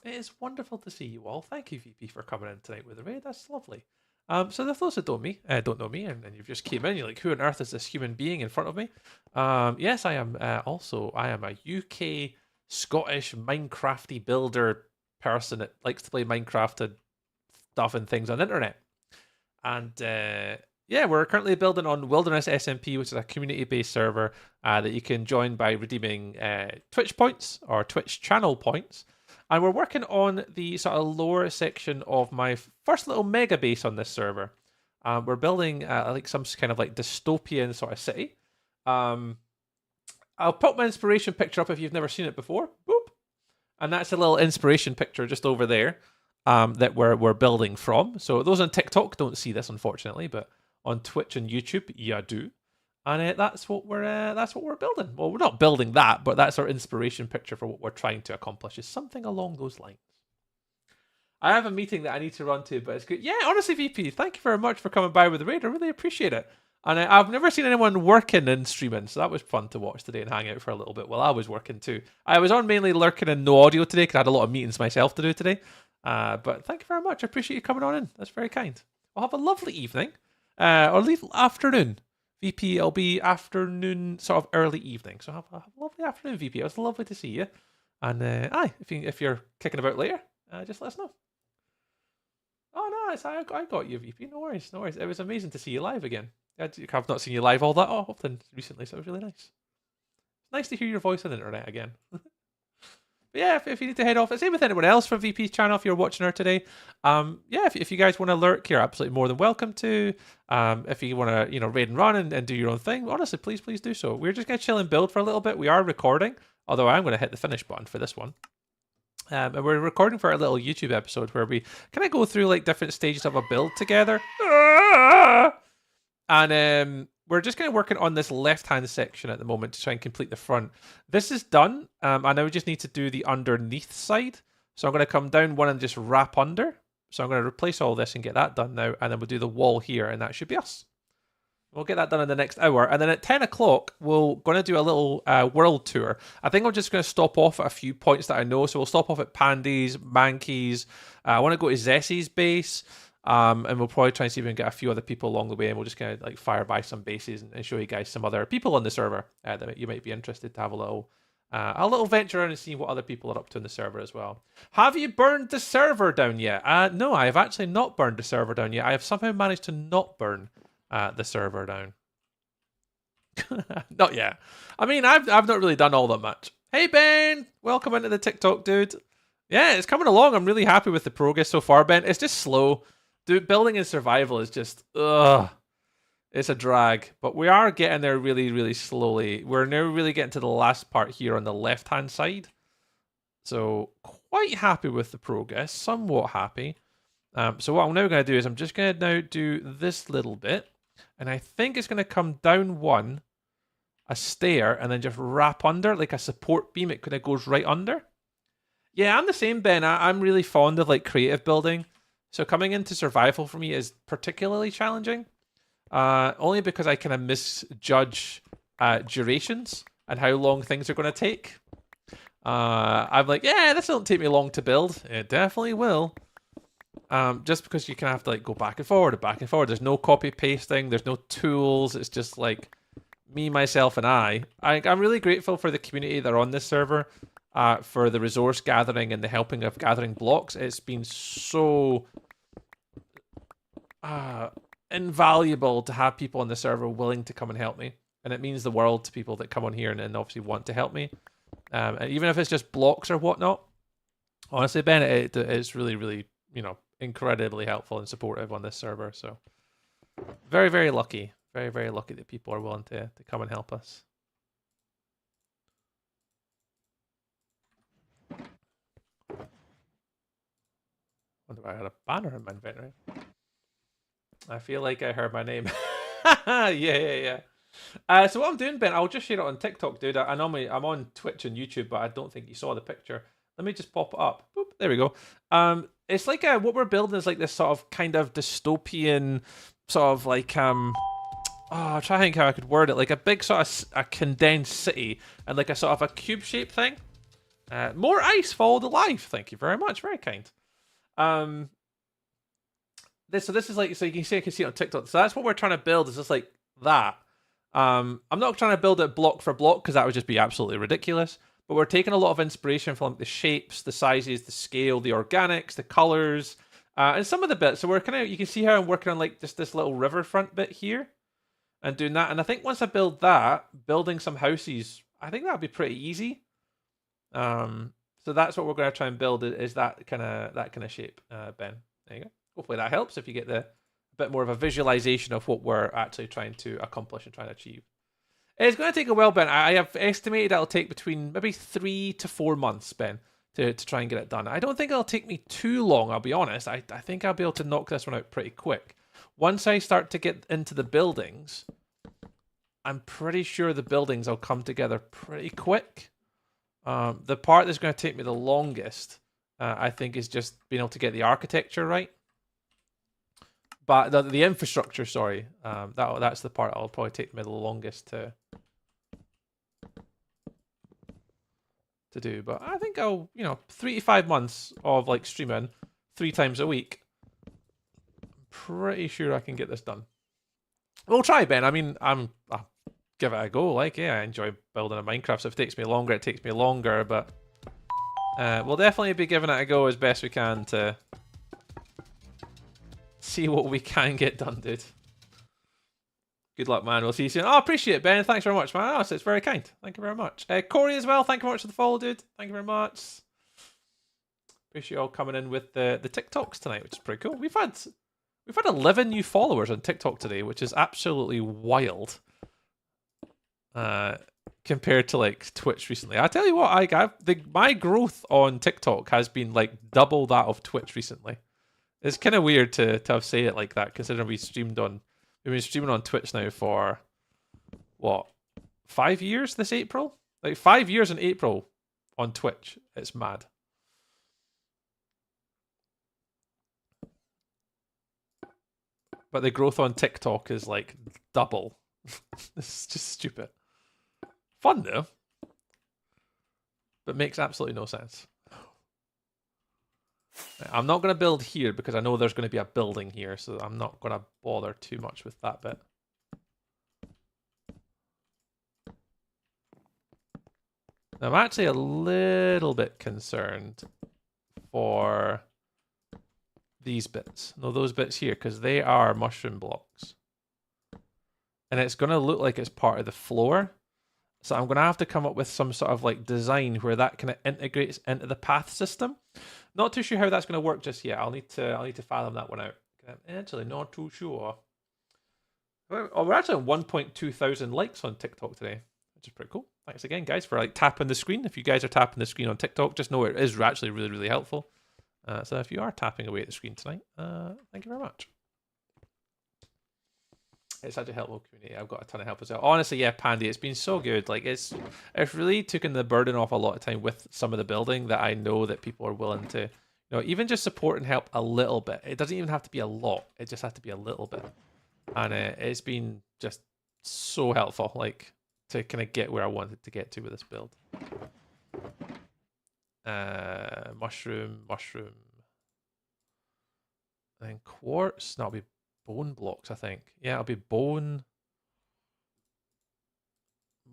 It is wonderful to see you all. Thank you, VP, for coming in tonight with the raid. That's lovely. So for those that don't know me, and you've just came in, you're like, who on earth is this human being in front of me? Yes, I am. I am a UK Scottish Minecrafty builder person that likes to play Minecraft and stuff and things on the internet. And we're currently building on Wilderness SMP, which is a community-based server that you can join by redeeming Twitch points or Twitch channel points. And we're working on the sort of lower section of my first little mega base on this server. We're building like some kind of like dystopian sort of city. I'll put my inspiration picture up if you've never seen it before. Boop. And that's a little inspiration picture just over there that we're building from. So those on TikTok don't see this, unfortunately, but on Twitch and YouTube, yeah, do. And that's what we're building. Well, we're not building that, but that's our inspiration picture for what we're trying to accomplish. Is something along those lines. I have a meeting that I need to run to, but it's good. Yeah, honestly, VP, thank you very much for coming by with the raid. I really appreciate it. And I've never seen anyone working and streaming, so that was fun to watch today and hang out for a little bit while I was working too. I was on mainly lurking and no audio today because I had a lot of meetings myself to do today. But thank you very much. I appreciate you coming on in. That's very kind. Well, have a lovely evening. Or leave afternoon. VP, it'll be afternoon, sort of early evening. So have a lovely afternoon, VP. It was lovely to see you. And if you're kicking about later, just let us know. Oh, no, I got you, VP. No worries. It was amazing to see you live again. I've not seen you live all that often recently, so it was really nice. It's nice to hear your voice on the internet again. But yeah, if you need to head off, same with anyone else from VP's channel if you're watching her today. If you guys want to lurk, you're absolutely more than welcome to. If you want to, raid and run and do your own thing, honestly, please do so. We're just going to chill and build for a little bit. We are recording, although I'm going to hit the finish button for this one. And we're recording for a little YouTube episode where we kind of go through like different stages of a build together. And we're just kind of working on this left-hand section at the moment to try and complete the front. This is done, and now we just need to do the underneath side. So I'm going to come down one and just wrap under. So I'm going to replace all this and get that done now, and then we'll do the wall here, and that should be us. We'll get that done in the next hour, and then at 10 o'clock, we're going to do a little world tour. I think I'm just going to stop off at a few points that I know. So we'll stop off at Pandy's, Mankey's. I want to go to Zessie's base. And we'll probably try and see if we can get a few other people along the way, and we'll just kind of like fire by some bases and show you guys some other people on the server that you might be interested to have a little venture around and see what other people are up to in the server as well. Have you burned the server down yet? No, I have actually not burned the server down yet. I have somehow managed to not burn the server down. Not yet. I mean, I've not really done all that much. Hey Ben, welcome into the TikTok, dude. Yeah, it's coming along. I'm really happy with the progress so far, Ben. It's just slow. Dude, building in survival is just it's a drag. But we are getting there really, really slowly. We're now really getting to the last part here on the left-hand side. So quite happy with the progress, somewhat happy. So what I'm now going to do is I'm just going to now do this little bit. And I think it's going to come down one, a stair, and then just wrap under like a support beam. It kind of goes right under. Yeah, I'm the same, Ben. I'm really fond of like creative building. So coming into survival for me is particularly challenging. Only because I kind of misjudge durations and how long things are going to take. I'm like, yeah, this won't take me long to build. It definitely will. Just because you kind of have to like go back and forward and back and forward. There's no copy pasting. There's no tools. It's just like me, myself, and I'm really grateful for the community that are on this server, for the resource gathering and the helping of gathering blocks. It's been so invaluable to have people on the server willing to come and help me. And it means the world to people that come on here and obviously want to help me. And even if it's just blocks or whatnot. Honestly, Ben, it's really, really, incredibly helpful and supportive on this server. So very, very lucky. Very, very lucky that people are willing to come and help us. Wonder if I had a banner in my inventory. I feel like I heard my name. Yeah. So what I'm doing, Ben, I'll just share it on TikTok, dude. I'm on Twitch and YouTube, but I don't think you saw the picture. Let me just pop it up. Boop, there we go. It's like what we're building is like this sort of kind of dystopian sort of like I'm trying to think how I could word it. Like a big sort of a condensed city and like a sort of a cube shaped thing. More ice followed alive. Thank you very much. Very kind. This is like, so you can see, I can see it on TikTok. So that's what we're trying to build, is just like that. I'm not trying to build it block for block because that would just be absolutely ridiculous. But we're taking a lot of inspiration from like the shapes, the sizes, the scale, the organics, the colors, and some of the bits. So we're kind of, you can see how I'm working on like just this little riverfront bit here and doing that. And I think once I build that, building some houses, I think that'll be pretty easy. So that's what we're going to try and build, is that kind of shape, Ben. There you go. Hopefully that helps if you get a bit more of a visualization of what we're actually trying to accomplish and trying to achieve. It's going to take a while, Ben. I have estimated it'll take between maybe 3 to 4 months, Ben, to try and get it done. I don't think it'll take me too long, I'll be honest. I think I'll be able to knock this one out pretty quick. Once I start to get into the buildings, I'm pretty sure the buildings will come together pretty quick. The part that's going to take me the longest, I think, is just being able to get the architecture right. But the infrastructure, sorry, that's the part that'll probably take me the longest to do. But I think I'll, 3 to 5 months of like streaming 3 times a week. I'm pretty sure I can get this done. We'll try, Ben. I mean, I'll give it a go. Like, yeah, I enjoy building a Minecraft. So if it takes me longer, it takes me longer. But we'll definitely be giving it a go as best we can to see what we can get done, dude. Good luck, man. We'll see you soon. Oh, appreciate it, Ben. Thanks very much, man. Oh, so it's very kind. Thank you very much. Corey as well. Thank you very much for the follow, dude. Thank you very much. Appreciate you all coming in with the TikToks tonight, which is pretty cool. We've had 11 new followers on TikTok today, which is absolutely wild. Compared to like Twitch recently. I tell you what, my growth on TikTok has been like double that of Twitch recently. It's kind of weird to have say it like that, considering we've been streaming on Twitch now for what, 5 years this April? Like 5 years in April on Twitch. It's mad. But the growth on TikTok is like double. It's just stupid. Fun though. But makes absolutely no sense. I'm not going to build here because I know there's going to be a building here, so I'm not going to bother too much with that bit. I'm actually a little bit concerned for these bits. No, those bits here, because they are mushroom blocks. and it's going to look like it's part of the floor. So I'm going to have to come up with some sort of like design where that kind of integrates into the path system. Not too sure how that's going to work just yet. I'll need to fathom that one out. I'm actually not too sure. Oh, we're actually on 1.2 thousand likes on TikTok today, which is pretty cool. Thanks again, guys, for like tapping the screen. If you guys are tapping the screen on TikTok, just know it is actually really, really helpful. So if you are tapping away at the screen tonight, thank you very much. It's such a helpful community. I've got a ton of help as well. Honestly, yeah, Pandy, it's been so good. Like it's really taken the burden off a lot of time with some of the building that I know that people are willing to, you know, even just support and help a little bit. It doesn't even have to be a lot. It just has to be a little bit. And it's been just so helpful, like, to kind of get where I wanted to get to with this build. Mushroom. And then quartz. That'll be bone blocks, I think. Yeah, it'll be bone.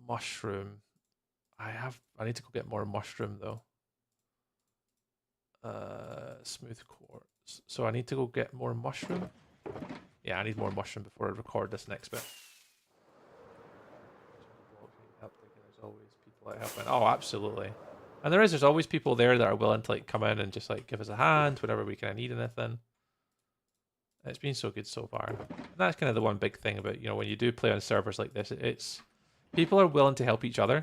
Mushroom. I need to go get more mushroom, though. Smooth quartz. So I need to go get more mushroom. Yeah, I need more mushroom before I record this next bit. There's always people that help. Oh, absolutely. And there's always people there that are willing to like come in and just like give us a hand whenever we kind of need anything. It's been so good so far. And that's kind of the one big thing about, you know, when you do play on servers like this, it's people are willing to help each other.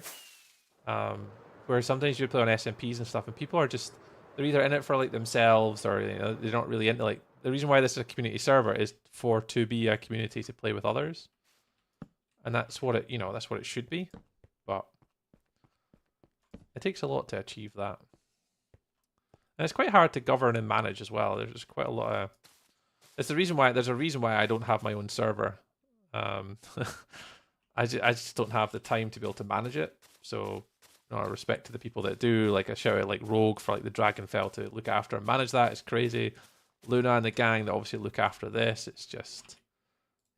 Whereas sometimes you play on SMPs and stuff, and people are just, they're either in it for like themselves, or you know, they're not really into like, the reason why this is a community server is to be a community to play with others. And that's what it, you know, that's what it should be. But it takes a lot to achieve that. And it's quite hard to govern and manage as well. There's quite a lot of, there's a reason why I don't have my own server. I just don't have the time to be able to manage it. So, you know, respect to the people that do. Like a shout out like Rogue for like the Dragonfell to look after and manage that. It's crazy. Luna and the gang that obviously look after this. It's just,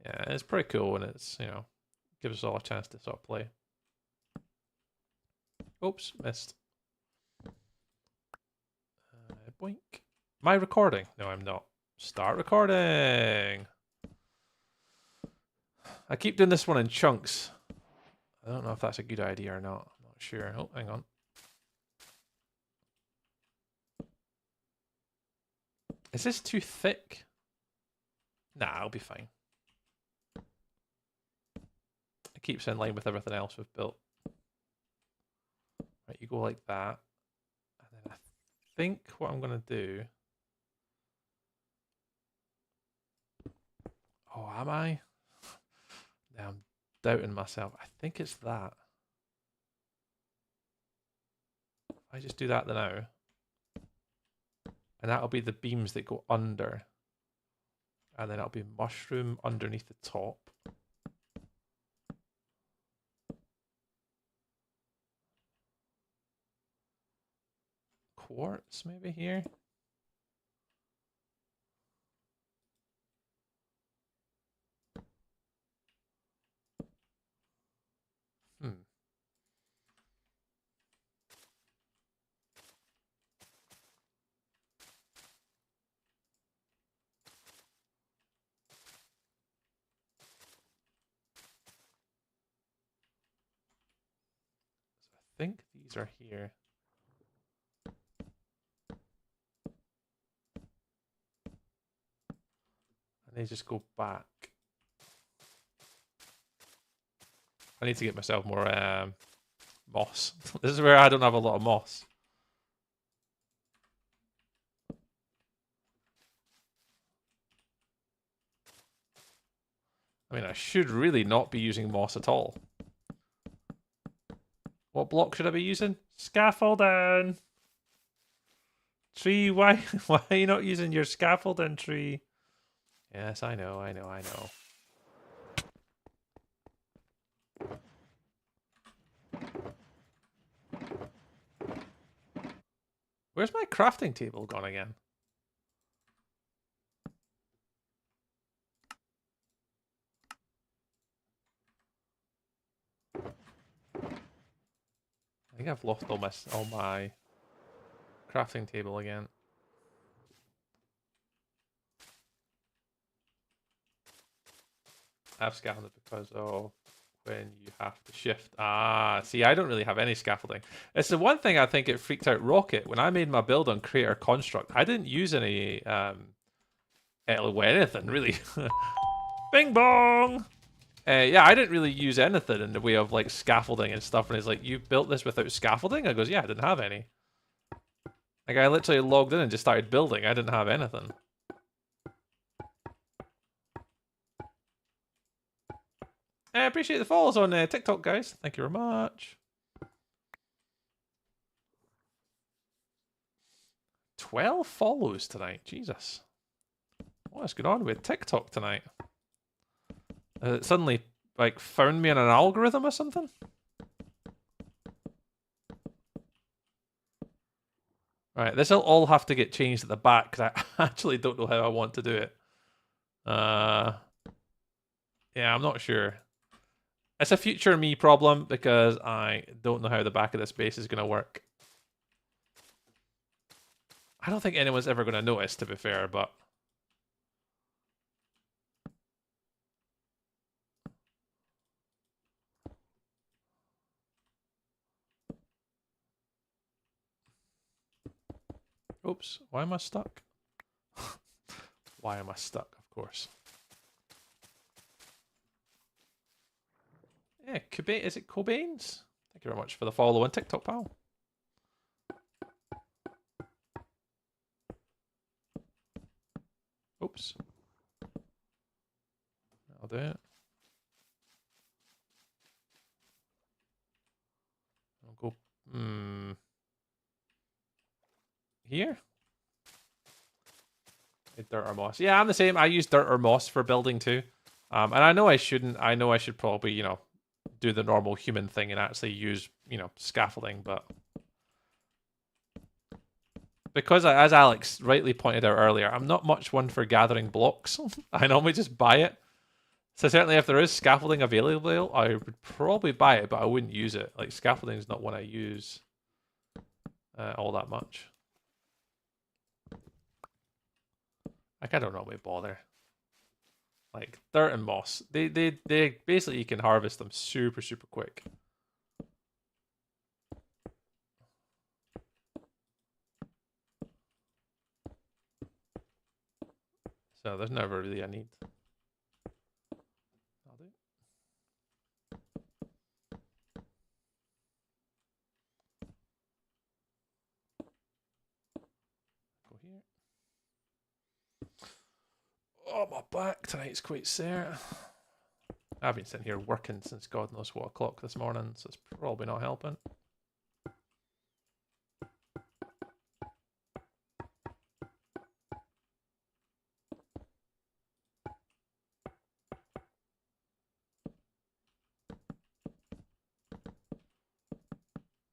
yeah, it's pretty cool, and it's, you know, gives us all a chance to sort of play. Oops, missed. Boink. Am I recording? No, I'm not. Start recording. I keep doing this one in chunks. I don't know if that's a good idea or not. I'm not sure. Oh, hang on. Is this too thick? Nah, I'll be fine. It keeps in line with everything else we've built. Right, you go like that. And then I think what I'm going to do... Oh, am I? Now I'm doubting myself. I think it's that. I just do that now. And that'll be the beams that go under. And then it'll be mushroom underneath the top. Quartz maybe here. I think these are here. And they just go back. I need to get myself more moss. This is where I don't have a lot of moss. I mean, I should really not be using moss at all. What block should I be using? Scaffolding! Tree, why are you not using your scaffolding, Tree? Yes, I know. Where's my crafting table gone again? I think I've lost all my crafting table again. have scaffolding because of when you have to shift. Ah, see, I don't really have any scaffolding. It's the one thing I think it freaked out Rocket. When I made my build on Creator Construct, I didn't use any anything really. Bing bong! Yeah, I didn't really use anything in the way of like scaffolding and stuff. And he's like, "You built this without scaffolding?" I goes, "Yeah, I didn't have any." Like I literally logged in and just started building. I didn't have anything. I appreciate the follows on TikTok, guys. Thank you very much. 12 follows tonight. Jesus. What's going on with TikTok tonight? Has it suddenly like found me in an algorithm or something? Right, this will all have to get changed at the back because I actually don't know how I want to do it. Yeah, I'm not sure. It's a future me problem because I don't know how the back of this base is going to work. I don't think anyone's ever going to notice, to be fair, but... Oops, why am I stuck? Why am I stuck, of course. Yeah, is it Cobain's? Thank you very much for the follow on TikTok, pal. Oops. I'll do it. I'll go... Here? Dirt or moss. Yeah, I'm the same. I use dirt or moss for building too. And I know I shouldn't. I know I should probably, you know, do the normal human thing and actually use, you know, scaffolding, but... Because, as Alex rightly pointed out earlier, I'm not much one for gathering blocks. I normally just buy it. So certainly if there is scaffolding available, I would probably buy it, but I wouldn't use it. Like, scaffolding is not one I use all that much. Like, I don't normally bother. Like, dirt and moss. They basically, you can harvest them super, super quick. So there's never really a need. I'll do. Go here. Oh, my back tonight's quite sore. I've been sitting here working since God knows what o'clock this morning, so it's probably not helping.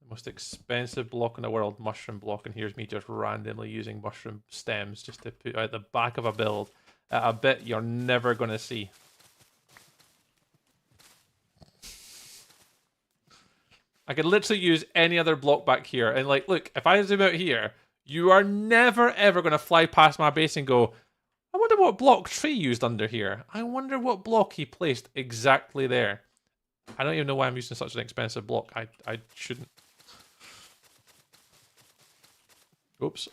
Most expensive block in the world, mushroom block, and here's me just randomly using mushroom stems just to put out the back of a build at a bit you're never going to see. I could literally use any other block back here, and like, look, if I zoom out here, you are never ever going to fly past my base and go, I wonder what block Tree used under here. I wonder what block he placed exactly there. I don't even know why I'm using such an expensive block. I shouldn't. Oops.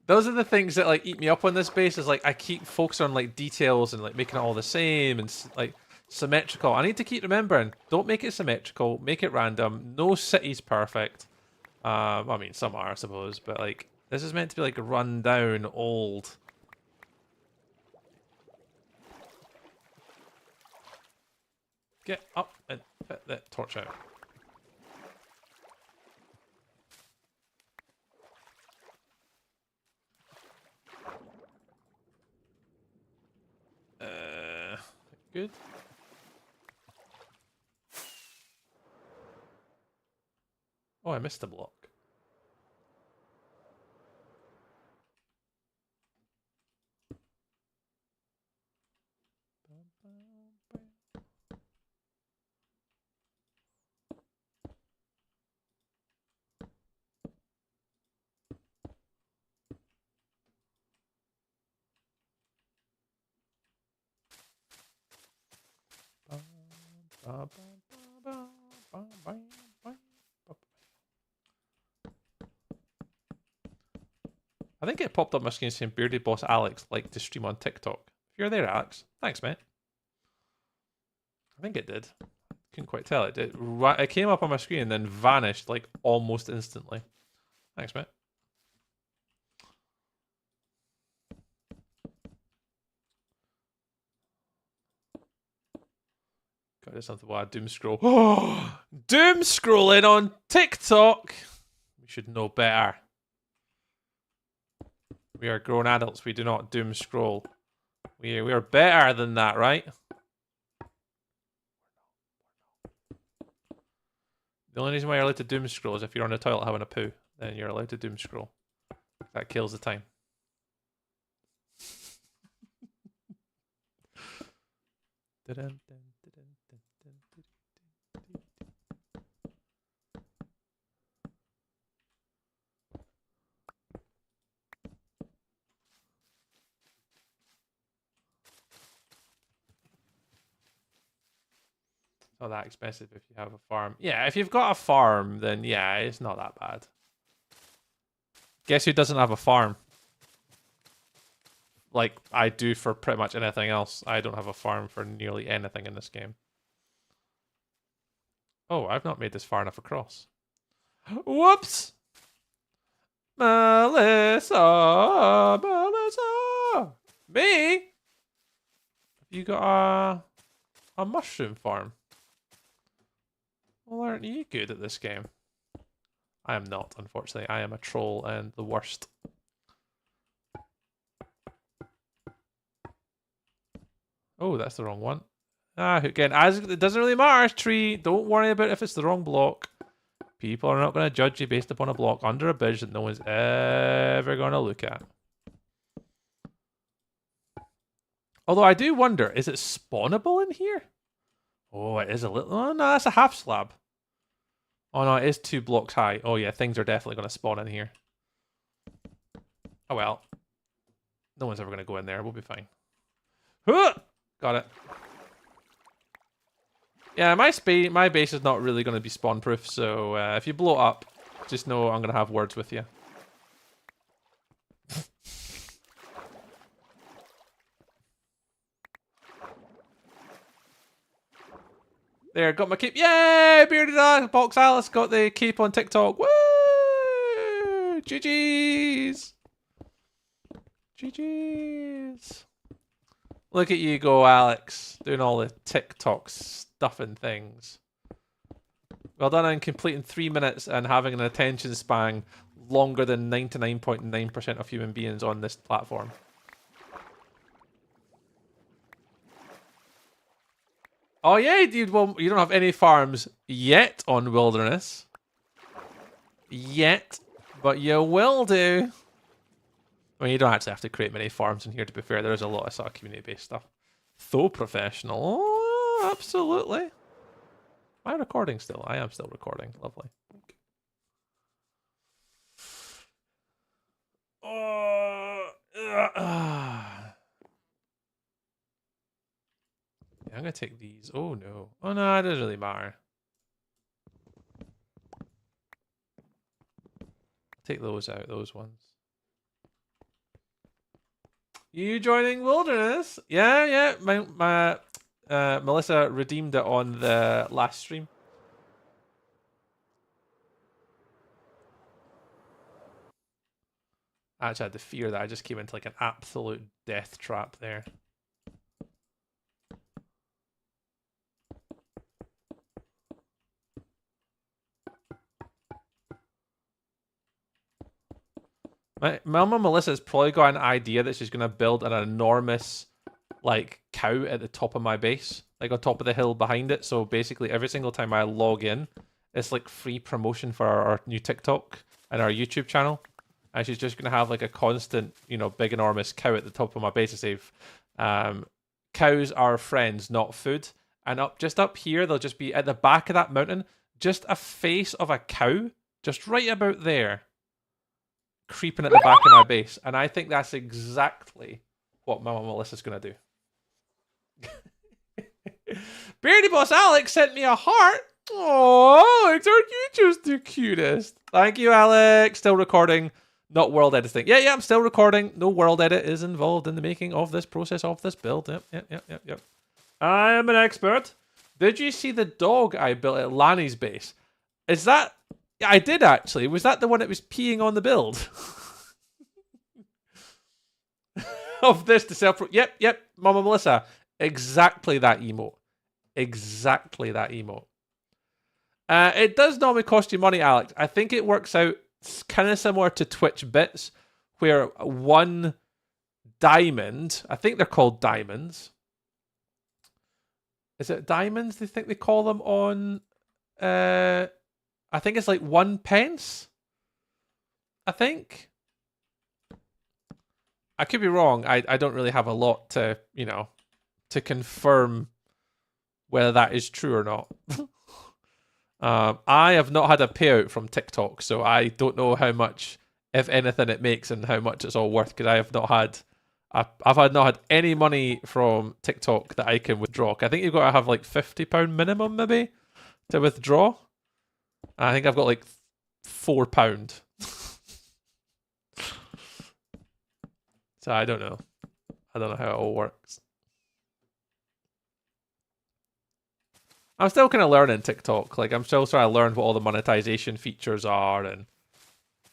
Those are the things that like eat me up on this base. Is like I keep focusing on like details and like making it all the same and like symmetrical. I need to keep remembering. Don't make it symmetrical. Make it random. No city's perfect. I mean some are, I suppose, but like this is meant to be like run down, old. Get up and put that torch out. Good. Oh, I missed a block. I think it popped up my screen saying Bearded Boss Alex liked to stream on TikTok. If you're there, Alex, thanks, mate. I think it did. Couldn't quite tell. It did. It came up on my screen and then vanished like almost instantly. Thanks, mate. Got something wild. Doom scroll. Oh, doom scrolling on TikTok. We should know better. We are grown adults. We do not doom scroll. We are better than that, right? The only reason why you're allowed to doom scroll is if you're on the toilet having a poo. Then you're allowed to doom scroll. That kills the time. Not that expensive if you have a farm. Yeah, if you've got a farm, then yeah, it's not that bad. Guess who doesn't have a farm? Like I do for pretty much anything else. I don't have a farm for nearly anything in this game. Oh, I've not made this far enough across. Whoops! Melissa! Melissa! Me? Have you got a mushroom farm? Well, aren't you good at this game? I am not, unfortunately. I am a troll and the worst. Oh, that's the wrong one. Again, it doesn't really matter, Tree. Don't worry about if it's the wrong block. People are not going to judge you based upon a block under a bridge that no one's ever going to look at. Although I do wonder, is it spawnable in here? Oh, it is a little... Oh, no, that's a half slab. Oh, no, it is 2 blocks high. Oh, yeah, things are definitely going to spawn in here. Oh, well. No one's ever going to go in there. We'll be fine. Huh! Got it. Yeah, my base is not really going to be spawn-proof, so if you blow it up, just know I'm going to have words with you. There, got my cape. Yay! Bearded Box Alice got the cape on TikTok. Woo! GG's! GG's. Look at you go, Alex. Doing all the TikTok stuff and things. Well done on completing 3 minutes and having an attention span longer than 99.9% of human beings on this platform. Oh yeah, dude. Well, you don't have any farms yet on Wilderness. Yet. But you will do. I mean, you don't actually have to create many farms in here, to be fair. There is a lot of sort of community-based stuff. Though professional. Oh, absolutely. Am I recording still? I am still recording. Lovely. I'm going to take these. Oh, no. Oh, no, it doesn't really matter. Take those out, those ones. You joining Wilderness? Yeah, yeah. My Melissa redeemed it on the last stream. I actually had the fear that I just came into like an absolute death trap there. My mama Melissa's probably got an idea that she's going to build an enormous, like, cow at the top of my base. Like, on top of the hill behind it. So, basically, every single time I log in, it's, like, free promotion for our new TikTok and our YouTube channel. And she's just going to have, like, a constant, you know, big, enormous cow at the top of my base to say, cows are friends, not food. And just up here, they'll just be, at the back of that mountain, just a face of a cow, just right about there, creeping at the back of my base. And I think that's exactly what Mama Melissa's going to do. Beardy Boss Alex sent me a heart. Oh, Alex, aren't you just the cutest? Thank you, Alex. Still recording. Not world editing. Yeah, I'm still recording. No world edit is involved in the making of this process of this build. Yep. I am an expert. Did you see the dog I built at Lanny's base? Is that... Yeah, I did actually. Was that the one that was peeing on the build? Of this to self... Yep, Mama Melissa. Exactly that emote. It does normally cost you money, Alex. I think it works out kind of similar to Twitch bits, where 1 diamond, I think they're called diamonds. Is it diamonds they think they call them on? I think it's like 1 pence. I think. I could be wrong. I don't really have a lot to, to confirm whether that is true or not. I have not had a payout from TikTok, so I don't know how much, if anything, it makes and how much it's all worth, because I have not had... I've not had any money from TikTok that I can withdraw. I think you've got to have like £50 minimum, maybe, to withdraw. I think I've got like £4. So I don't know. I don't know how it all works. I'm still kind of learning TikTok. Like, I'm still trying to learn what all the monetization features are and,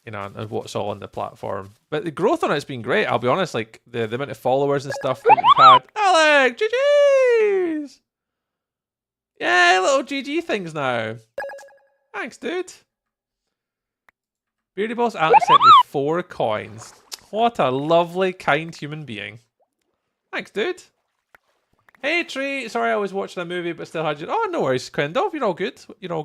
and what's all on the platform. But the growth on it's been great. I'll be honest, like, the amount of followers and stuff that we've had. Alex, GG's! Yeah, little GG things now. Thanks, dude. Beardy Boss Alex sent me 4 coins. What a lovely, kind human being. Thanks, dude. Hey, Tree. Sorry, I was watching a movie, but still had you. Oh, no worries, Quindov. You're all good. You're all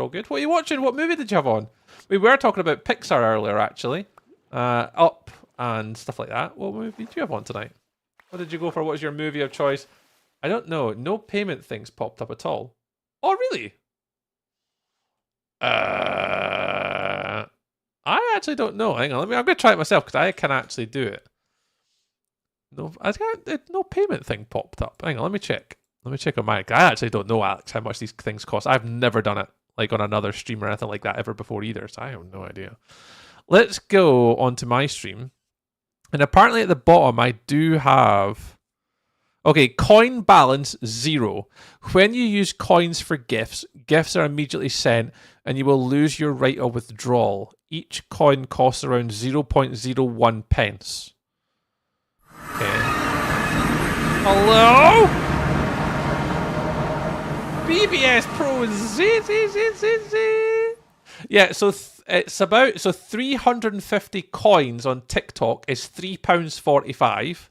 good. What are you watching? What movie did you have on? We were talking about Pixar earlier, actually. Up and stuff like that. What movie did you have on tonight? What did you go for? What was your movie of choice? I don't know. No payment things popped up at all. Oh, really? I actually don't know. Hang on. I'm going to try it myself because I can actually do it. No, no payment thing popped up. Hang on, let me check. Let me check on my... I actually don't know, Alex, how much these things cost. I've never done it, like, on another stream or anything like that ever before either, so I have no idea. Let's go onto my stream. And apparently at the bottom, I do have... Okay, coin balance 0. When you use coins for gifts, gifts are immediately sent, and you will lose your right of withdrawal. Each coin costs around 0.01 pence. Okay. Hello? BBS Pro Z. Yeah, so it's about 350 coins on TikTok is £3.45.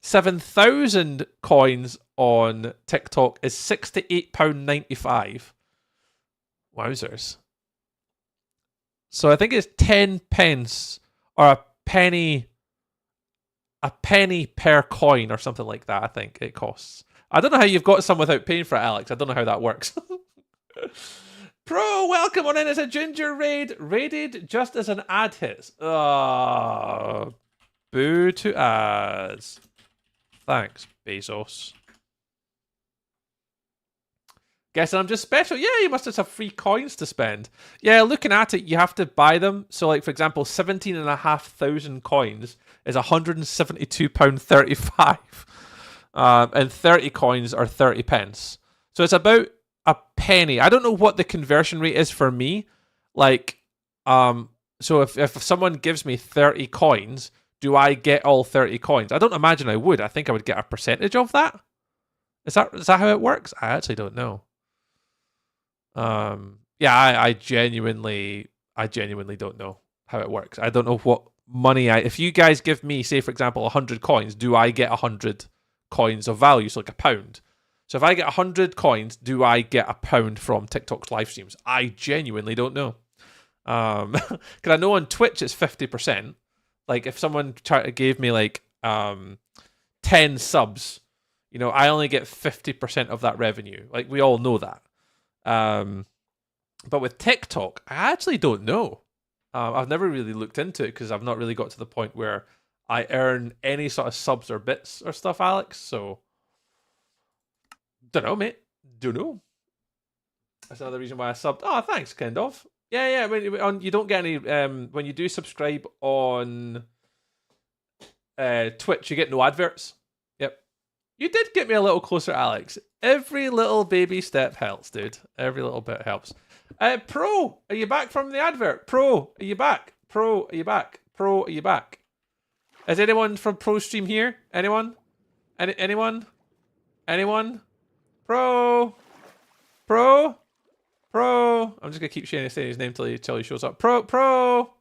7,000 coins on TikTok is £68.95. Wowzers. So I think it's 10 pence or a penny per coin or something like that, I think it costs. I don't know how you've got some without paying for it, Alex. I don't know how that works. Pro, welcome on in as a ginger raid. Raided just as an ad hits. Oh, boo to ads. Thanks, Bezos. Guessing I'm just special. Yeah, you must just have free coins to spend. Yeah, looking at it, you have to buy them. So, like, for example, 17,500 coins is £172.35. And 30 coins are 30 pence. So it's about a penny. I don't know what the conversion rate is for me. Like, so if someone gives me 30 coins, do I get all 30 coins? I don't imagine I would. I think I would get a percentage of that. Is that how it works? I actually don't know. Yeah, I genuinely don't know how it works. I don't know what money if you guys give me, say for example, 100 coins, do I get 100 coins of value? So like £1. So if I get 100 coins, do I get £1 from TikTok's live streams? I genuinely don't know. Because I know on Twitch it's 50%. Like if someone gave me like 10 subs, I only get 50% of that revenue. Like we all know that. But with TikTok, I actually don't know. I've never really looked into it because I've not really got to the point where I earn any sort of subs or bits or stuff, Alex. So, don't know, mate. Don't know. That's another reason why I subbed. Oh, thanks, Kendov. Yeah. You don't get any when you do subscribe on Twitch. You get no adverts. Yep. You did get me a little closer, Alex. Every little baby step helps, dude. Every little bit helps. Pro, are you back from the advert? Pro, are you back? Pro, are you back? Pro, are you back? Is anyone from Pro Stream here? Anyone? Anyone? Anyone? Pro? Pro? Pro? I'm just gonna keep saying his name till he shows up. Pro!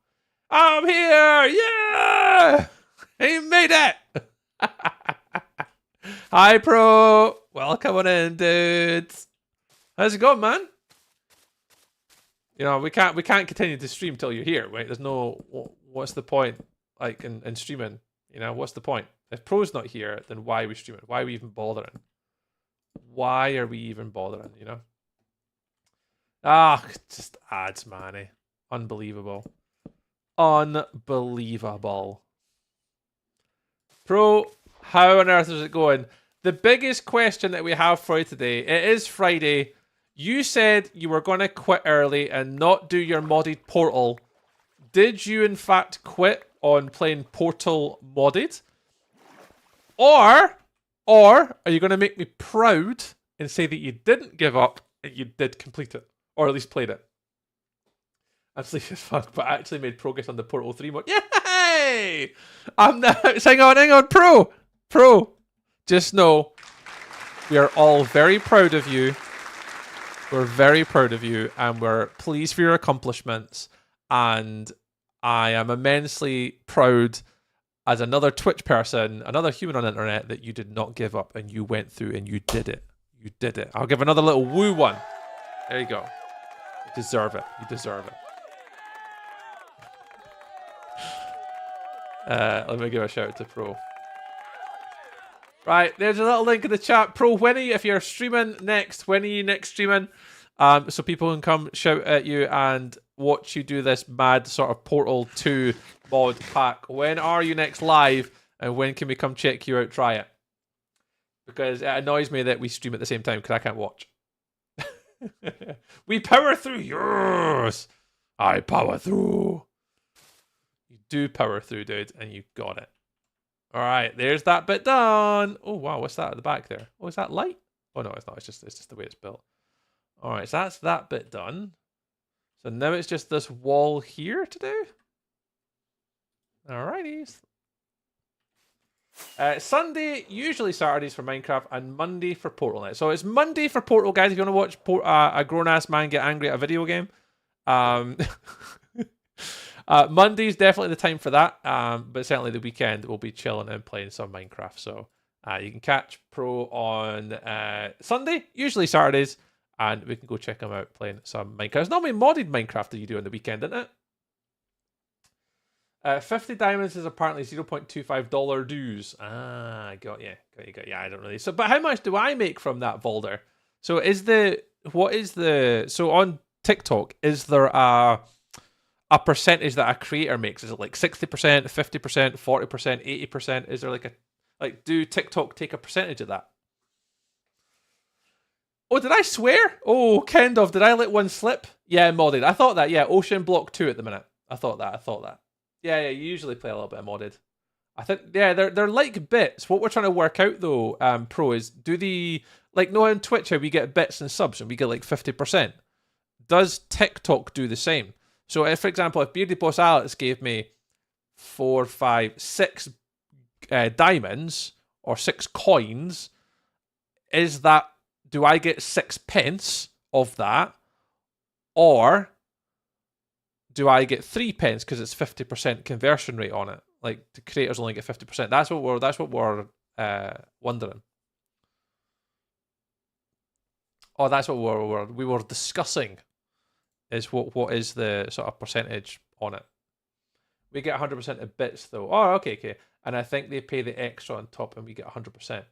I'm here! Yeah! He made it! Hi, Pro! Welcome on in, dudes. How's it going, man? You know, we can't continue to stream till you're here, right? There's no... What's the point, like, in streaming? You know, what's the point? If Pro's not here, then why are we streaming? Why are we even bothering? Why are we even bothering, you know? Just ads, man. Unbelievable. Unbelievable. Pro, how on earth is it going? The biggest question that we have for you today, it is Friday. You said you were going to quit early and not do your modded Portal. Did you in fact quit on playing Portal modded? Or are you going to make me proud and say that you didn't give up and you did complete it? Or at least played it? I'm sleeping fun, but I actually made progress on the Portal 3 mod. Yay! I'm now... Hang on, Pro! Just know, we are all very proud of you. We're very proud of you, and we're pleased for your accomplishments. And I am immensely proud as another Twitch person, another human on the internet, that you did not give up and you went through and you did it. You did it. I'll give another little woo one. There you go. You deserve it. You deserve it. Let me give a shout out to Pro. Right, there's a little link in the chat. Pro, when are you, if you're streaming next, when are you next streaming? So people can come shout at you and watch you do this mad sort of Portal 2 mod pack. When are you next live? And when can we come check you out, try it? Because it annoys me that we stream at the same time because I can't watch. We power through. Yes! I power through. You do power through, dude, and you got it. All right, there's that bit done. Oh wow, what's that at the back there? Oh, is that light? Oh no, it's not. It's just the way it's built. All right, so that's that bit done. So now it's just this wall here to do. All righties. Sunday, usually Saturdays for Minecraft, and Monday for Portal Net. So it's Monday for Portal, guys. If you want to watch a grown-ass man get angry at a video game, Monday's definitely the time for that. But certainly the weekend we'll be chilling and playing some Minecraft. So you can catch Pro on Sunday, usually Saturdays, and we can go check him out playing some Minecraft. It's normally modded Minecraft that you do on the weekend, isn't it? 50 diamonds is apparently $0.25 dues. Got you. I don't really. So, but how much do I make from that, Volder? So so on TikTok, is there a percentage that a creator makes? Is it like 60%, 50%, 40%, 80%? Is there do TikTok take a percentage of that? Oh, did I swear? Oh, Kendov, did I let one slip? Yeah, modded. I thought that. Yeah, Ocean Block 2 at the minute. I thought that. Yeah, you usually play a little bit of modded. I think, yeah, they're like bits. What we're trying to work out, though, Pro, is do the... on Twitch how we get bits and subs and we get 50%. Does TikTok do the same? So, if, for example, if Beardy Boss Alex gave me 4, 5, 6 diamonds or 6 coins, do I get 6 pence of that? Or do I get 3 pence because it's 50% conversion rate on it? The creators only get 50%. That's what we're wondering. Oh, that's what we were discussing. Is what is the sort of percentage on it? We get 100% of bits though. Oh, okay. And I think they pay the extra on top, and we get 100%.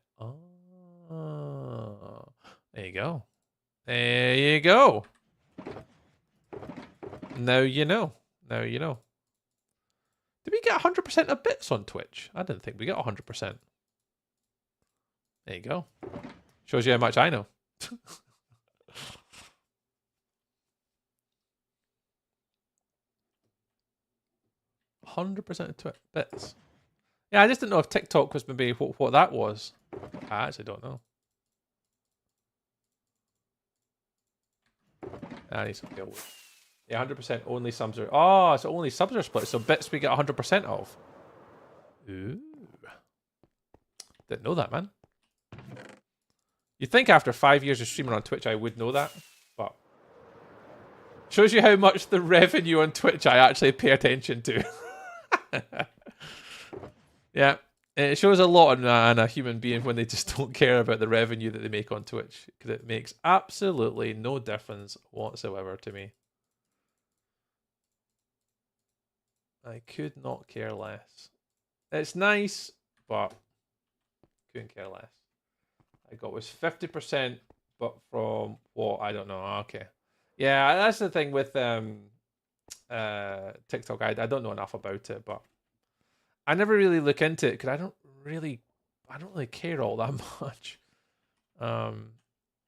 Oh, there you go. There you go. Now you know. Did we get 100% of bits on Twitch? I didn't think we got 100%. There you go. Shows you how much I know. 100% bits. Yeah, I just didn't know if TikTok was maybe what that was. I actually don't know. I need some guild. Yeah, 100% only subs are... Oh, so only subs are split, so bits we get 100% of. Ooh. Didn't know that, man. You'd think after 5 years of streaming on Twitch I would know that, but... Shows you how much the revenue on Twitch I actually pay attention to. Yeah, it shows a lot on a human being when they just don't care about the revenue that they make on Twitch, because it makes absolutely no difference whatsoever to me. I could not care less. It's nice, but couldn't care less. I got was 50%, but from what? I don't know. Okay. Yeah, that's the thing with TikTok. I don't know enough about it, but I never really look into it because I don't really care all that much.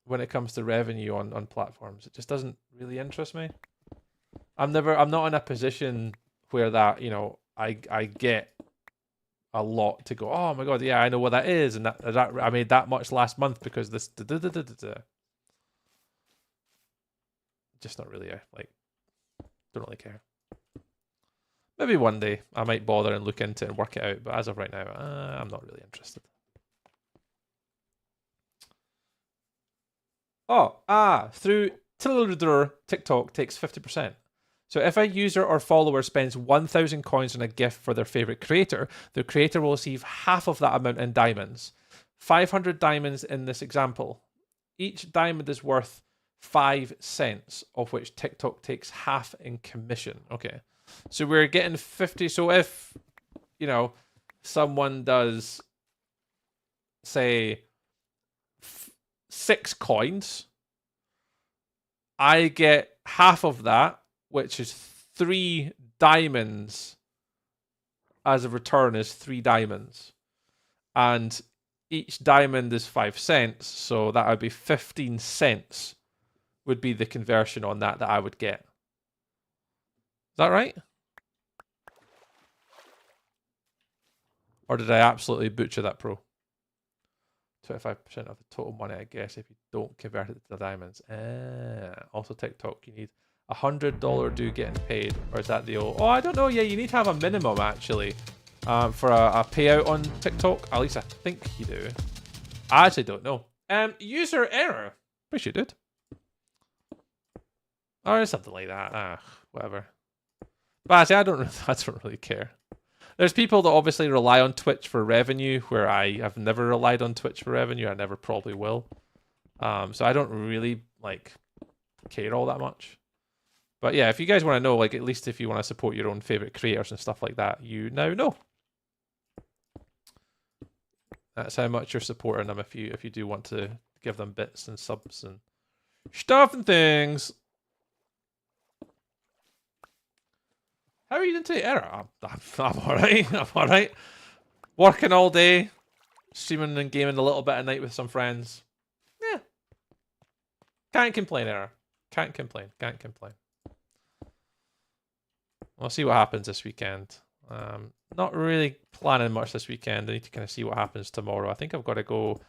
When it comes to revenue on platforms, it just doesn't really interest me. I'm not in a position where that, you know, I get a lot to go, oh my god, yeah, I know what that is, and that I made that much last month because this just not really like, don't really care. Maybe one day I might bother and look into it and work it out, but as of right now, I'm not really interested. Through TikTok takes 50%. So if a user or follower spends 1,000 coins on a gift for their favorite creator, the creator will receive half of that amount in diamonds. 500 diamonds in this example. Each diamond is worth 5 cents, of which TikTok takes half in commission. Okay. So we're getting 50. So if, you know, someone does, say, 6 coins, I get half of that, which is 3 diamonds. As a return is 3 diamonds. And each diamond is 5 cents, so that would be 15 cents would be the conversion on that I would get. Is that right? Or did I absolutely butcher that, pro? 25% of the total money, I guess, if you don't convert it to diamonds. Also TikTok, you need $100 due getting paid, or is that the old... Oh, I don't know. Yeah, you need to have a minimum, actually, for a payout on TikTok. At least I think you do. I actually don't know. User error. Pretty sure you did. Or something like that. Whatever. But actually, I don't really care. There's people that obviously rely on Twitch for revenue, where I have never relied on Twitch for revenue. I never probably will. So I don't really care all that much. But yeah, if you guys want to know, at least if you want to support your own favorite creators and stuff like that, you now know. That's how much you're supporting them if you do want to give them bits and subs and stuff and things. How are you doing today, Error? I'm alright. I'm alright. Working all day, streaming and gaming a little bit at night with some friends. Yeah. Can't complain, Error. Can't complain. Can't complain. We'll see what happens this weekend. Not really planning much this weekend. I need to kind of see what happens tomorrow. I think I've got to go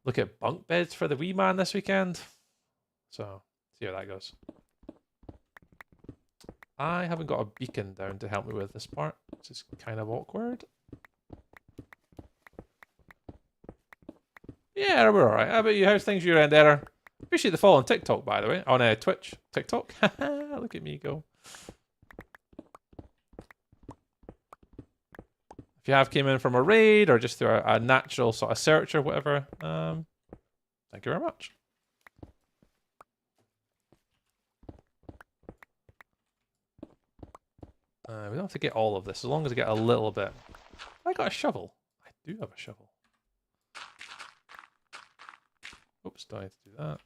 look at bunk beds for the wee man this weekend. So, see how that goes. I haven't got a beacon down to help me with this part, which is kind of awkward. Yeah, we're alright. How about you? How's things your end, Error? Appreciate the follow on TikTok, by the way. On Twitch. TikTok. Look at me go. If you have came in from a raid or just through a natural sort of search or whatever, thank you very much. We don't have to get all of this, as long as I get a little bit. I got a shovel. I do have a shovel. Oops, don't need to do that.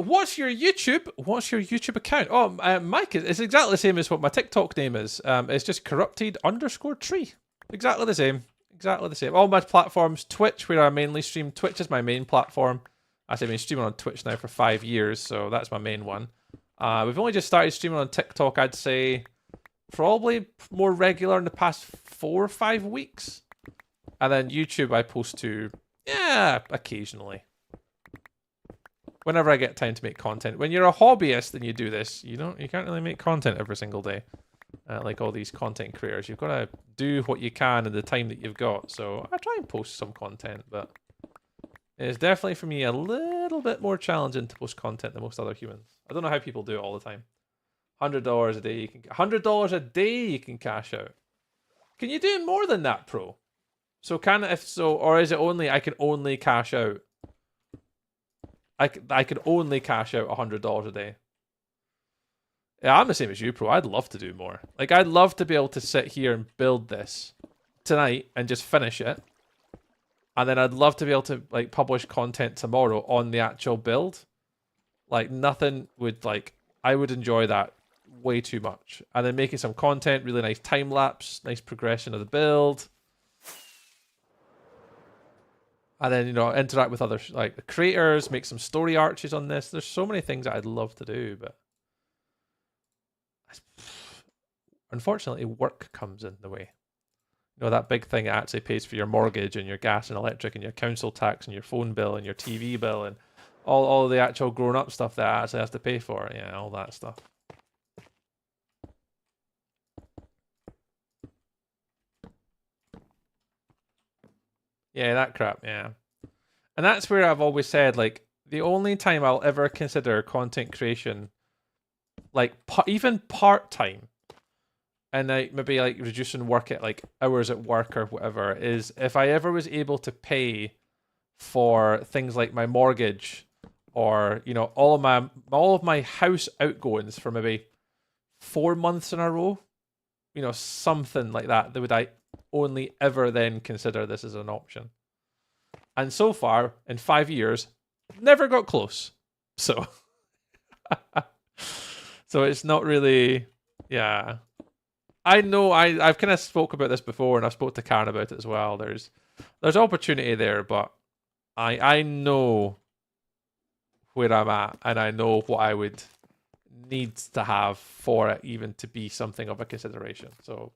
What's your YouTube? What's your YouTube account? Oh, Mike, it's exactly the same as what my TikTok name is. It's just corrupted_tree. Exactly the same. Exactly the same. All my platforms, Twitch, where I mainly stream. Twitch is my main platform. I've been streaming on Twitch now for 5 years, so that's my main one. We've only just started streaming on TikTok, I'd say probably more regular in the past 4 or 5 weeks. And then YouTube I post to, occasionally. Whenever I get time to make content. When you're a hobbyist and you do this, you can't really make content every single day. Like all these content creators. You've got to do what you can in the time that you've got. So I try and post some content, but it's definitely for me a little bit more challenging to post content than most other humans. I don't know how people do it all the time. $100 a day, $100 a day you can cash out. Can you do more than that, Pro? So or is it only I can only cash out? I can only cash out $100 a day. Yeah, I'm the same as you, Pro. I'd love to do more. Like, I'd love to be able to sit here and build this tonight and just finish it. And then I'd love to be able to, like, publish content tomorrow on the actual build. Like, nothing would, like, I would enjoy that way too much. And then making some content, really nice time lapse, nice progression of the build. And then, interact with other, like, the creators, make some story arches on this. There's so many things that I'd love to do, but unfortunately, work comes in the way. That big thing that actually pays for your mortgage and your gas and electric and your council tax and your phone bill and your TV bill and all the actual grown-up stuff that actually has to pay for. Yeah, all that stuff. Yeah, that crap, yeah. And that's where I've always said, like, the only time I'll ever consider content creation, like, even part-time, and maybe, like, reducing work at, like, hours at work or whatever, is if I ever was able to pay for things like my mortgage or, all of my house outgoings for maybe 4 months in a row, something like that would I only ever then consider this as an option. And so far, in 5 years, never got close. So, so it's not really, yeah. I know I've kind of spoke about this before, and I've spoke to Karen about it as well. There's opportunity there, but I know where I'm at, and I know what I would need to have for it even to be something of a consideration. So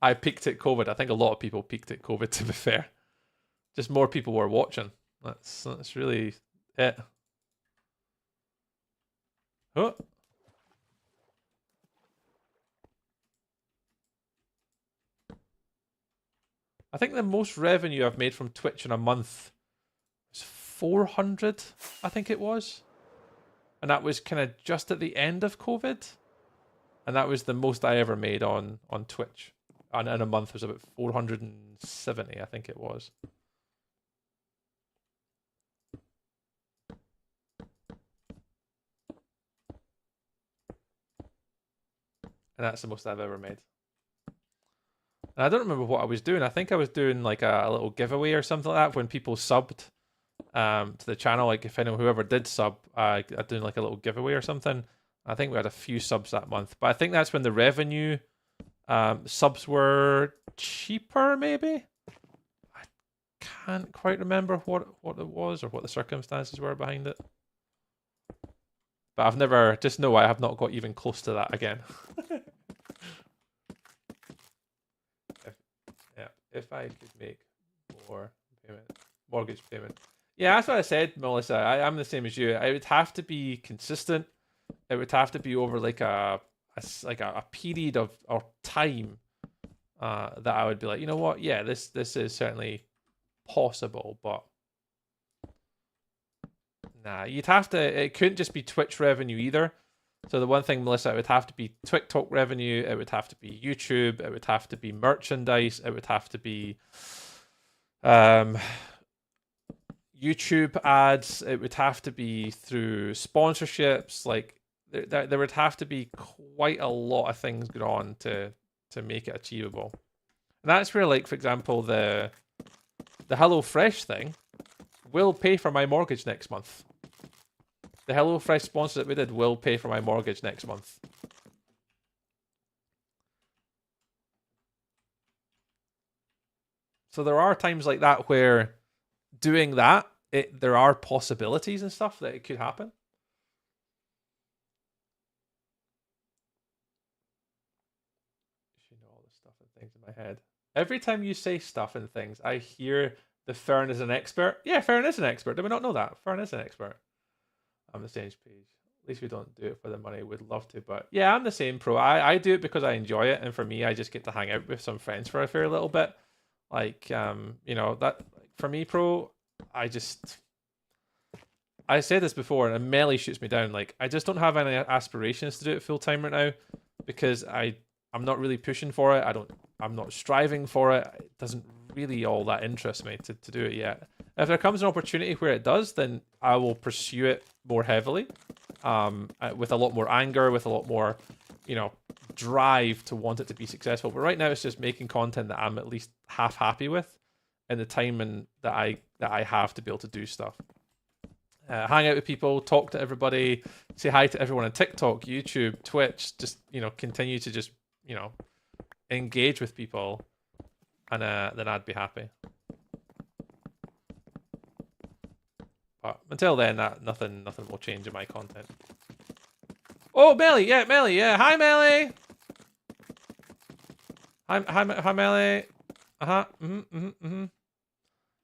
I peaked at COVID. I think a lot of people peaked at COVID, to be fair. Just more people were watching. That's really it. Oh. I think the most revenue I've made from Twitch in a month was 400, I think it was. And that was kind of just at the end of COVID. And that was the most I ever made on Twitch. And in a month it was about 470, I think it was. And that's the most I've ever made. And I don't remember what I was doing. I think I was doing like a little giveaway or something like that when people subbed to the channel. Like if anyone, whoever did sub, I doing like a little giveaway or something. I think we had a few subs that month. But I think that's when the revenue subs were cheaper, maybe? I can't quite remember what it was or what the circumstances were behind it. But I've never, just know I have not got even close to that again. If I could make more mortgage payment. Yeah, that's what I said, Melissa. I'm the same as you. It would have to be consistent. It would have to be over like a period of or time that I would be like, you know what? Yeah, this is certainly possible, but nah, you'd have to. It couldn't just be Twitch revenue either. So the one thing, Melissa, it would have to be TikTok revenue, it would have to be YouTube, it would have to be merchandise, it would have to be YouTube ads, it would have to be through sponsorships. Like there would have to be quite a lot of things going on to make it achievable. And that's where, like, for example, the HelloFresh thing will pay for my mortgage next month. The HelloFresh sponsor that we did will pay for my mortgage next month. So there are times like that where doing that, there are possibilities and stuff that it could happen. head. Every time you say stuff and things, I hear the Fern is an expert. Yeah, Fern is an expert. Did we not know that? Fern is an expert. I'm the same page. At least we don't do it for the money. We'd love to, but yeah, I'm the same, Pro. I do it because I enjoy it, and for me, I just get to hang out with some friends for a fair little bit. Like, that for me, Pro. I said this before, and Melly shoots me down. Like, I just don't have any aspirations to do it full time right now because I'm not really pushing for it. I'm not striving for it. It doesn't really all that interest me to do it yet. If there comes an opportunity where it does, then I will pursue it more heavily, with a lot more anger, with a lot more, drive to want it to be successful. But right now, it's just making content that I'm at least half happy with, in the time and that I have to be able to do stuff. Hang out with people, talk to everybody, say hi to everyone on TikTok, YouTube, Twitch. Just continue to just engage with people, and then I'd be happy. But until then, nothing will change in my content. Oh, Melly, yeah. Hi, Melly. Hi, Melly.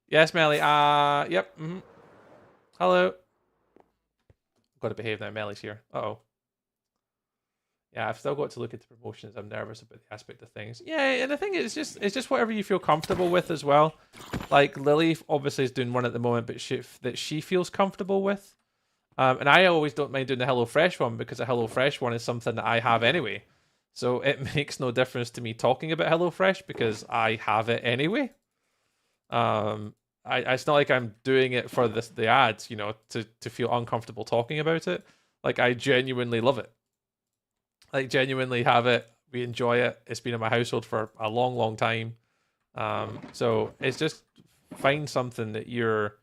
Yes, Melly. Yep. Hello. Got to behave now. Melly's here. Uh-oh. Yeah, I've still got to look at the promotions. I'm nervous about the aspect of things. Yeah, and the thing is, it's just whatever you feel comfortable with as well. Like Lily obviously is doing one at the moment, but she feels comfortable with. And I always don't mind doing the HelloFresh one because the HelloFresh one is something that I have anyway. So it makes no difference to me talking about HelloFresh because I have it anyway. It's not like I'm doing it for the ads, to feel uncomfortable talking about it. Like, I genuinely love it. Like, genuinely have it. We enjoy it. It's been in my household for a long, long time. So it's just find something that you're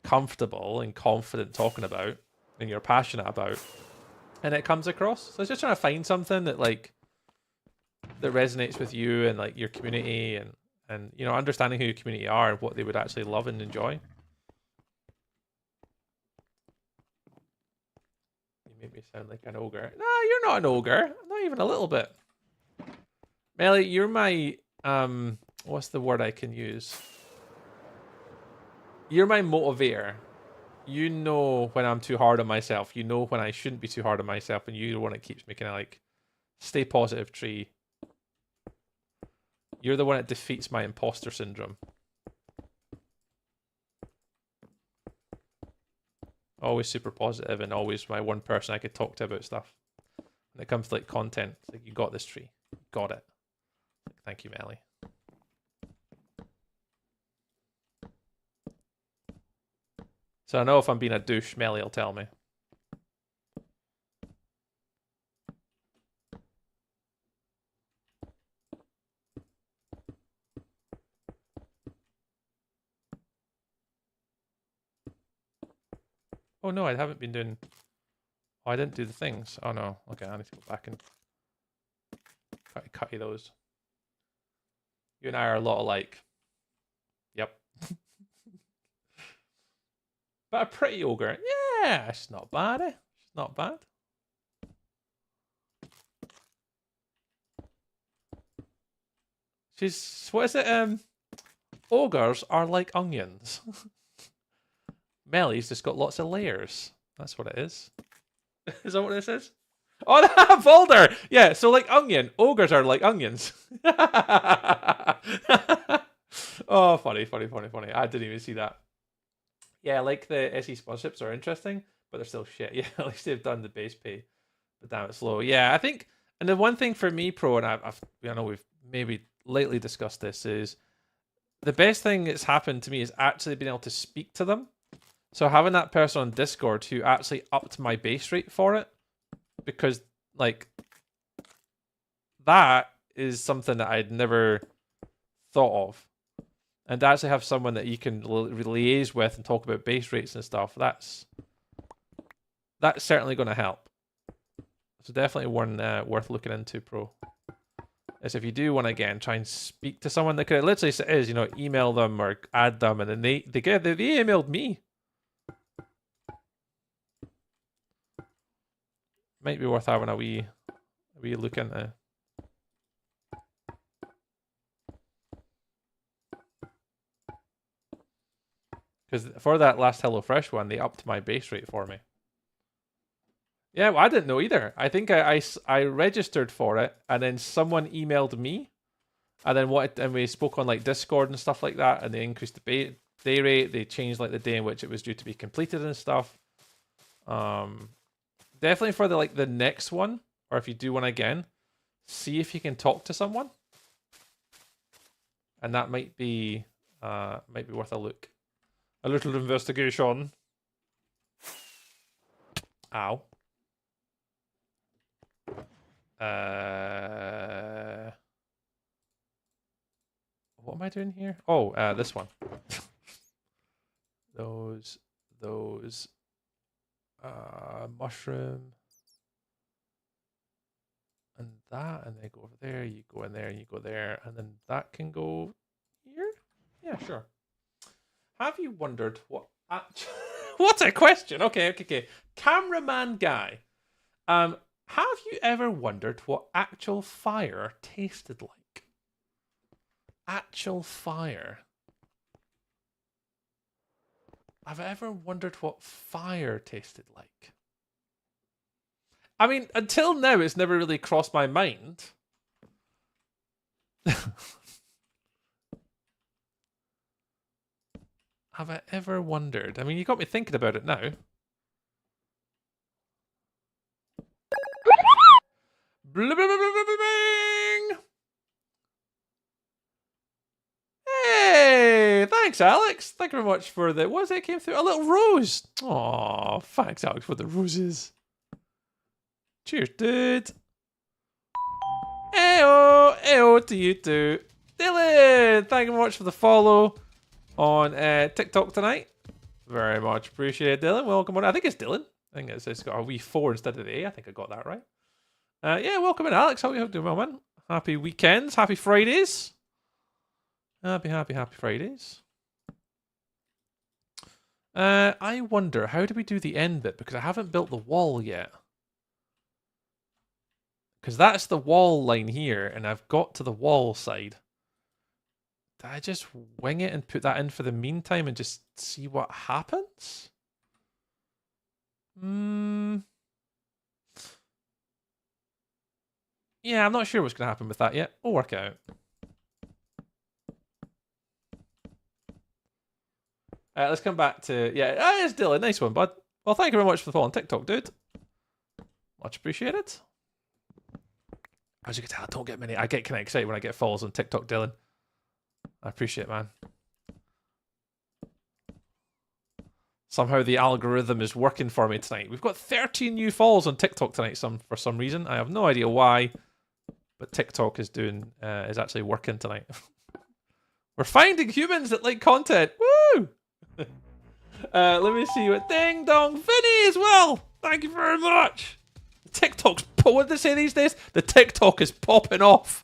comfortable and confident talking about and you're passionate about, and it comes across. So it's just trying to find something that that resonates with you and like your community, and understanding who your community are and what they would actually love and enjoy. You make me sound like an ogre. No, you're not an ogre. Not even a little bit. Melly, you're my what's the word I can use? You're my motivator. You know when I'm too hard on myself. You know when I shouldn't be too hard on myself, and you're the one that keeps me kind of like, stay positive, Tree. You're the one that defeats my imposter syndrome. Always super positive, and always my one person I could talk to about stuff. When it comes to like content, it's like, you got this, Tree. You got it. Thank you, Melly. So I know if I'm being a douche, Melly will tell me. Oh no, I haven't been doing... Oh, I didn't do the things. Oh no. Okay, I need to go back and cut you those. You and I are a lot alike. Yep. But a pretty ogre. Yeah, it's not bad, eh? It's not bad. What is it? Ogres are like onions. Melly's just got lots of layers. That's what it is. Is that what this is? Oh, that folder! Yeah, so like onion. Ogres are like onions. Oh, funny. I didn't even see that. Yeah, like the SE sponsorships are interesting, but they're still shit. Yeah, at least they've done the base pay. But damn, it's low. Yeah, I think, and the one thing for me, Pro, and I know we've maybe lately discussed this, is the best thing that's happened to me is actually being able to speak to them. So having that person on Discord who actually upped my base rate for it, because like that is something that I'd never thought of. And to actually have someone that you can liaise with and talk about base rates and stuff, that's certainly going to help. So definitely one worth looking into, Pro. Is if you do want to, again, try and speak to someone, that could literally is, email them or add them, and then they emailed me. Might be worth having a wee look into. Because for that last HelloFresh one, they upped my base rate for me. Yeah, well, I didn't know either. I think I registered for it, and then someone emailed me, and then and we spoke on like Discord and stuff like that, and they increased the day rate. They changed like the day in which it was due to be completed and stuff. Definitely for the next one, or if you do one again, see if you can talk to someone, and that might be worth a look. A little investigation. Ow. What am I doing here? Oh, this one. those mushroom and that, and they go over there, you go in there, and you go there, and then that can go here? Yeah, sure. Have you wondered what what a question. Okay. Cameraman guy. Have you ever wondered what actual fire tasted like? Actual fire. Have I ever wondered what fire tasted like? I mean, until now, it's never really crossed my mind. Have I ever wondered? I mean, you got me thinking about it now. Hey, thanks, Alex. Thank you very much for the... What was it came through? A little rose. Oh, thanks, Alex, for the roses. Cheers, dude. Ayo to you too. Dylan, thank you very much for the follow on TikTok tonight. Very much appreciated, Dylan. Welcome on. I think it's Dylan. I think it's got a wee 4 instead of the A. I think I got that right. Yeah, welcome in, Alex. How are you doing, well, man? Happy weekends. Happy Fridays. Happy Fridays. I wonder, how do we do the end bit? Because I haven't built the wall yet. Because that's the wall line here, and I've got to the wall side. Did I just wing it and put that in for the meantime and just see what happens? Yeah, I'm not sure what's going to happen with that yet. We'll work it out. Let's come back to... Yeah, it's Dylan. Nice one, bud. Well, thank you very much for the follow on TikTok, dude. Much appreciated. As you can tell, I don't get many. I get kind of excited when I get follows on TikTok, Dylan. I appreciate it, man. Somehow the algorithm is working for me tonight. We've got 13 new follows on TikTok tonight for some reason. I have no idea why, but TikTok is actually working tonight. We're finding humans that like content. Woo! Let me see what Ding Dong Vinny as well. Thank you very much. TikTok's what do they say these days? The TikTok is popping off.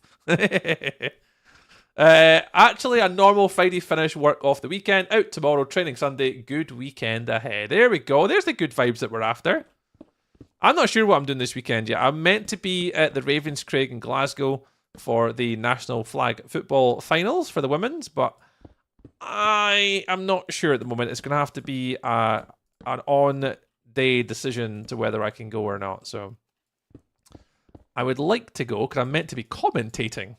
Actually, a normal Friday finish, work off the weekend, out tomorrow, training Sunday, good weekend ahead. There we go. There's the good vibes that we're after. I'm not sure what I'm doing this weekend yet. I'm meant to be at the Ravenscraig in Glasgow for the national flag football finals for the women's, but I am not sure at the moment. It's going to have to be an on-day decision to whether I can go or not. So I would like to go because I'm meant to be commentating.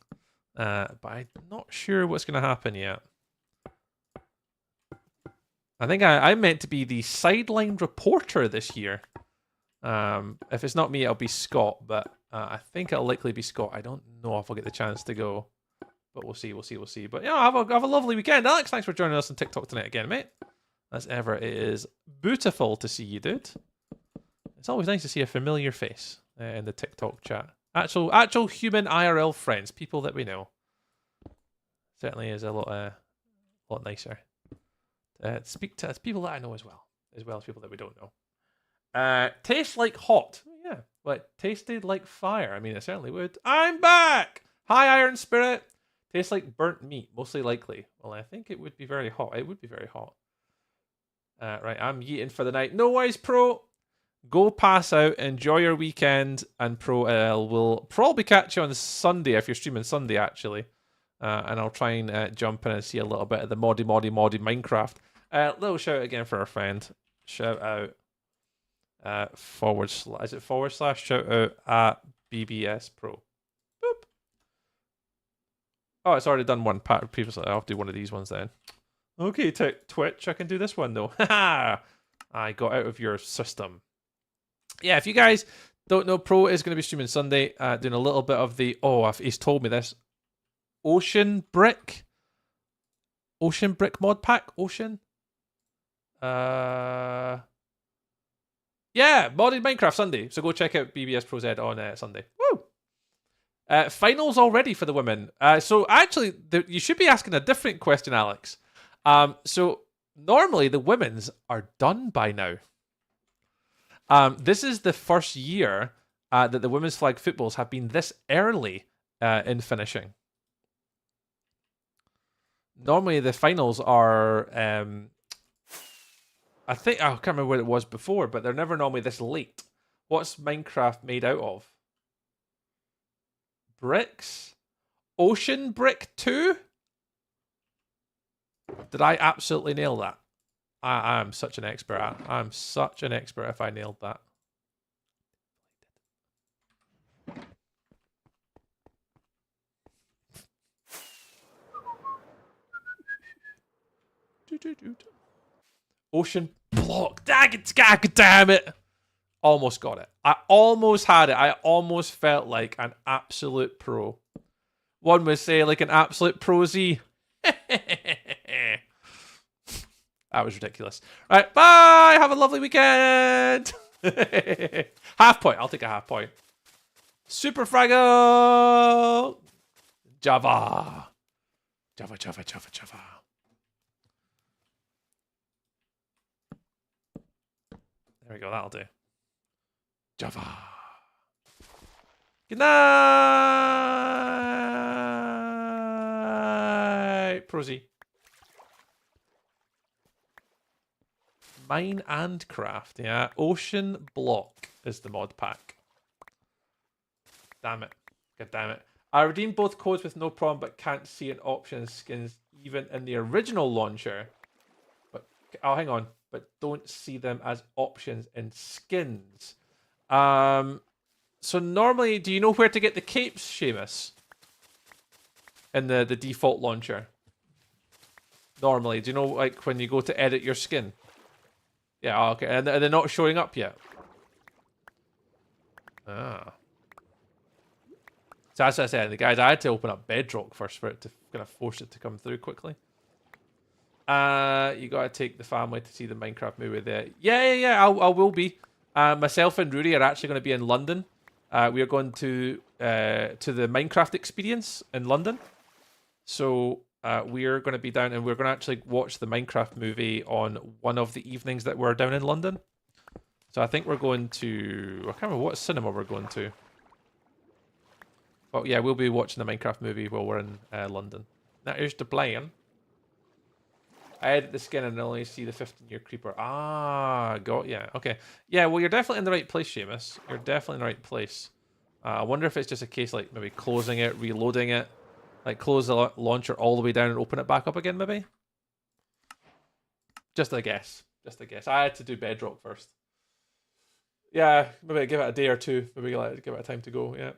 But I'm not sure what's going to happen yet. I think I'm meant to be the sideline reporter this year. If it's not me, it'll be Scott, but I think it'll likely be Scott. I don't know if I'll get the chance to go, but we'll see. But yeah, have a lovely weekend. Alex, thanks for joining us on TikTok tonight again, mate. As ever, it is beautiful to see you, dude. It's always nice to see a familiar face in the TikTok chat. Actual human IRL friends, people that we know. Certainly is a lot nicer. Speak to people that I know as well as people that we don't know. Tastes like hot. Yeah, but tasted like fire. I mean, it certainly would. I'm back! Hi, Iron Spirit. Tastes like burnt meat, mostly likely. Well, I think it would be very hot. It would be very hot. Right, I'm yeeting for the night. No worries, Pro. Go pass out, enjoy your weekend, and Pro, will probably catch you on Sunday if you're streaming Sunday, actually. And I'll try and jump in and see a little bit of the moddy Minecraft. Little shout out again for our friend. Shout out is it / shout out at BBS Pro. Boop. Oh, it's already done one part previously. I'll do one of these ones then. Okay, Twitch, I can do this one though. Haha! I got out of your system. Yeah, if you guys don't know, Pro is going to be streaming Sunday, doing a little bit of the, he's told me this, Ocean Brick mod pack? Yeah, modded Minecraft Sunday. So go check out BBS Pro Z on Sunday. Woo! Finals already for the women. So actually, you should be asking a different question, Alex. So normally the women's are done by now. This is the first year that the women's flag footballs have been this early in finishing. Normally the finals are, I can't remember what it was before, but they're never normally this late. What's Minecraft made out of? Bricks? Ocean Brick 2? Did I absolutely nail that? I am such an expert. I'm such an expert if I nailed that. Ocean block. Damn it. Almost got it. I almost had it. I almost felt like an absolute pro. One would say like an absolute prosy. That was ridiculous. Right, bye. Have a lovely weekend. Half point. I'll take a half point. Super Fraggle. Java. Java. There we go. That'll do. Java. Good night. Prosy. Mine and craft, yeah. Ocean Block is the mod pack. Damn it. God damn it. I redeemed both codes with no problem, but can't see an option as skins even in the original launcher. But hang on. But don't see them as options in skins. So normally, do you know where to get the capes, Seamus? In the default launcher. Normally, do you know like when you go to edit your skin? Yeah, okay. And they're not showing up yet. Ah. So as I said, the guys, I had to open up Bedrock first for it to kind of force it to come through quickly. You gotta take the family to see the Minecraft movie there. Yeah. I will be. Myself and Rory are actually going to be in London. We are going to the Minecraft experience in London. So we are going to be down and we're going to actually watch the Minecraft movie on one of the evenings that we're down in London. So I think we're going to, I can't remember what cinema we're going to. But yeah, we'll be watching the Minecraft movie while we're in London. Now here's the plan. I edit the skin and only see the 15-year creeper. Ah, got ya. Okay. Yeah, well, you're definitely in the right place, Seamus. You're definitely in the right place. I wonder if it's just a case like maybe closing it, reloading it. Like close the launcher all the way down and open it back up again, maybe? Just a guess. Just a guess. I had to do Bedrock first. Yeah, maybe give it a day or two. Maybe give it a time to go, yeah.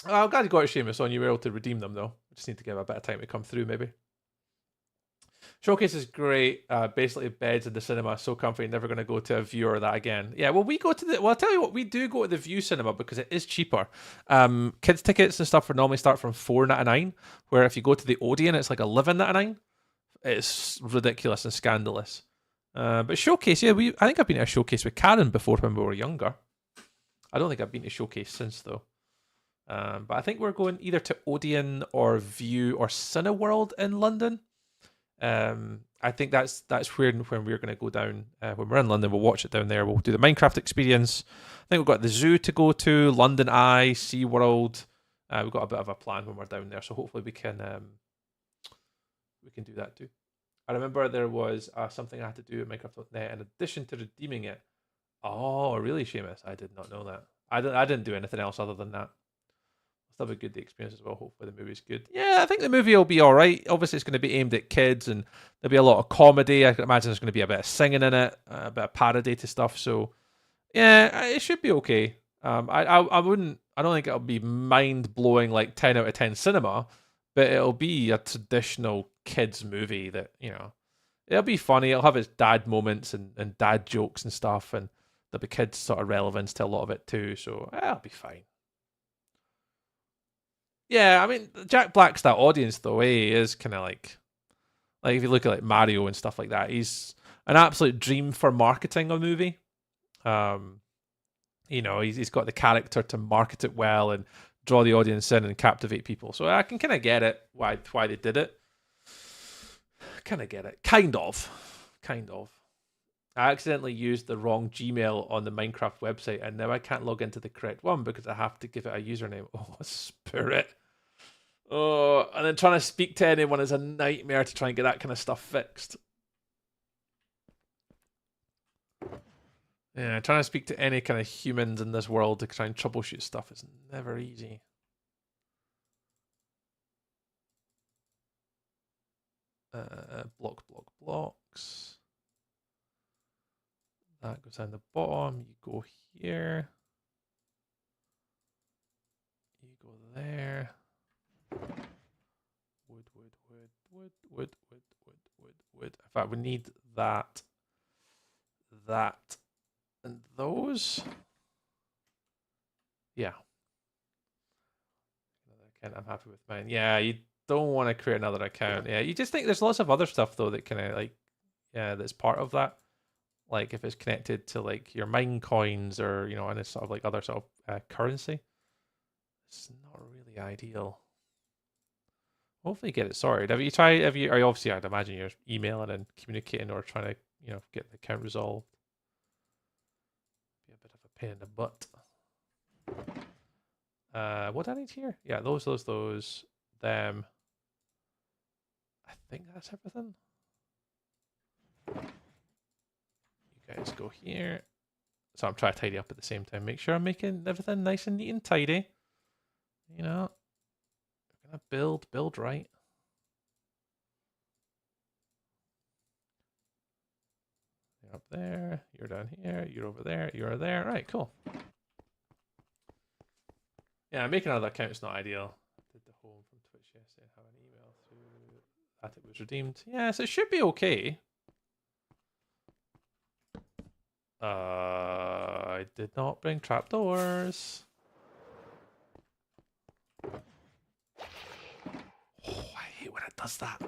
I'm glad you got it, Seamus, on you were able to redeem them, though. I just need to give it a bit of time to come through, maybe. Showcase is great. Basically, beds in the cinema, so comfy. Never going to go to a view or that again. Yeah, well, we go to the. Well, I'll tell you what, we do go to the View cinema because it is cheaper. Kids tickets and stuff normally start from $4.99, where if you go to the Odeon, it's like $11.99. It's ridiculous and scandalous. But Showcase, yeah, I think I've been to a Showcase with Karen before when we were younger. I don't think I've been to Showcase since though. But I think we're going either to Odeon or View or Cineworld in London. I think that's where when we're going to go down when we're in London. We'll watch it down there. We'll do the Minecraft experience. I think we've got the zoo to go to, London Eye, SeaWorld. We've got a bit of a plan when we're down there, so hopefully we can do that too. I remember there was something I had to do at Minecraft.net in addition to redeeming it. Oh, really, Seamus? I did not know that. I didn't do anything else other than that. still have a good experience as well. Hopefully the movie's good. Yeah, I think the movie will be all right. Obviously, it's going to be aimed at kids, and there'll be a lot of comedy. I can imagine there's going to be a bit of singing in it, a bit of parody to stuff. So yeah, it should be okay. I wouldn't. I don't think it'll be mind blowing like 10 out of 10 cinema, but it'll be a traditional kids movie that it'll be funny. It'll have its dad moments and dad jokes and stuff, and there'll be kids sort of relevance to a lot of it too. So it'll be fine. Yeah, I mean, Jack Black's that audience though. He is kind of like if you look at like Mario and stuff like that, he's an absolute dream for marketing a movie. He's got the character to market it well and draw the audience in and captivate people. So I can kind of get it why they did it. Kind of get it. Kind of. I accidentally used the wrong Gmail on the Minecraft website, and now I can't log into the correct one because I have to give it a username. Oh, spirit. Oh, and then trying to speak to anyone is a nightmare to try and get that kind of stuff fixed. Yeah, trying to speak to any kind of humans in this world to try and troubleshoot stuff is never easy. Blocks. That goes down the bottom. You go here. You go there. Wood. In fact, we need that, and those. Yeah. I'm happy with mine. Yeah, you don't want to create another account. Yeah, you just think there's lots of other stuff though that kind of that's part of that. Like if it's connected to like your mine coins or and it's sort of like other sort of currency. It's not really ideal. Hopefully get it sorted. Have you tried? Obviously I'd imagine you're emailing and communicating or trying to get the account resolved. Be a bit of a pain in the butt. What do I need here? Yeah, those, them. I think that's everything. You guys go here. So I'm trying to tidy up at the same time. Make sure I'm making everything nice and neat and tidy. We're gonna build right. You're up there, you're down here, you're over there, you're there. Right, cool. Yeah, making another account is not ideal. I did the home from Twitch yesterday and have an email through that it was redeemed. Yeah, so it should be okay. I did not bring trapdoors. Oh, I hate when it does that.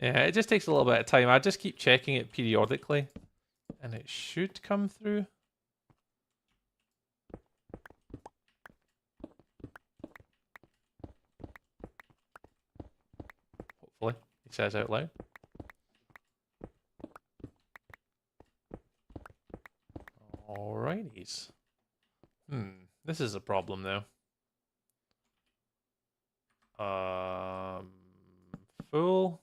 Yeah, it just takes a little bit of time. I just keep checking it periodically, and it should come through. Hopefully, he says out loud. Alrighties. This is a problem now. Full.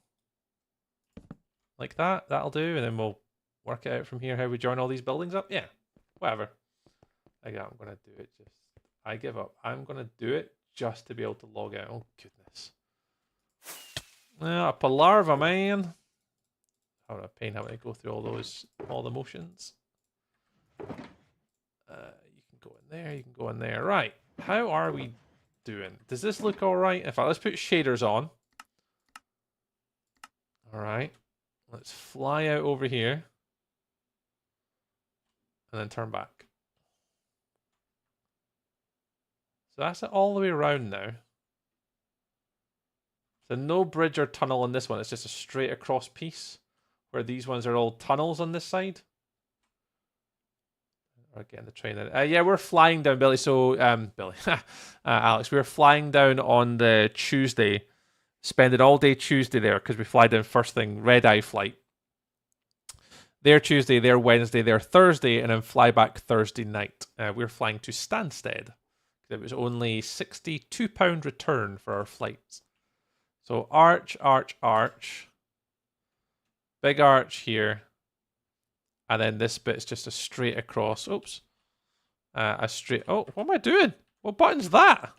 Like that. That'll do, and then we'll work it out from here how we join all these buildings up. Yeah, whatever. I'm gonna do it just... I give up. I'm gonna do it just to be able to log out. Oh, goodness. A palarva, man. How a pain having to go through all the motions. You can go in there, you can go in there. Right, how are we doing? Does this look alright? In fact, let's put shaders on. Alright, let's fly out over here. And then turn back. So that's it all the way around now. So no bridge or tunnel on this one, it's just a straight across piece. Where these ones are all tunnels on this side. We're getting the train in. Yeah, we're flying down, Billy. So, Billy, Alex, we were flying down on the Tuesday, spending all day Tuesday there because we fly down first thing, red eye flight. There Tuesday, there Wednesday, there Thursday, and then fly back Thursday night. We're flying to Stansted. It was only £62 return for our flights. So Arch. big arch here, and then this bit's just a straight across. Oops. A straight. Oh, what am I doing? What button's that?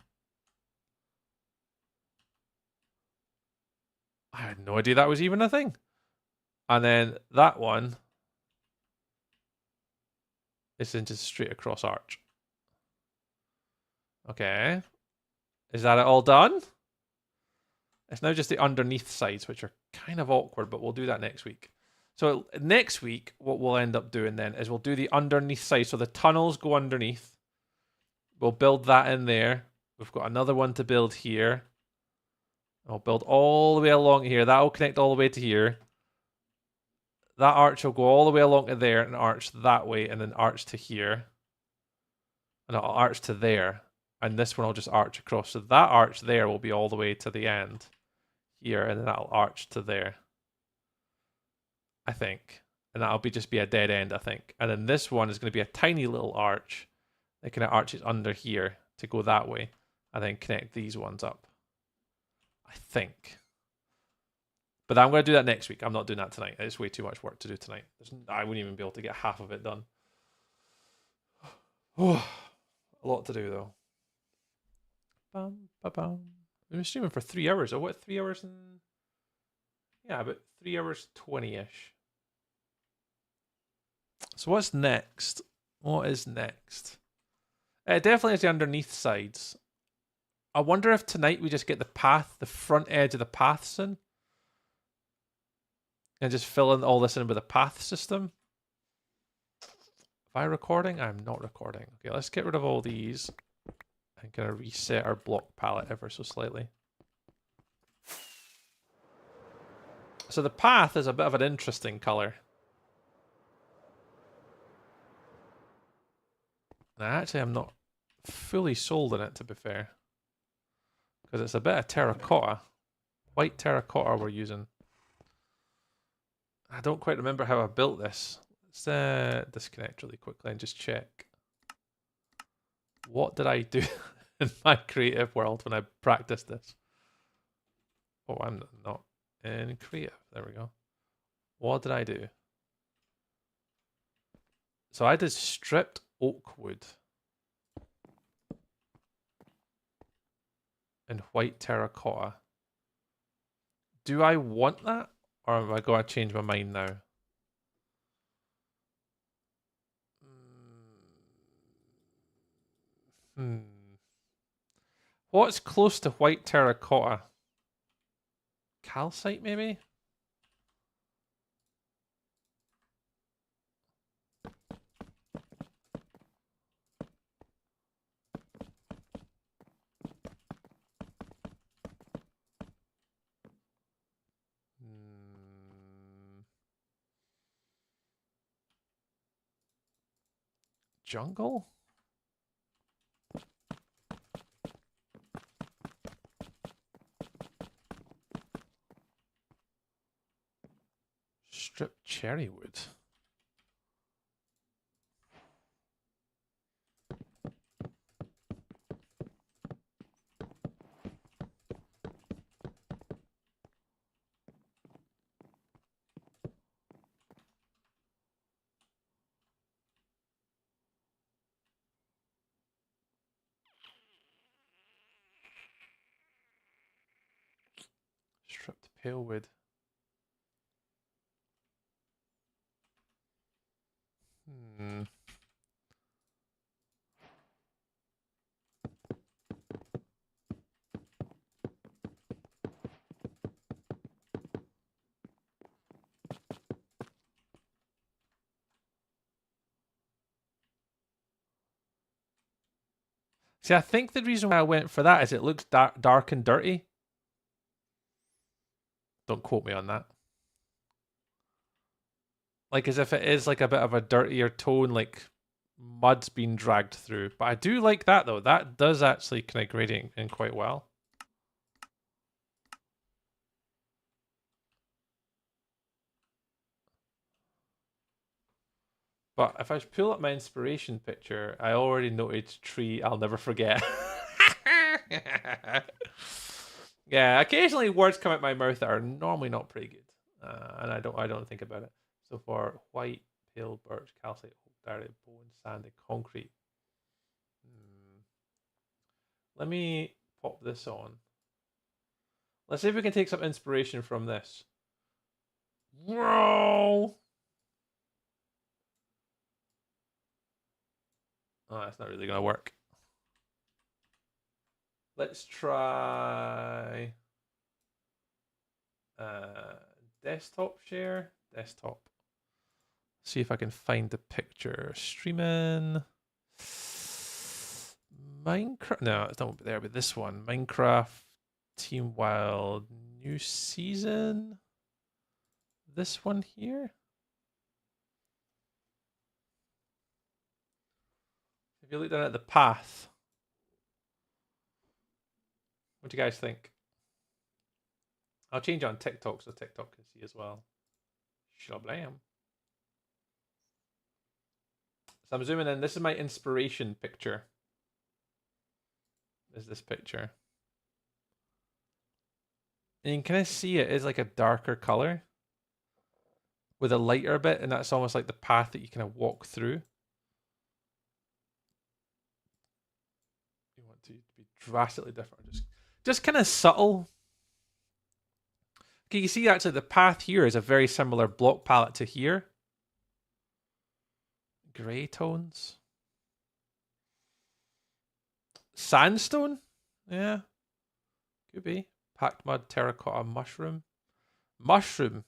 I had no idea that was even a thing. And then that one is into straight across arch. Okay. Is that it all done? It's now just the underneath sides, which are kind of awkward, but we'll do that next week. So next week, what we'll end up doing then is we'll do the underneath side. So the tunnels go underneath. We'll build that in there. We've got another one to build here. I'll build all the way along here. That will connect all the way to here. That arch will go all the way along to there and arch that way and then arch to here. And it'll arch to there. And this one will just arch across. So that arch there will be all the way to the end here. And then that'll arch to there. I think. And that'll just be a dead end, I think. And then this one is going to be a tiny little arch. It kind of arches under here to go that way. And then connect these ones up. I think. But I'm going to do that next week. I'm not doing that tonight. It's way too much work to do tonight. I wouldn't even be able to get half of it done. A lot to do, though. We've been streaming for 3 hours. Oh, what, 3 hours and... Yeah, about 3 hours 20-ish. So what's next? What is next? It definitely is the underneath sides. I wonder if tonight we just get the path, the front edge of the paths in. And just fill in all this in with a path system. Am I recording? I'm not recording. Okay, let's get rid of all these. And kind of reset our block palette ever so slightly. So the path is a bit of an interesting color. And actually I'm not fully sold on it, to be fair. Because it's a bit of terracotta. White terracotta we're using. I don't quite remember how I built this. Let's disconnect really quickly and just check. What did I do in my creative world when I practiced this? Oh, I'm not in creative. There we go. What did I do? So I did stripped oak wood. And white terracotta. Do I want that? Or am I going to change my mind now? What's close to white terracotta? Calcite, maybe? Jungle? Stripped cherry wood. Stripped pale wood. See, I think the reason why I went for that is it looks dark and dirty. Don't quote me on that. Like as if it is like a bit of a dirtier tone, like mud's been dragged through. But I do like that though. That does actually kind of gradient in quite well. But if I pull up my inspiration picture, I already noted tree I'll never forget. Yeah, occasionally words come out my mouth that are normally not pretty good. and I don't think about it. So for white, pale birch, calcite, oak, diorite, bone, sand, and concrete. Let me pop this on. Let's see if we can take some inspiration from this. Whoa! Oh, that's not really gonna work. Let's try desktop share. Desktop. See if I can find the picture. Streaming. Minecraft. No, it's not there, but this one. Minecraft Team Wild new season. This one here. If you look down at the path, what do you guys think? I'll change it on TikTok so TikTok can see as well. Shablam. So I'm zooming in. This is my inspiration picture. Is this picture? And you can kind of see it is like a darker color with a lighter bit, and that's almost like the path that you kind of walk through. You want to be drastically different, just kind of subtle. Okay, you see actually the path here is a very similar block palette to here. Grey tones. Sandstone? Yeah. Could be. Packed mud, terracotta, mushroom. Mushroom.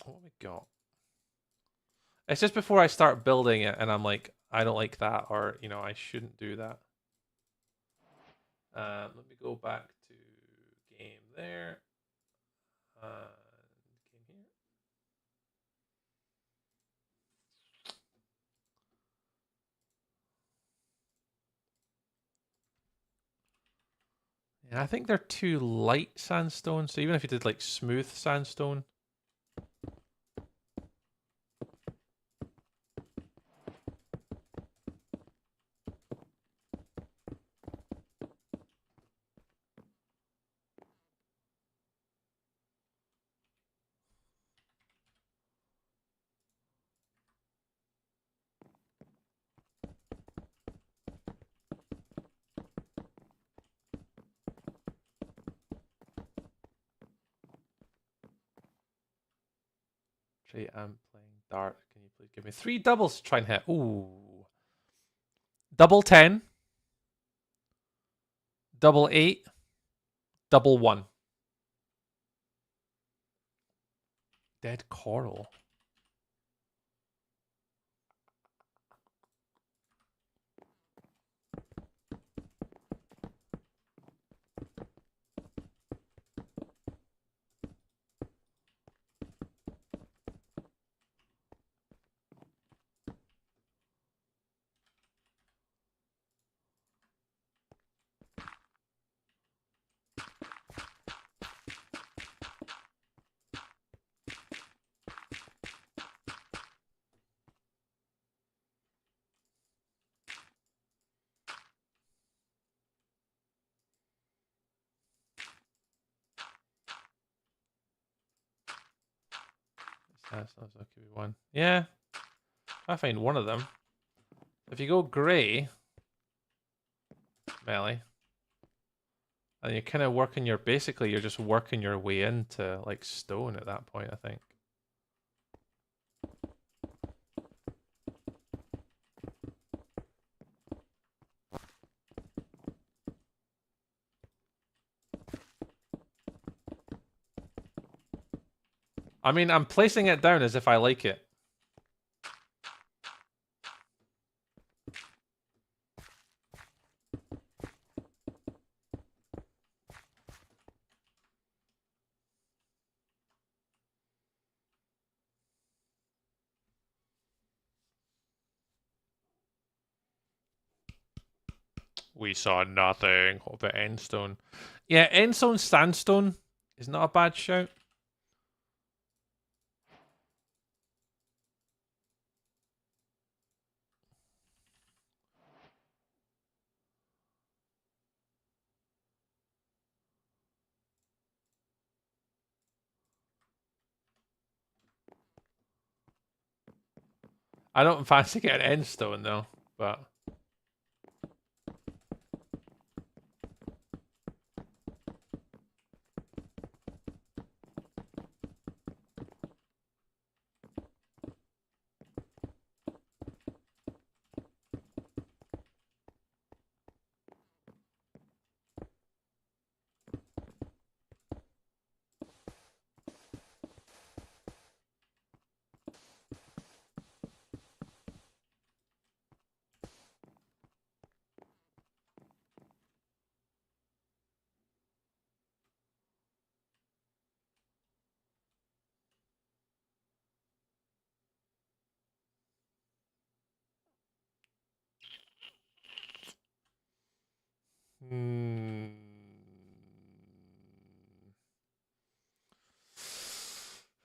What have we got? It's just before I start building it and I'm like, I don't like that, or, you know, I shouldn't do that. Let me go back to game there. Game here. Yeah, I think they're too light sandstone. So even if you did like smooth sandstone. Trey, I'm playing dart. Can you please give me 3 doubles to try and hit? Ooh. Double 10. Double 8. Double 1. Dead coral. That could be one. Yeah. I find one of them. If you go grey, Melly, and you're kind of working your, basically you're just working your way into like stone at that point, I think. I mean, I'm placing it down as if I like it. We saw nothing. What about endstone? Yeah, endstone sandstone is not a bad shout. I don't fancy getting end stone though, but.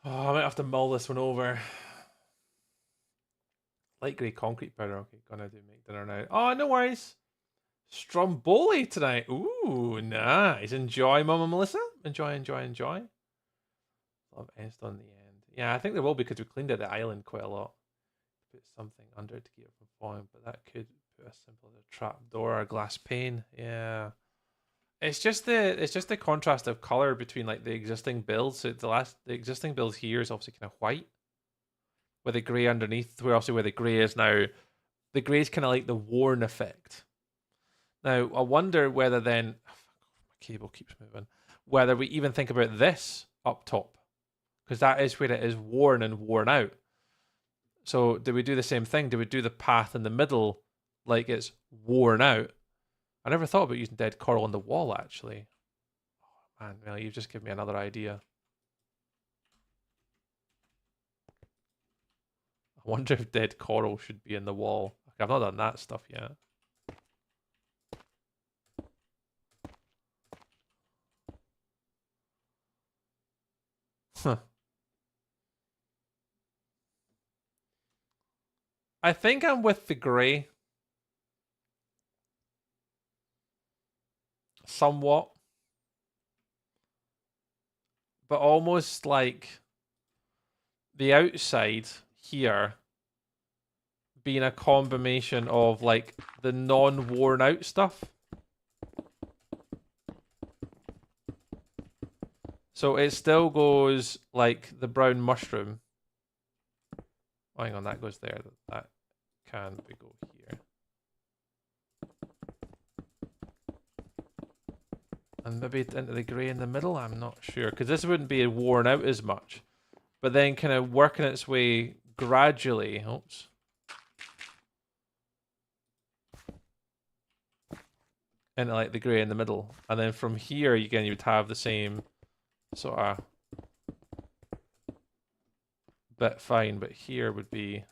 Oh, I might have to mull this one over. Light grey concrete powder. Okay, gonna do make dinner now. Oh, no worries. Stromboli tonight. Ooh, nice. Enjoy, Mama Melissa. Enjoy, enjoy, enjoy. Love Est on the end. Yeah, I think there will be because we cleaned out the island quite a lot. Put something under it to keep it from falling, but that could put as simple as a trap door or a glass pane. Yeah. It's just the contrast of color between like the existing builds. So the existing build here is obviously kind of white with the grey underneath. Where obviously where the grey is now, the grey is kind of like the worn effect. Now I wonder whether then my cable keeps moving. Whether we even think about this up top, because that is where it is worn and worn out. So do we do the same thing? Do we do the path in the middle like it's worn out? I never thought about using dead coral on the wall, actually. Oh, man, well, you've just given me another idea. I wonder if dead coral should be in the wall. I've not done that stuff yet. Huh. I think I'm with the grey. Somewhat. But almost like the outside here being a combination of like the non-worn out stuff. So it still goes like the brown mushroom. Oh, hang on, that goes there. That can we go here? And maybe into the grey in the middle? I'm not sure. Because this wouldn't be worn out as much. But then kind of working its way gradually. Oops. Into like the grey in the middle. And then from here, again, you would have the same sort of bit fine. But here would be...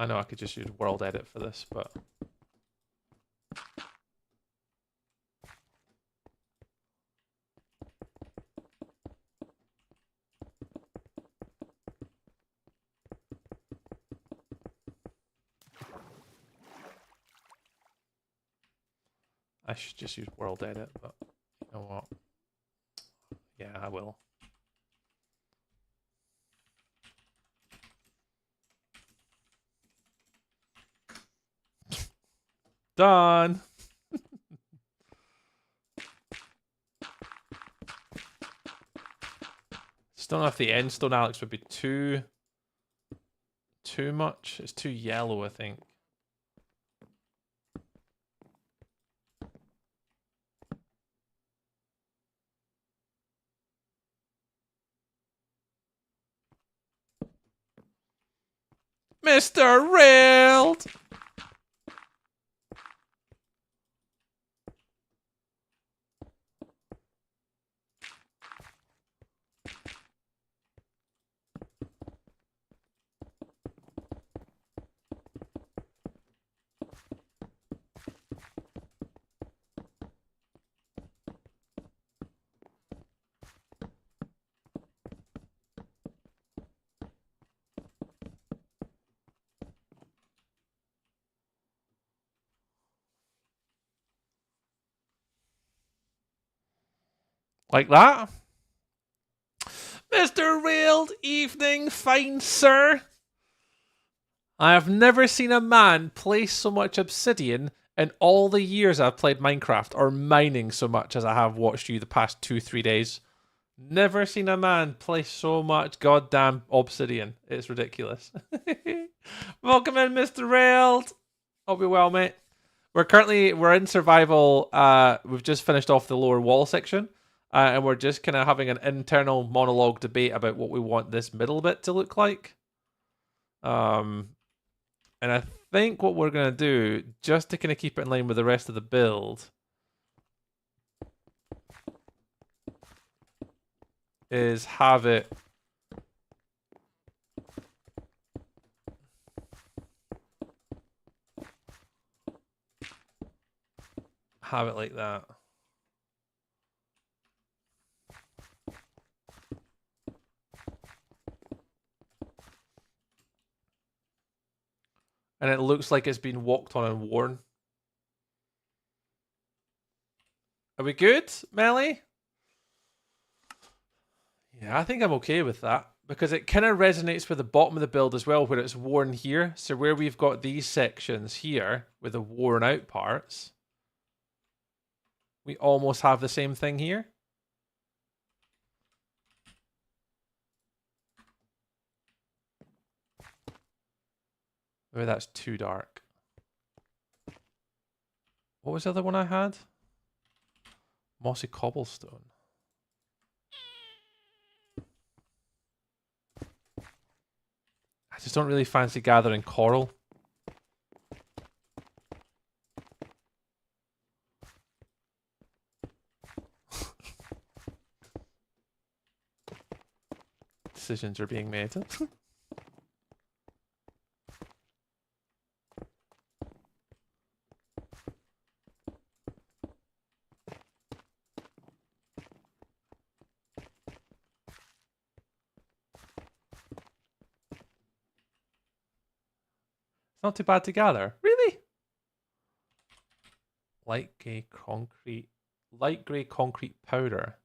I know I could just use world edit for this, but... I should just use world edit, but you know what? Yeah, I will. Done! Just don't know if the end stone, Alex, would be too much. It's too yellow, I think. Mr. Railed! Like that. Mr. Railed, evening, fine sir. I have never seen a man place so much obsidian in all the years I've played Minecraft, or mining so much as I have watched you the past 2-3 days. Never seen a man place so much goddamn obsidian. It's ridiculous. Welcome in, Mr. Railed. Hope you're well, mate. We're in survival. We've just finished off the lower wall section. And we're just kind of having an internal monologue debate about what we want this middle bit to look like. And I think what we're going to do, just to kind of keep it in line with the rest of the build, is have it like that. And it looks like it's been walked on and worn. Are we good, Melly? Yeah, I think I'm okay with that. Because it kind of resonates with the bottom of the build as well, where it's worn here. So where we've got these sections here, with the worn out parts, we almost have the same thing here. Maybe that's too dark. What was the other one I had? Mossy cobblestone. I just don't really fancy gathering coral. Decisions are being made. Not too bad to gather. Really? Light grey concrete powder.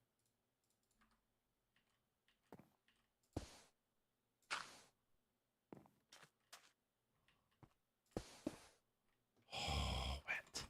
Oh, wet.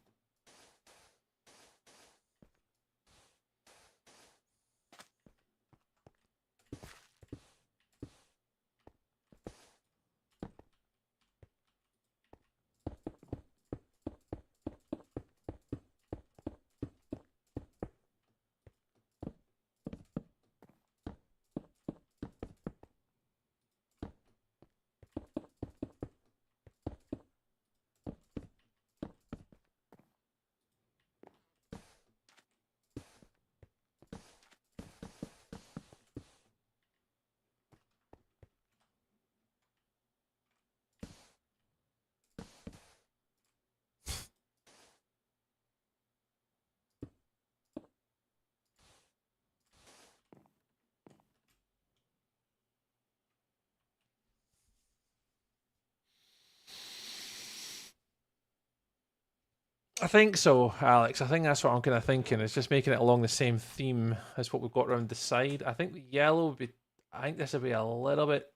I think so, Alex. I think that's what I'm kind of thinking. It's just making it along the same theme as what we've got around the side. I think the yellow would be. I think this would be a little bit.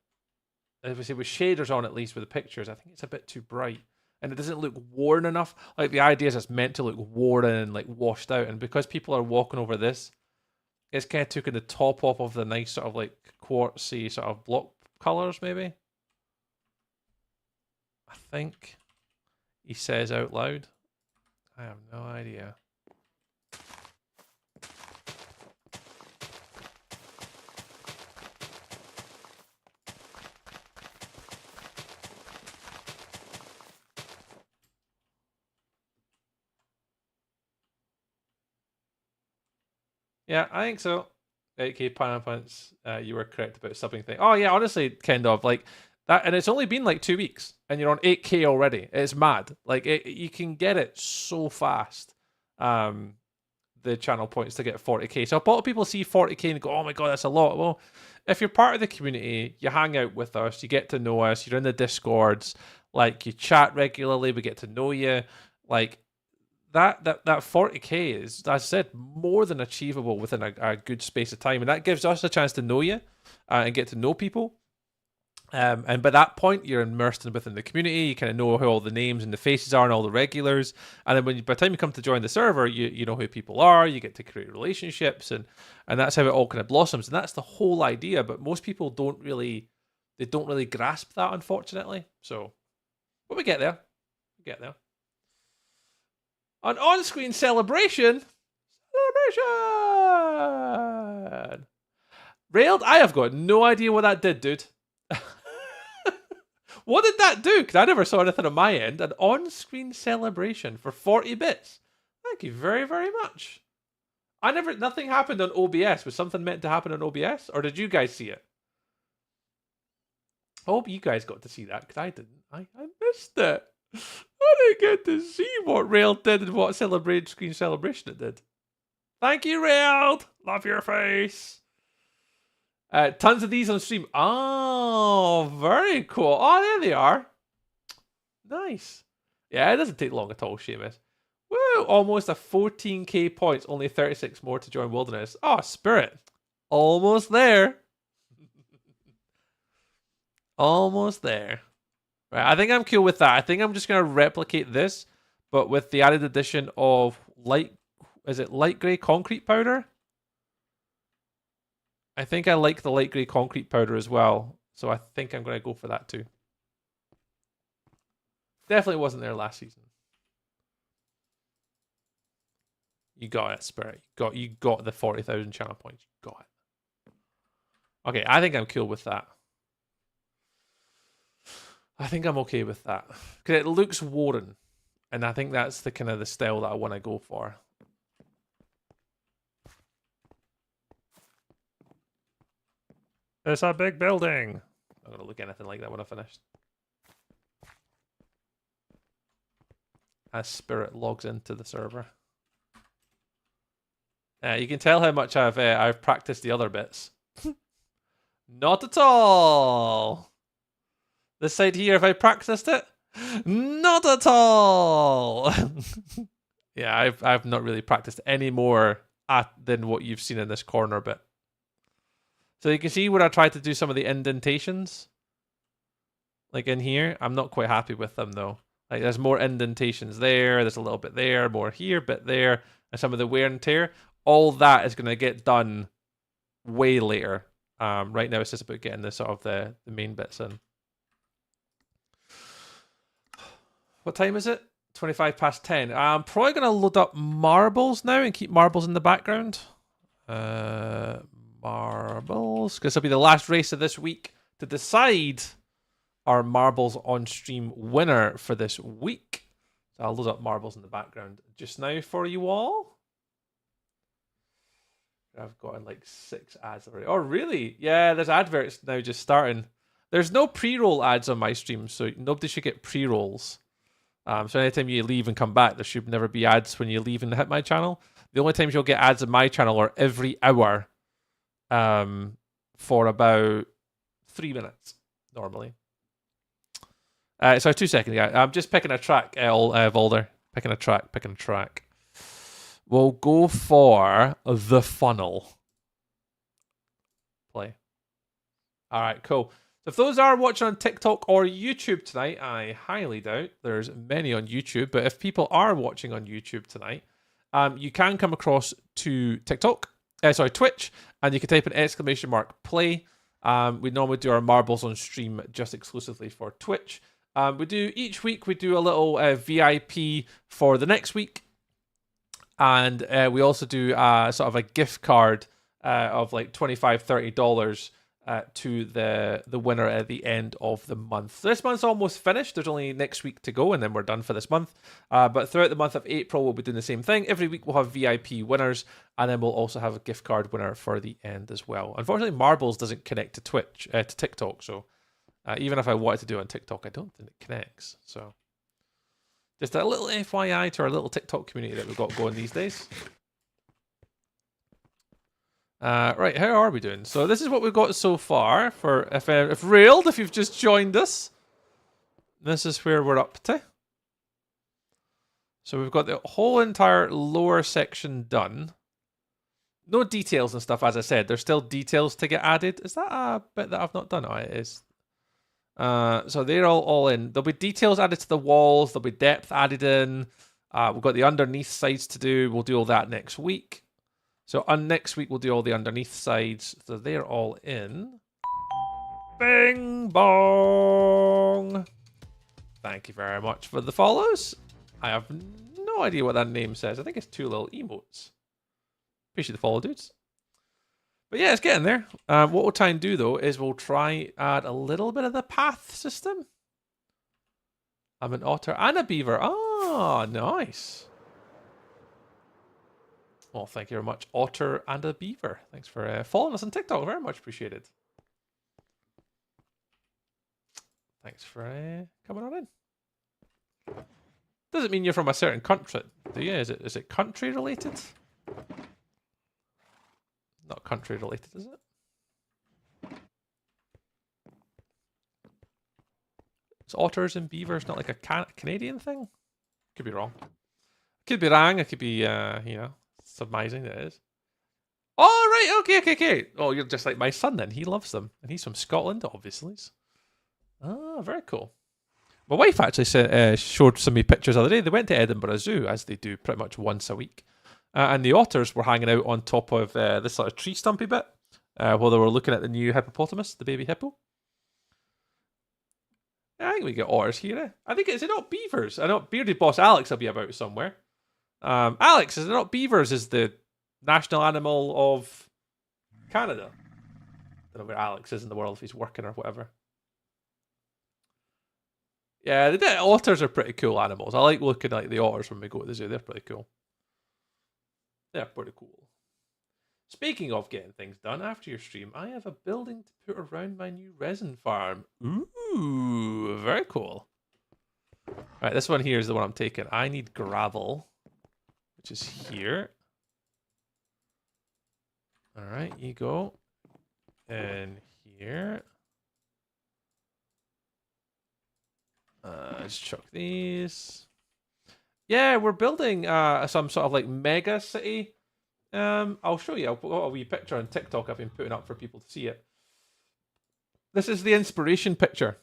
As we say, with shaders on at least with the pictures, I think it's a bit too bright, and it doesn't look worn enough. Like the idea is it's meant to look worn and like washed out, and because people are walking over this, it's kind of taking the top off of the nice sort of like quartzy sort of block colors. Maybe. I think he says out loud. I have no idea. Yeah, I think so. 8K Pineapple Points, you were correct about subbing thing. Oh yeah, honestly, kind of like that, and it's only been like 2 weeks, and you're on 8K already. It's mad. Like you can get it so fast. The channel points to get 40K. So a lot of people see 40K and go, "Oh my god, that's a lot." Well, if you're part of the community, you hang out with us, you get to know us, you're in the Discords, like you chat regularly, we get to know you. Like that 40k is, as I said, more than achievable within a good space of time, and that gives us a chance to know you and get to know people. And by that point, you're immersed within the community. You kind of know who all the names and the faces are and all the regulars. And then by the time you come to join the server, you know who people are. You get to create relationships, and that's how it all kind of blossoms. And that's the whole idea. But most people don't really grasp that, unfortunately. So, but we get there. We get there. An on-screen celebration. Railed? I have got no idea what that did, dude. What did that do? Because I never saw anything on my end. An on-screen celebration for 40 bits. Thank you very, very much. Nothing happened on OBS. Was something meant to happen on OBS? Or did you guys see it? I hope you guys got to see that, because I didn't. I missed it. I didn't get to see what Railed did and what screen celebration it did. Thank you, Railed. Love your face. Tons of these on stream. Oh, very cool. Oh, there they are. Nice. Yeah, it doesn't take long at all, Seamus. Woo! Almost a 14k points. Only 36 more to join Wilderness. Oh, Spirit. Almost there. Almost there. Right, I think I'm cool with that. I think I'm just going to replicate this, but with the added addition of light grey concrete powder? I think I like the light grey concrete powder as well, so I think I'm going to go for that too. Definitely wasn't there last season. You got it, Spirit. You got the 40,000 channel points. You got it. Okay, I think I'm cool with that. I think I'm okay with that because it looks Warren, and I think that's the kind of the style that I want to go for. It's a big building. I'm going to look anything like that when I finished. As Spirit logs into the server. You can tell how much I've practiced the other bits. Not at all. This side here, have I practiced it? Not at all. Yeah, I've not really practiced any more than what you've seen in this corner bit. So you can see where I tried to do some of the indentations. Like in here. I'm not quite happy with them though. Like there's more indentations there. There's a little bit there. More here, bit there. And some of the wear and tear. All that is going to get done way later. Right now it's just about getting the sort of the main bits in. What time is it? 25 past 10. I'm probably going to load up marbles now and keep marbles in the background. Marbles, because it'll be the last race of this week to decide our marbles on stream winner for this week. So I'll load up marbles in the background just now for you all. I've gotten like 6 ads already. Oh, really? Yeah, there's adverts now just starting. There's no pre-roll ads on my stream, so nobody should get pre-rolls. So anytime you leave and come back, there should never be ads when you leave and hit my channel. The only times you'll get ads on my channel are every hour. For about 3 minutes normally. So 2 seconds, yeah. I'm just picking a track, Volder. Picking a track. We'll go for the funnel. Play. Alright, cool. So if those are watching on TikTok or YouTube tonight, I highly doubt there's many on YouTube, but if people are watching on YouTube tonight, you can come across to Twitch, and you can type in !play. We normally do our marbles on stream just exclusively for Twitch. Each week we do a little VIP for the next week, and we also do sort of a gift card of like $25, $30 to the winner at the end of the month. So this month's almost finished. There's only next week to go, and then we're done for this month. But throughout the month of April, we'll be doing the same thing. Every week we'll have VIP winners, and then we'll also have a gift card winner for the end as well. Unfortunately, marbles doesn't connect to TikTok, so even if I wanted to do it on TikTok, I don't think it connects. So just a little FYI to our little TikTok community that we've got going these days. Right, how are we doing? So this is what we've got so far for if Railed, if you've just joined us. This is where we're up to. So we've got the whole entire lower section done. No details and stuff, as I said. There's still details to get added. Is that a bit that I've not done? Oh, it is. So they're all in. There'll be details added to the walls. There'll be depth added in. We've got the underneath sides to do. We'll do all that next week. So next week we'll do all the underneath sides. So they're all in. Bing bong. Thank you very much for the follows. I have no idea what that name says. I think it's two little emotes. Appreciate the follow, dudes. But yeah, it's getting there. What we'll try and do, though, is we'll try add a little bit of the path system. I'm an otter and a beaver. Ah, nice. Well, thank you very much, otter and a beaver. Thanks for following us on TikTok. Very much appreciated. Thanks for coming on in. Doesn't mean you're from a certain country, do you? Is it country related? Not country related, is it? Is otters and beavers not like a Canadian thing? Could be wrong. Could be wrong. It could be, surmising that it is. Oh, right. Okay. Oh, you're just like my son then. He loves them. And he's from Scotland, obviously. Ah, very cool. My wife actually showed some of me pictures the other day. They went to Edinburgh Zoo, as they do pretty much once a week. And the otters were hanging out on top of this sort of tree stumpy bit while they were looking at the new hippopotamus, the baby hippo. I think we get otters here. I think, is it not beavers? I know Bearded Boss Alex will be about somewhere. Alex, is it not beavers is the national animal of Canada? I don't know where Alex is in the world, if he's working or whatever. Yeah, the otters are pretty cool animals. I like looking at the otters when we go to the zoo. They're pretty cool. They're pretty cool. Speaking of getting things done, after your stream, I have a building to put around my new resin farm. Ooh, very cool. Right, this one here is the one I'm taking. I need gravel, which is here. All right, you go. And here. Let's chuck these. Yeah, we're building some sort of like mega city. I'll show you. I'll put a wee picture on TikTok I've been putting up for people to see it. This is the inspiration picture.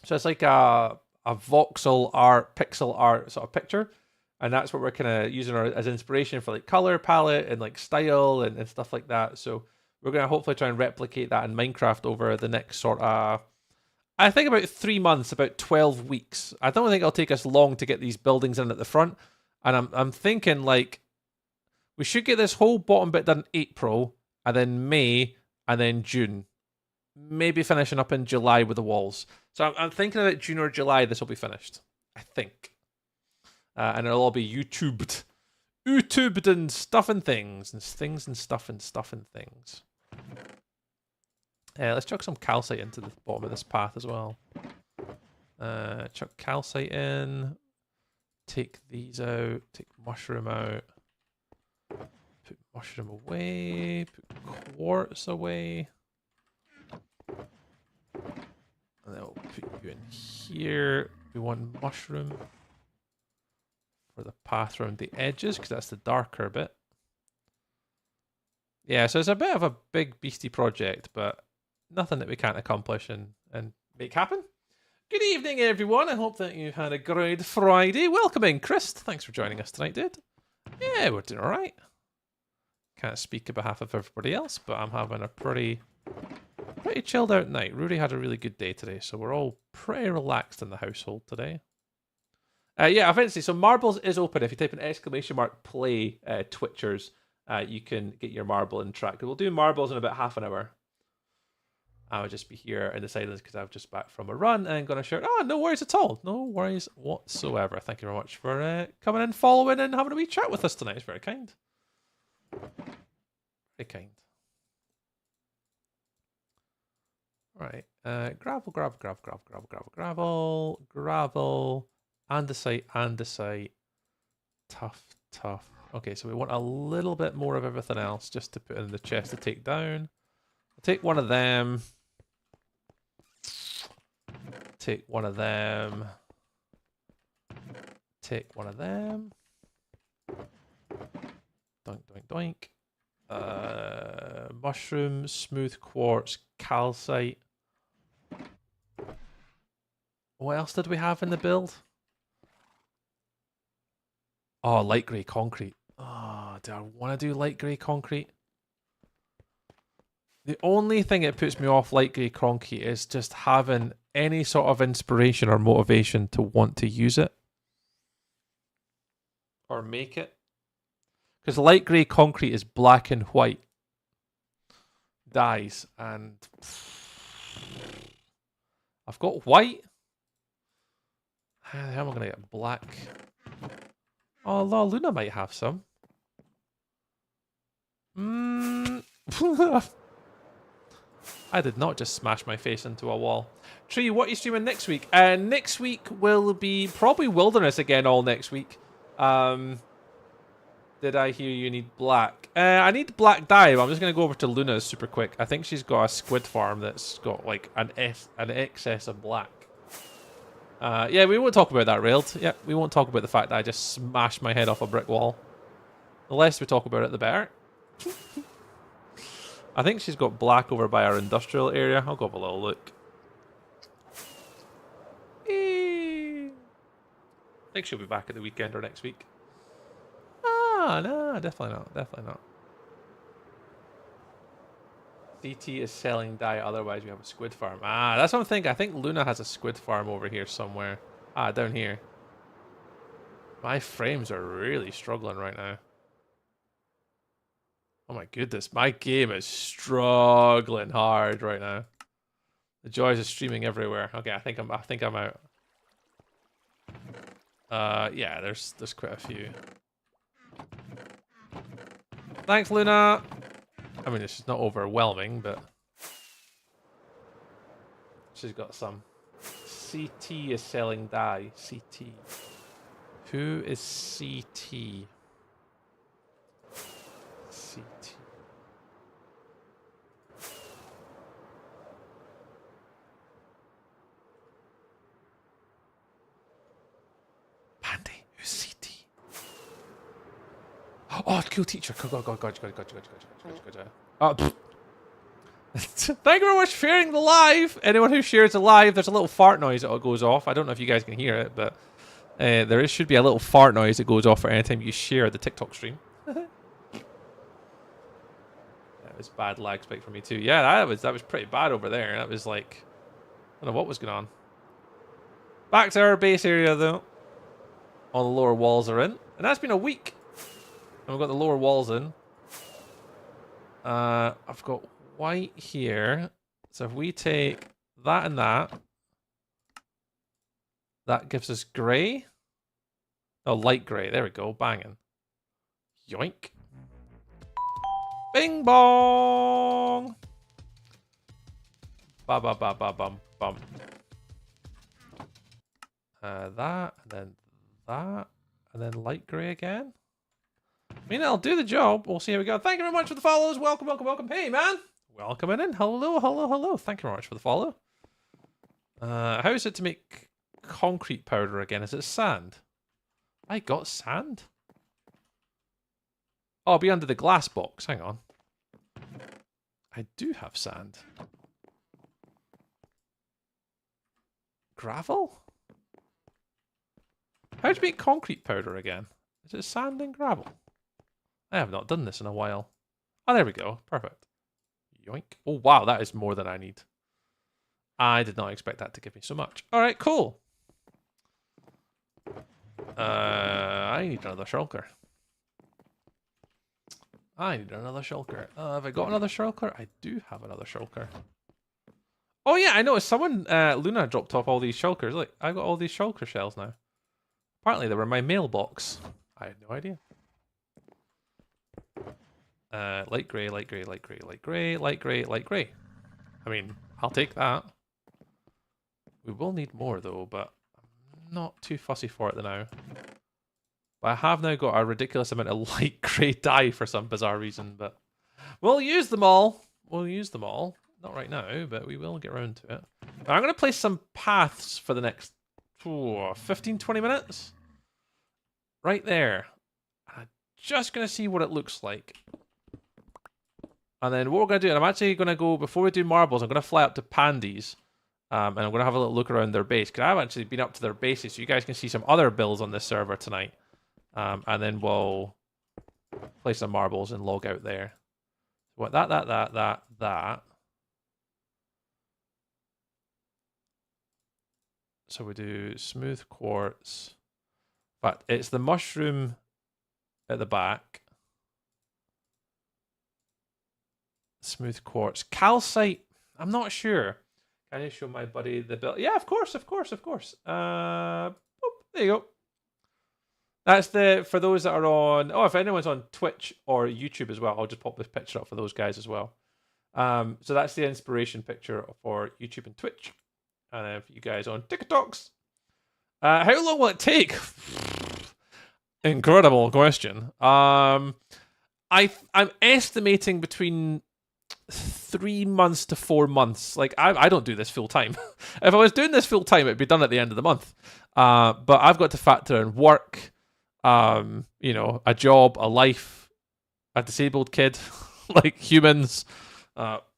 So it's like a voxel art, pixel art sort of picture. And that's what we're kind of using as inspiration for like color palette and like style and stuff like that. So we're going to hopefully try and replicate that in Minecraft over the next sort of, I think about 3 months, about 12 weeks. I don't think it'll take us long to get these buildings in at the front. And I'm thinking like, we should get this whole bottom bit done April, and then May, and then June. Maybe finishing up in July with the walls. So I'm thinking about June or July this will be finished. I think. And it'll all be YouTubed. YouTubed and stuff and things. And things and stuff and stuff and things. Let's chuck some calcite into the bottom of this path as well. Chuck calcite in. Take these out. Take mushroom out. Put mushroom away. Put quartz away. And then we'll put you in here. We want mushroom for the path around the edges, because that's the darker bit. Yeah, so it's a bit of a big beastie project, but nothing that we can't accomplish and make happen. Good evening, everyone. I hope that you've had a great Friday. Welcome in, Chris. Thanks for joining us tonight, dude. Yeah, we're doing all right. Can't speak on behalf of everybody else, but I'm having a pretty chilled out night. Rudy had a really good day today, so we're all pretty relaxed in the household today. Yeah, eventually, so Marbles is open. If you type an ! Play Twitchers, you can get your marble in track. We'll do marbles in about half an hour. I'll just be here in the silence because I'm just back from a run and going to share. Oh, no worries at all. No worries whatsoever. Thank you very much for coming in, following, and having a wee chat with us tonight. It's very kind. Very kind. Right. Gravel. Andesite. Tough. Okay, so we want a little bit more of everything else just to put in the chest to take down. I'll take one of them. Take one of them. take one of them. Doink, doink, doink. Mushroom, smooth quartz, calcite. What else did we have in the build? Oh, light grey concrete. Oh, do I want to do light grey concrete? The only thing that puts me off light grey concrete is just having any sort of inspiration or motivation to want to use it. Or make it. Because light grey concrete is black and white dyes, and I've got white. How am I going to get black? Oh, Luna might have some. I did not just smash my face into a wall. Tree, what are you streaming next week? Next week will be probably Wilderness again all next week. Did I hear you need black? I need black dye, but I'm just going to go over to Luna's super quick. I think she's got a squid farm that's got like an excess of black. Yeah, we won't talk about that, Railed. Yeah, we won't talk about the fact that I just smashed my head off a brick wall. The less we talk about it, the better. I think she's got black over by our industrial area. I'll go have a little look. I think she'll be back at the weekend or next week. Ah, no, definitely not. Definitely not. CT is selling dye, otherwise we have a squid farm. Ah, that's what I'm thinking. I think Luna has a squid farm over here somewhere. Ah, down here. My frames are really struggling right now. Oh my goodness, my game is struggling hard right now. The joys of streaming everywhere. Okay, I think I'm out. Yeah, there's quite a few. Thanks, Luna. I mean, it's not overwhelming, but she's got some. CT is selling dye. CT. Who is CT? CT. Pandy, who's CT? Oh, cool teacher. Gotcha. Oh, thank you very much for sharing the live. Anyone who shares the live, there's a little fart noise that goes off. I don't know if you guys can hear it, but should be a little fart noise that goes off for any time you share the TikTok stream. That was bad lag spike for me too. Yeah, that was pretty bad over there. That was like, I don't know what was going on. Back to our base area though. All the lower walls are in, and that's been a week. And we've got the lower walls in. I've got white here. So if we take that and that gives us grey. Oh, light grey. There we go. Banging. Yoink. Bing bong. Ba ba ba ba bum bum. That and then that and then light grey again. I mean, it'll do the job. We'll see how we go. Thank you very much for the follows. Welcome. Hey, man. Welcome in. Hello. Thank you very much for the follow. How is it to make concrete powder again? Is it sand? I got sand? Oh, I'll be under the glass box. Hang on. I do have sand. Gravel? How do you make concrete powder again? Is it sand and gravel? I have not done this in a while. Oh, there we go. Perfect. Yoink. Oh, wow. That is more than I need. I did not expect that to give me so much. All right, cool. I need another shulker. Have I got another shulker? I do have another shulker. Oh, yeah. I noticed someone, Luna, dropped off all these shulkers. Look, I got all these shulker shells now. Apparently, they were in my mailbox. I had no idea. Light grey. I mean, I'll take that. We will need more though, but I'm not too fussy for it now. But I have now got a ridiculous amount of light grey dye for some bizarre reason, but we'll use them all. Not right now, but we will get around to it. Now, I'm going to place some paths for the next 15-20 minutes. right there. I'm just going to see what it looks like. And then what we're going to do, and I'm actually going to go, before we do marbles, I'm going to fly up to Pandy's. And I'm going to have a little look around their base, because I've actually been up to their bases, so you guys can see some other builds on this server tonight. And then we'll play some marbles and log out there. What, that. So we do smooth quartz. But it's the mushroom at the back. Smooth quartz. Calcite, I'm not sure. Can I show my buddy the build? Yeah, of course. Boop, there you go. That's for those that are on, if anyone's on Twitch or YouTube as well, I'll just pop this picture up for those guys as well. So that's the inspiration picture for YouTube and Twitch. And then for you guys on TikToks. How long will it take? Incredible question. I'm estimating between 3 months to 4 months. Like, I don't do this full time. If I was doing this full time, it'd be done at the end of the month. But I've got to factor in work, a job, a life, a disabled kid, like humans,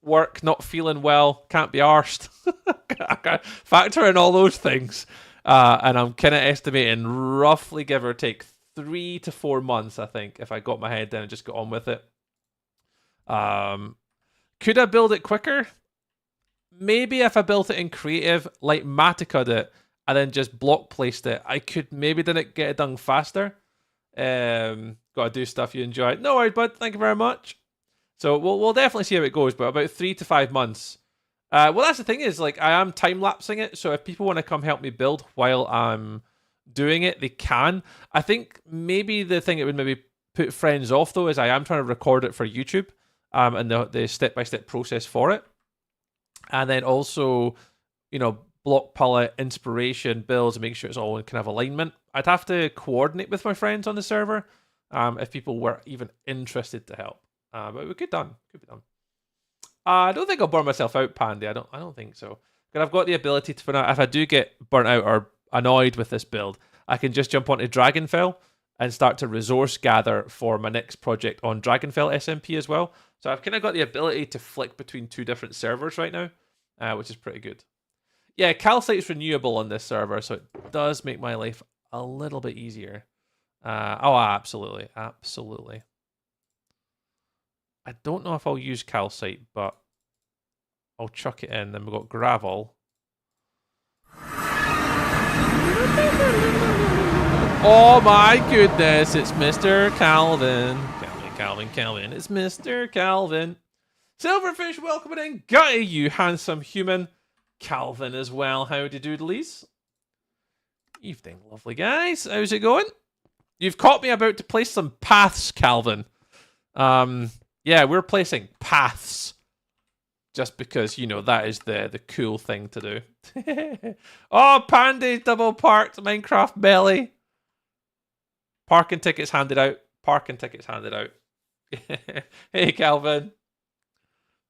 work, not feeling well, can't be arsed. I can't factor in all those things. And I'm kind of estimating roughly, give or take, 3 to 4 months, I think, if I got my head down and just got on with it. Could I build it quicker? Maybe if I built it in creative, like Matica did it, and then just block placed it, I could maybe get it done faster. Got to do stuff you enjoy. No worries, bud. Thank you very much. So we'll definitely see how it goes, but about 3 to 5 months. Well, that's the thing is, like, I am time-lapsing it, so if people want to come help me build while I'm doing it, they can. I think maybe the thing that would maybe put friends off, though, is I am trying to record it for YouTube. And the step-by-step process for it. And then also, block palette, inspiration, builds, and make sure it's all in kind of alignment. I'd have to coordinate with my friends on the server if people were even interested to help. But we could be done. I don't think I'll burn myself out, Pandy. I don't think so. But I've got the ability to, if I do get burnt out or annoyed with this build, I can just jump onto Dragonfell and start to resource gather for my next project on Dragonfell SMP as well. So I've kind of got the ability to flick between 2 different servers right now, which is pretty good. Yeah, calcite's renewable on this server, so it does make my life a little bit easier. Absolutely. I don't know if I'll use calcite, but I'll chuck it in. Then we've got gravel. Oh my goodness, it's Mr. Calvin. Calvin. It's Mr. Calvin. Silverfish, welcome in. Guy, you handsome human. Calvin as well. Howdy doodlies. Evening, lovely guys. How's it going? You've caught me about to place some paths, Calvin. Yeah, we're placing paths. Just because, that is the cool thing to do. Oh, Pandy double parked Minecraft belly. Parking tickets handed out. Hey, Calvin.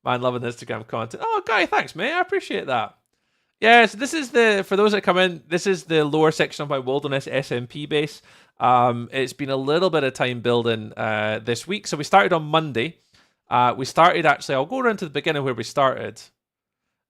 Man, loving Instagram content. Oh, Guy, thanks, mate. I appreciate that. Yeah, so this is for those that come in, this is the lower section of my Wilderness SMP base. It's been a little bit of time building this week. So we started on Monday. We started, actually, I'll go around to the beginning where we started.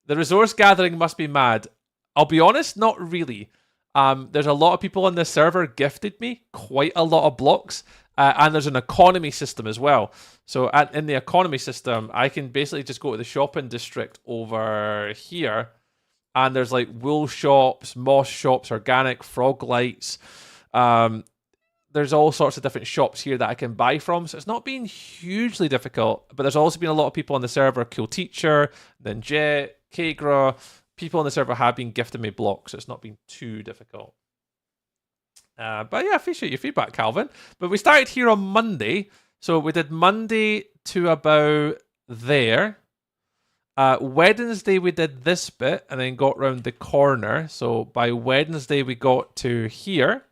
The resource gathering must be mad. I'll be honest, not really. There's a lot of people on this server gifted me quite a lot of blocks. And there's an economy system as well. So in the economy system, I can basically just go to the shopping district over here. And there's like wool shops, moss shops, organic, frog lights. There's all sorts of different shops here that I can buy from. So it's not been hugely difficult. But there's also been a lot of people on the server. Cool Teacher, then Jet, Kagra. People on the server have been gifting me blocks. So it's not been too difficult. But yeah, I appreciate your feedback, Calvin. But we started here on Monday. So we did Monday to about there. Wednesday we did this bit and then got round the corner. So by Wednesday we got to here.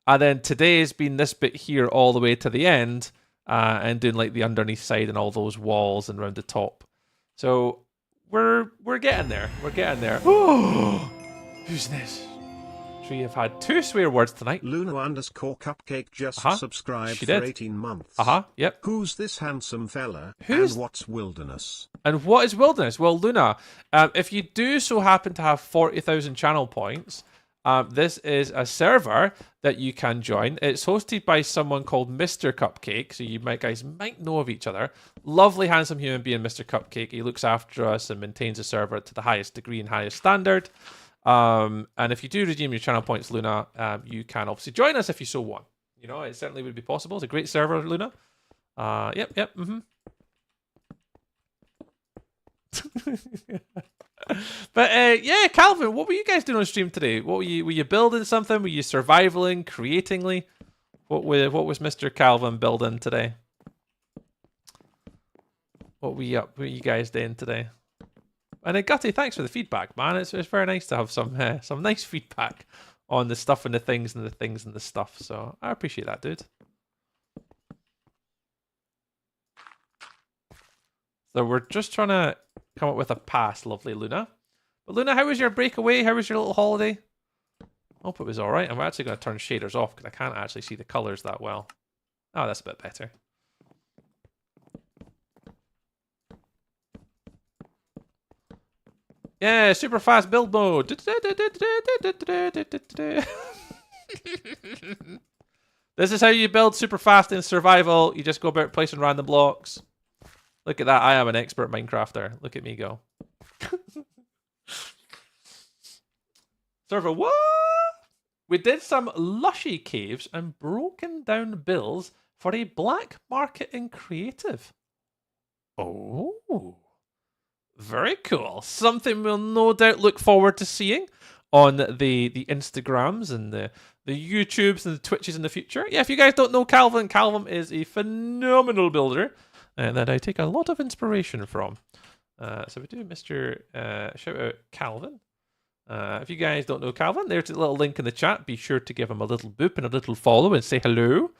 And then today has been this bit here all the way to the end. And doing like the underneath side and all those walls and round the top. So we're getting there. Oh, who's this? We have had 2 swear words tonight. Luna_Cupcake just subscribed She for did. 18 months. Yep. Who's this handsome fella? Who's... And what's Wilderness? And what is Wilderness? Well, Luna, if you do so happen to have 40,000 channel points, this is a server that you can join. It's hosted by someone called Mr. Cupcake, so you guys might know of each other. Lovely, handsome human being, Mr. Cupcake. He looks after us and maintains the server to the highest degree and highest standard. And if you do redeem your channel points, Luna, you can obviously join us if you so want. You know, it certainly would be possible. It's a great server, Luna. Yep. But yeah, Calvin, what were you guys doing on stream today? What were you building something? Were you survivaling, creatingly? What was Mr. Calvin building today? What were you guys doing today? And Gutty, thanks for the feedback, man. It's very nice to have some nice feedback on the stuff and the things and the things and the stuff. So I appreciate that, dude. So we're just trying to come up with a pass, lovely Luna. But Luna, how was your breakaway? How was your little holiday? Hope it was all right. I'm actually going to turn shaders off because I can't actually see the colors that well. Oh, that's a bit better. Yeah, super fast build mode. This is how you build super fast in survival. You just go about placing random blocks. Look at that. I am an expert Minecrafter. Look at me go. Server, what? We did some lushy caves and broken down builds for a black market in creative. Oh. Very cool. Something we'll no doubt look forward to seeing on the Instagrams and the YouTubes and the Twitches in the future. Yeah, if you guys don't know Calvin, Calvin is a phenomenal builder that I take a lot of inspiration from. So we do Mr. Shout out Calvin. If you guys don't know Calvin, there's a little link in the chat. Be sure to give him a little boop and a little follow and say hello.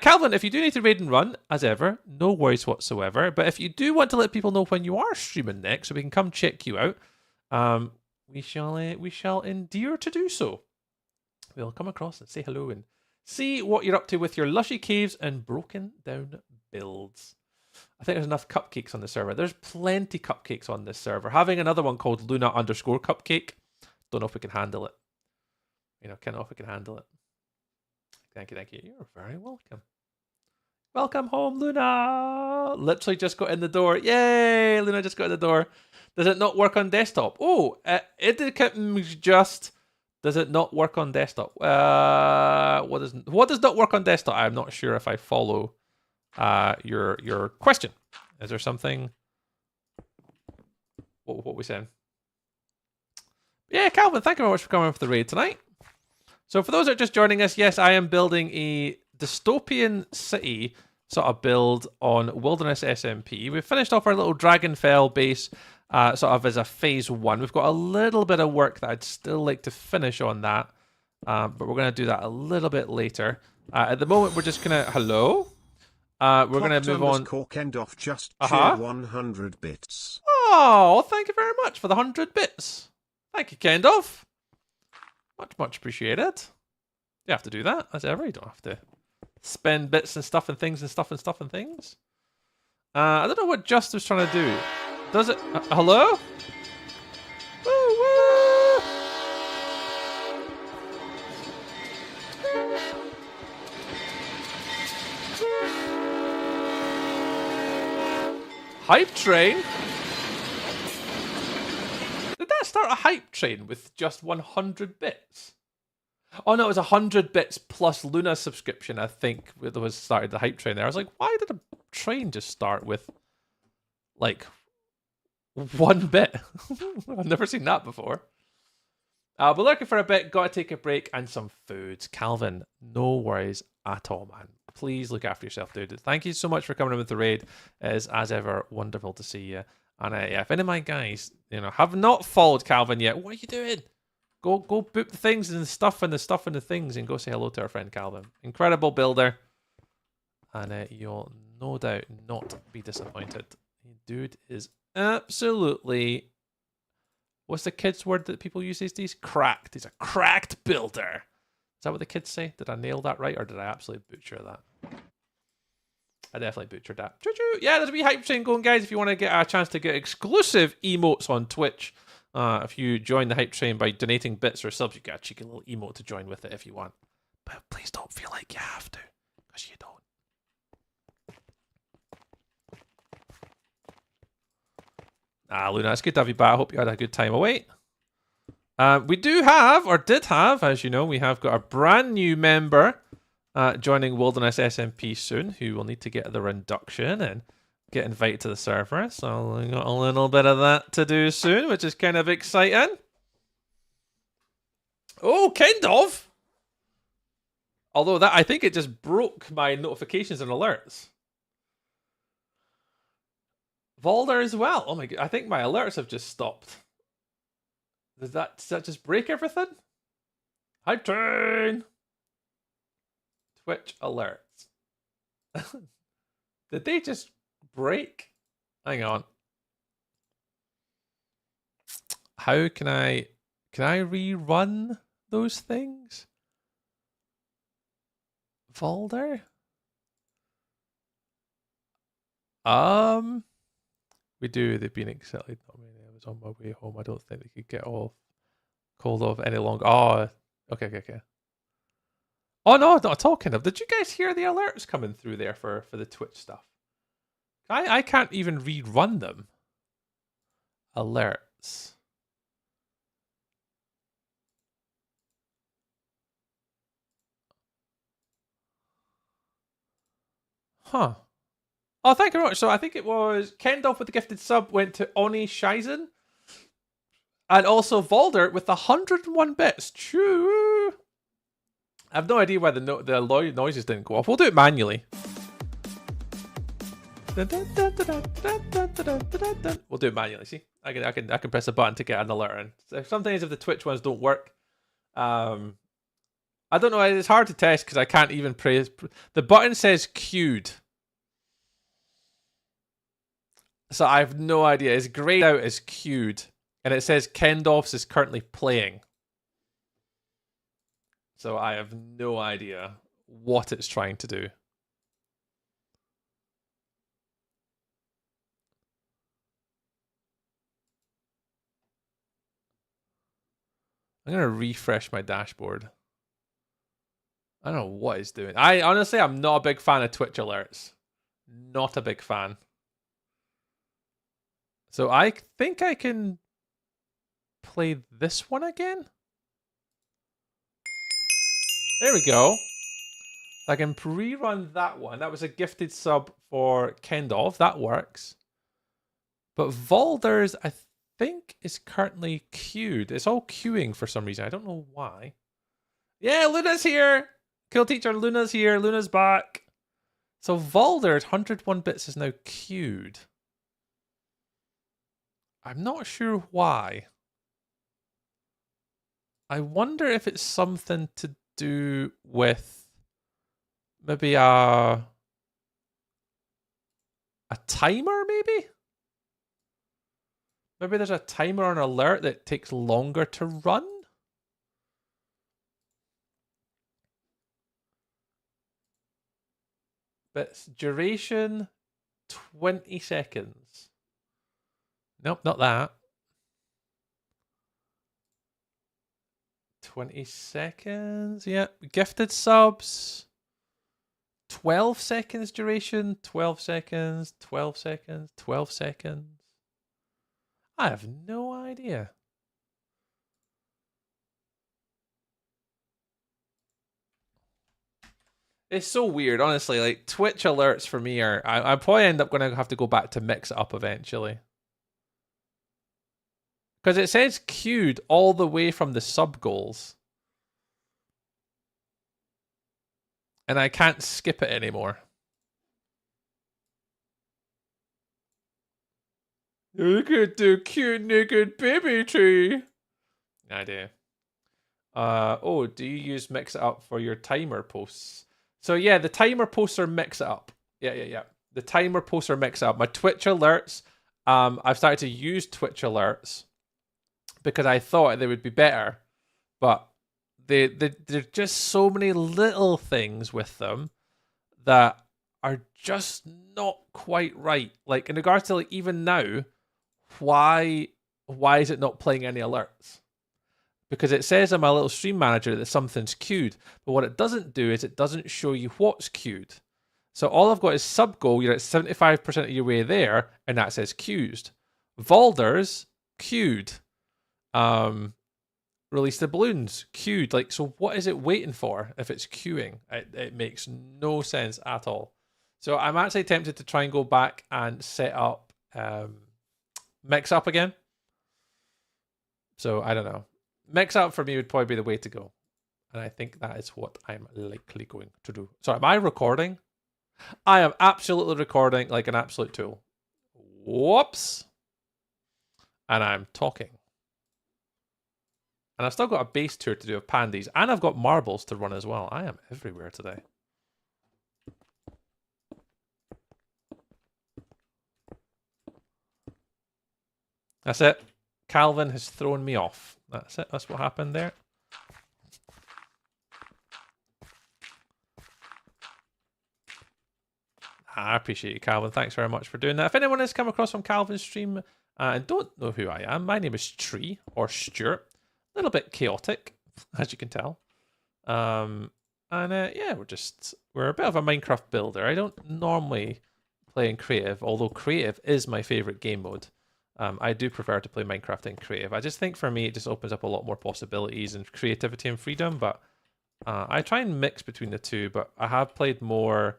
Calvin, if you do need to raid and run, as ever, no worries whatsoever. But if you do want to let people know when you are streaming next, so we can come check you out, we shall endear to do so. We'll come across and say hello and see what you're up to with your lushy caves and broken down builds. I think there's enough cupcakes on the server. There's plenty cupcakes on this server. Having another one called Luna_Cupcake. Don't know if we can handle it. Can't know if we can handle it. Thank you. You're very welcome. Welcome home, Luna. Literally just got in the door. Yay! Luna just got in the door. Does it not work on desktop? Oh, does it not work on desktop? What does not work on desktop? I'm not sure if I follow your question. Is there something? What we saying? Yeah, Calvin, thank you very much for coming for the raid tonight. So for those that are just joining us, yes, I am building a dystopian city sort of build on Wilderness SMP. We've finished off our little Dragonfell base sort of as a phase 1. We've got a little bit of work that I'd still like to finish on that, but we're going to do that a little bit later. At the moment, we're just going to... Hello? We're going to move on... Corkendoff just cheered 100 bits. Oh, thank you very much for the 100 bits. Thank you, Kendorf. Much appreciated. You have to do that, as ever. You don't have to spend bits and stuff and things and stuff and things. I don't know what Just was trying to do. Does it... hello? Woo, woo! Hype train? Did that start a hype train with just 100 bits? Oh no, it was 100 bits plus Luna subscription, I think, that was started the hype train there. I was like, why did a train just start with, like, 1 bit? I've never seen that before. But looking for a bit, gotta take a break and some foods. Calvin, no worries at all, man. Please look after yourself, dude. Thank you so much for coming in with the raid. It is, as ever, wonderful to see you. And yeah, if any of my guys, have not followed Calvin yet, what are you doing? Go boop the things and the stuff and the things and go say hello to our friend Calvin. Incredible builder. And you'll no doubt not be disappointed. Dude is absolutely What's the kids' word that people use these days? Cracked. He's a cracked builder. Is that what the kids say? Did I nail that right, or did I absolutely butcher that? I definitely butchered that. Choo-choo. Yeah, there's a wee hype train going, guys. If you want to get a chance to get exclusive emotes on Twitch, if you join the hype train by donating bits or subs, you get a cheeky little emote to join with it if you want. But please don't feel like you have to, because you don't. Luna, it's good to have you back. I hope you had a good time away. We do have, or did have, as you know, we have got a brand new member joining Wilderness SMP soon, who will need to get their induction and get invited to the server. So we got a little bit of that to do soon, which is kind of exciting. Oh, kind of. Although that, I think it just broke my notifications and alerts. Volder as well. Oh my god, I think my alerts have just stopped. Does that just break everything? Hype train! Twitch alerts. Did they just break? Hang on. How can I rerun those things? Volder? We do. They've been accepted. I mean, I was on my way home. I don't think they could get called off any longer. Oh, okay. Oh no, not at all. Kind of. Did you guys hear the alerts coming through there for the Twitch stuff? I can't even rerun them. Alerts. Huh. Oh, thank you very much. So I think it was Kendall with the gifted sub went to Oni Shizen. And also Volder with the 101 bits. Choo! I have no idea why the noises didn't go off. We'll do it manually. We'll do it manually. See, I can press a button to get an alert in. So sometimes if the Twitch ones don't work, I don't know. It's hard to test because I can't even press. The button says queued. So I have no idea. It's grayed out as queued. And it says Kendolfs is currently playing. So I have no idea what it's trying to do. I'm going to refresh my dashboard. I don't know what it's doing. I'm not a big fan of Twitch alerts. Not a big fan. So I think I can play this one again. There we go. I can rerun that one. That was a gifted sub for Kendolf. That works. But Volder's, I think, is currently queued. It's all queuing for some reason. I don't know why. Yeah, Luna's here. Cool teacher, Luna's here. Luna's back. So Volder's 101 bits is now queued. I'm not sure why. I wonder if it's something to do with maybe a timer, maybe? Maybe there's a timer on alert that takes longer to run? But duration 20 seconds. Nope, not that. 20 seconds. Yeah. Gifted subs. 12 seconds duration. 12 seconds. 12 seconds. 12 seconds. I have no idea. It's so weird, honestly. Like, Twitch alerts for me are... I probably end up going to have to go back to mix it up eventually. Because it says queued all the way from the sub goals. And I can't skip it anymore. Look at the cute naked baby tree. I do. Oh, do you use Mix It Up for your timer posts? So yeah, the timer posts are Mix It Up. Yeah. The timer posts are Mix It Up. My Twitch alerts, I've started to use Twitch alerts because I thought they would be better, but there's just so many little things with them that are just not quite right. Like in regards to like even now, why is it not playing any alerts? Because it says in my little stream manager that something's queued, but what it doesn't do is it doesn't show you what's queued. So all I've got is sub goal, you're at 75% of your way there, and that says queued. Valders, queued. Release the balloons, queued. Like, so what is it waiting for if it's queuing? It makes no sense at all. So I'm actually tempted to try and go back and set up mix up again. So I don't know. Mix up for me would probably be the way to go. And I think that is what I'm likely going to do. So am I recording? I am absolutely recording like an absolute tool. Whoops. And I'm talking. And I've still got a base tour to do of pandies. And I've got marbles to run as well. I am everywhere today. That's it. Calvin has thrown me off. That's it. That's what happened there. I appreciate you, Calvin. Thanks very much for doing that. If anyone has come across from Calvin's stream and don't know who I am, my name is Tree or Stuart. A little bit chaotic, as you can tell. Yeah, we're a bit of a Minecraft builder. I don't normally play in creative, although creative is my favorite game mode. I do prefer to play Minecraft in creative. I just think for me it just opens up a lot more possibilities and creativity and freedom, but I try and mix between the two, but I have played more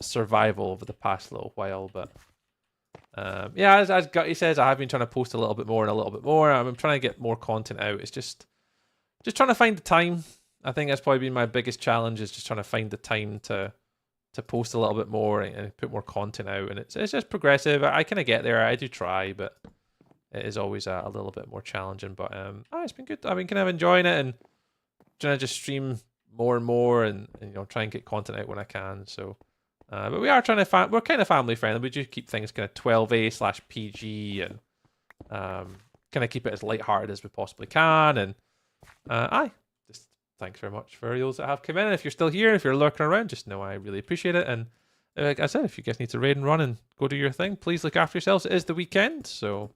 survival over the past little while, but yeah, as Gutty says, I have been trying to post a little bit more and a little bit more. I'm trying to get more content out. It's just trying to find the time. I think that's probably been my biggest challenge, is just trying to find the time to post a little bit more and put more content out. And it's just progressive. I kind of get there. I do try, but it is always a little bit more challenging. But it's been good. I've been kind of enjoying it and trying to just stream more and more and try and get content out when I can. So, but we are trying to we're kind of family friendly. We do keep things kind of 12A/PG and kind of keep it as lighthearted as we possibly can. And just thanks very much for those that have come in. And if you're still here, if you're lurking around, just know I really appreciate it. And like I said, if you guys need to raid and run and go do your thing, please look after yourselves. It is the weekend, so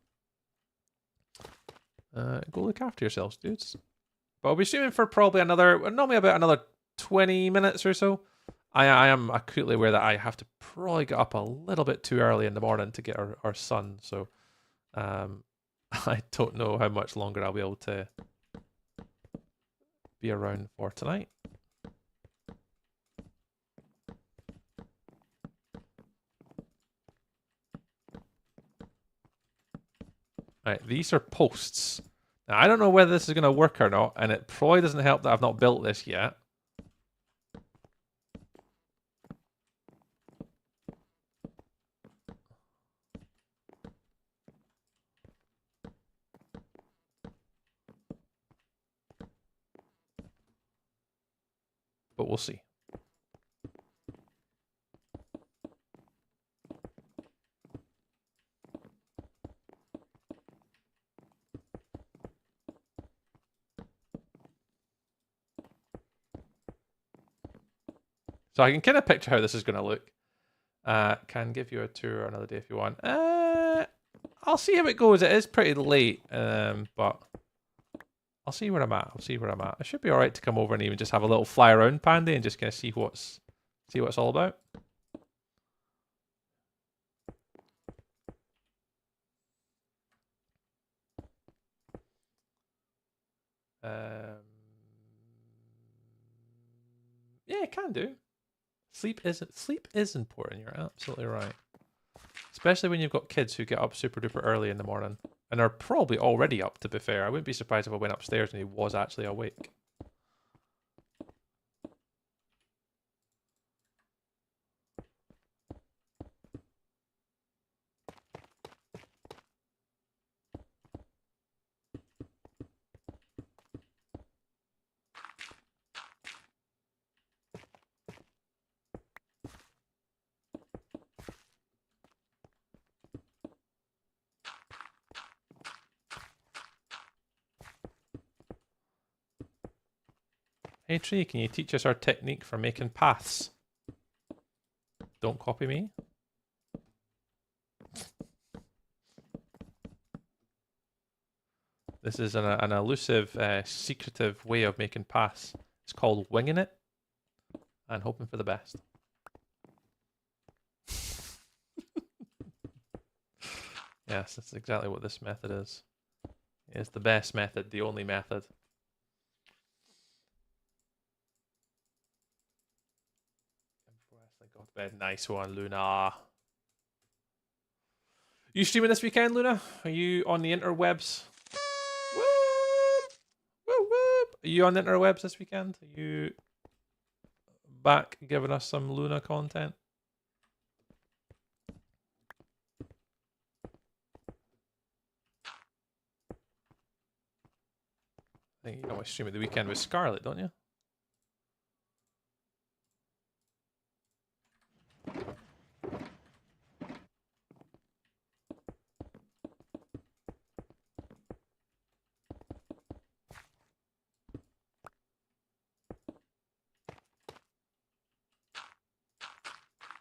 go look after yourselves, dudes. But I'll be streaming for probably normally about another 20 minutes or so. I am acutely aware that I have to probably get up a little bit too early in the morning to get our son. So I don't know how much longer I'll be able to be around for tonight. Right, these are posts. Now, I don't know whether this is going to work or not, and it probably doesn't help that I've not built this yet. But we'll see. So I can kind of picture how this is going to look. Can give you a tour another day if you want. I'll see how it goes. It is pretty late, but I'll see where I'm at. I should be all right to come over and even just have a little fly around Pandy and just kind of see what it's all about. Yeah, it can do. Sleep is important. You're absolutely right. Especially when you've got kids who get up super duper early in the morning and are probably already up, to be fair. I wouldn't be surprised if I went upstairs and he was actually awake. Hey Tree, can you teach us our technique for making paths? Don't copy me. This is an elusive, secretive way of making paths. It's called winging it and hoping for the best. Yes, that's exactly what this method is. It's the best method, the only method. Go to bed. Nice one, Luna. You streaming this weekend, Luna? Are you on the interwebs? Whoop! Whoop, whoop. Are you on the interwebs this weekend? Are you back giving us some Luna content? I think you know I stream at the weekend with Scarlet, don't you?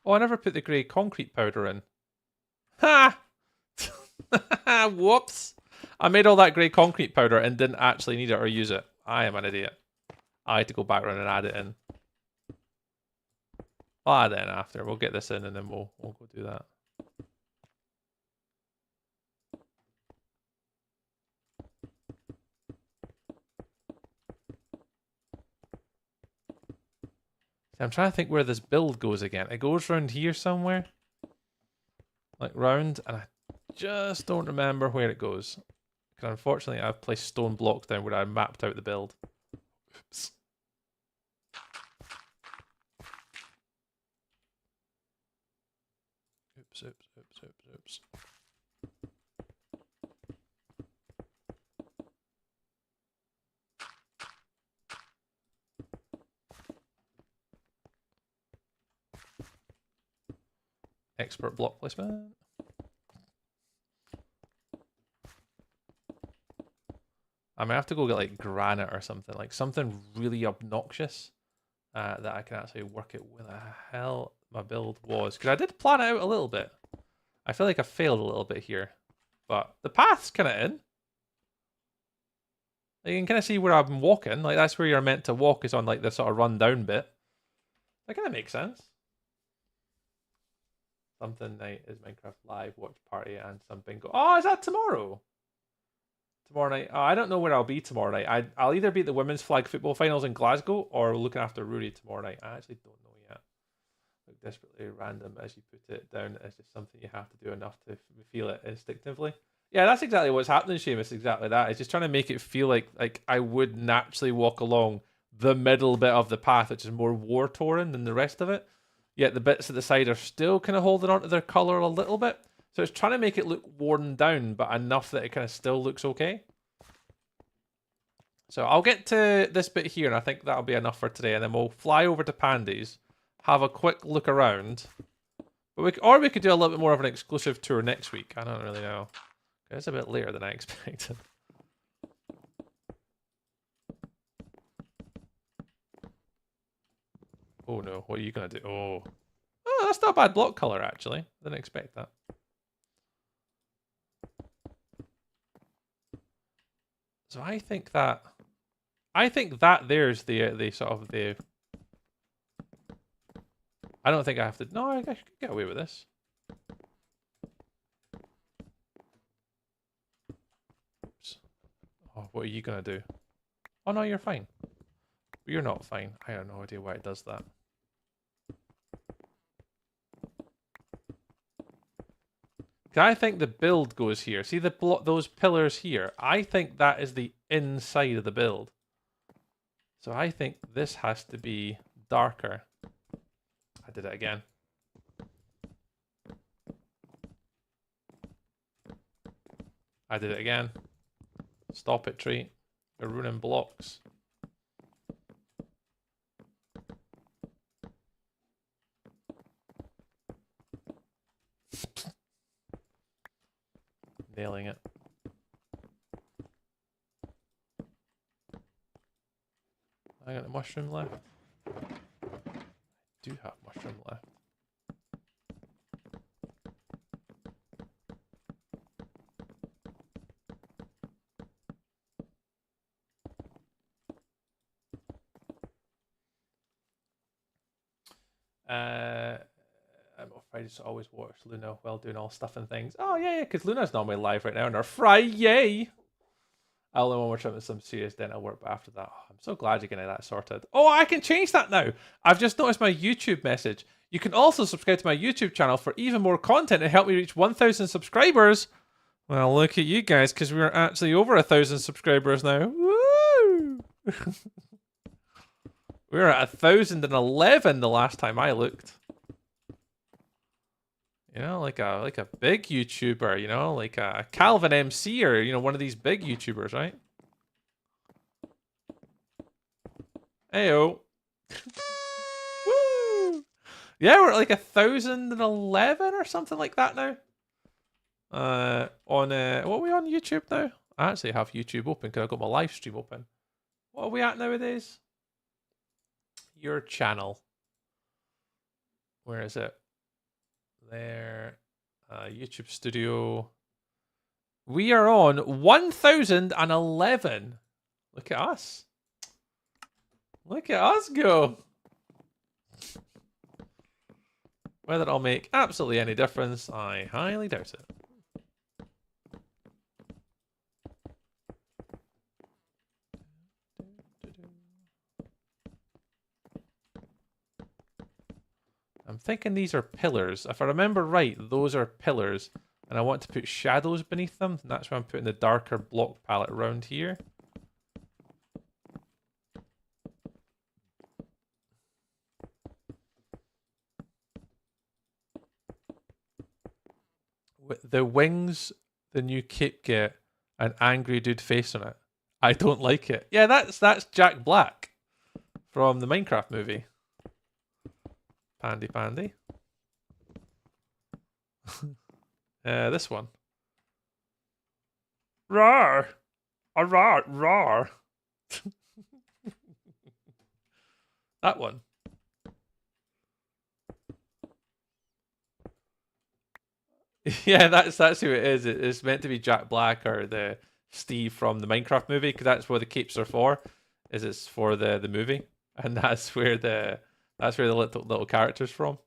Oh, I never put the grey concrete powder in. Ha! Whoops! I made all that grey concrete powder and didn't actually need it or use it. I am an idiot. I had to go back around and add it in. I'll add it in after. We'll get this in and then we'll go do that. I'm trying to think where this build goes again. It goes round here somewhere. Like round, and I just don't remember where it goes. Because unfortunately I've placed stone blocks down where I mapped out the build. Oops. Oops, oops, oops, oops, oops. Expert block placement. I might have to go get like granite or something, like something really obnoxious that I can actually work it where the hell my build was. Because I did plan it out a little bit. I feel like I failed a little bit here. But the path's kind of in. You can kind of see where I'm walking. Like that's where you're meant to walk, is on like the sort of run down bit. That kind of makes sense. Something night is Minecraft Live watch party and some bingo. Oh, is that tomorrow? Tomorrow night. Oh, I don't know where I'll be tomorrow night. I'll either be at the women's flag football finals in Glasgow or looking after Rory tomorrow night. I actually don't know yet. Like desperately random as you put it down. It's just something you have to do enough to feel it instinctively. Yeah, that's exactly what's happening, Seamus. Exactly that. It's just trying to make it feel like I would naturally walk along the middle bit of the path, which is more war torn than the rest of it. Yet the bits at the side are still kind of holding on to their colour a little bit. So it's trying to make it look worn down, but enough that it kind of still looks okay. So I'll get to this bit here, and I think that'll be enough for today. And then we'll fly over to Pandy's, have a quick look around. But we could do a little bit more of an exclusive tour next week. I don't really know. It's a bit later than I expected. Oh no, what are you going to do? Oh, that's not a bad block colour, actually. Didn't expect that. So I think that there's the sort of the. I don't think I have to. No, I could get away with this. Oops. Oh, what are you gonna do? Oh no, you're fine. You're not fine. I have no idea why it does that. I think the build goes here. See those pillars here? I think that is the inside of the build. So I think this has to be darker. I did it again. I did it again. Stop it, tree. You're ruining blocks. Nailing it. I got a mushroom left. I do have mushroom left. I'm afraid to always watch Luna while doing all stuff and things. Oh yeah, because Luna's normally live right now on our Friday. I'll only watch up some serious dental work, but after that, I'm so glad you're getting that sorted. Oh, I can change that now. I've just noticed my YouTube message. You can also subscribe to my YouTube channel for even more content and help me reach 1,000 subscribers. Well, look at you guys, because we're actually over 1,000 subscribers now. Woo! We were at 1,011 the last time I looked. You know, like a big YouTuber, you know, like a Calvin MC or, you know, one of these big YouTubers, right? Heyo. Woo! Yeah, we're at like 1,011 or something like that now. What are we on YouTube now? I actually have YouTube open because I've got my live stream open. What are we at nowadays? Your channel. Where is it? There. YouTube Studio. We are on 1,011. Look at us. Look at us go. Whether it'll make absolutely any difference, I highly doubt it. I'm thinking these are pillars. If I remember right, those are pillars. And I want to put shadows beneath them. And that's why I'm putting the darker block palette around here. With the wings, the new cape get an angry dude face on it. I don't like it. Yeah, that's Jack Black from the Minecraft movie. Pandy Pandy. This one. Rawr! Rawr! Rawr! That one. Yeah, that's who it is. It's meant to be Jack Black or the Steve from the Minecraft movie because that's what the capes are for. Is it's for the movie, and that's where the little character's from.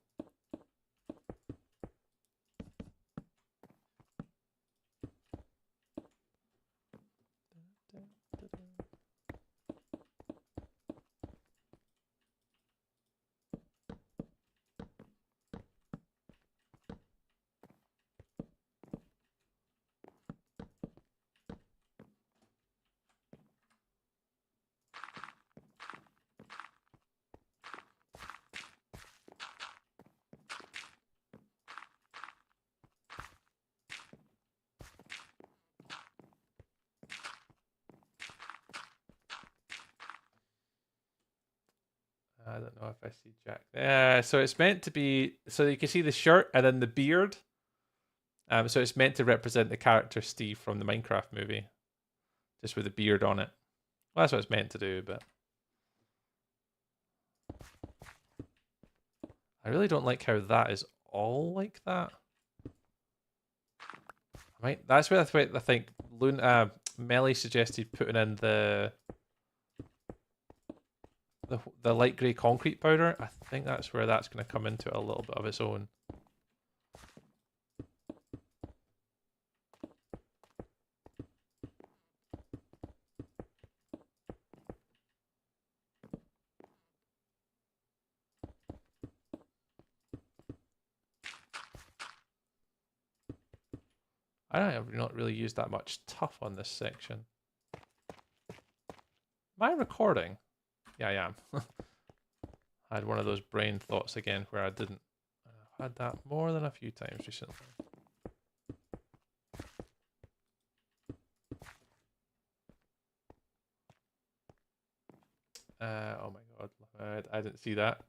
I don't know if I see Jack. So it's meant to be so you can see the shirt and then the beard. So it's meant to represent the character Steve from the Minecraft movie, just with the beard on it. Well, that's what it's meant to do, but I really don't like how that is all like that. That's where I think Melly suggested putting in the light grey concrete powder. I think that's where that's going to come into a little bit of its own. I have not really used that much tough on this section. Am I recording? Yeah, I am. I had one of those brain thoughts again where I didn't. I've had that more than a few times recently. Oh my god, I didn't see that.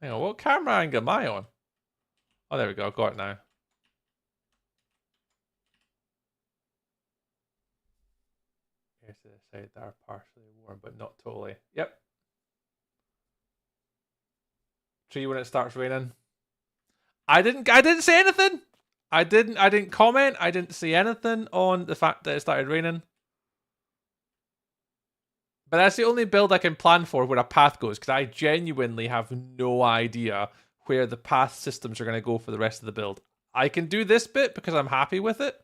Hang on, what camera angle am I on? Oh, there we go. I've got it now. Here's to the side that are partially warm, but not totally. Yep. Tree when it starts raining. I didn't say anything. I didn't comment. I didn't say anything on the fact that it started raining. But that's the only build I can plan for where a path goes, because I genuinely have no idea where the path systems are going to go for the rest of the build. I can do this bit because I'm happy with it,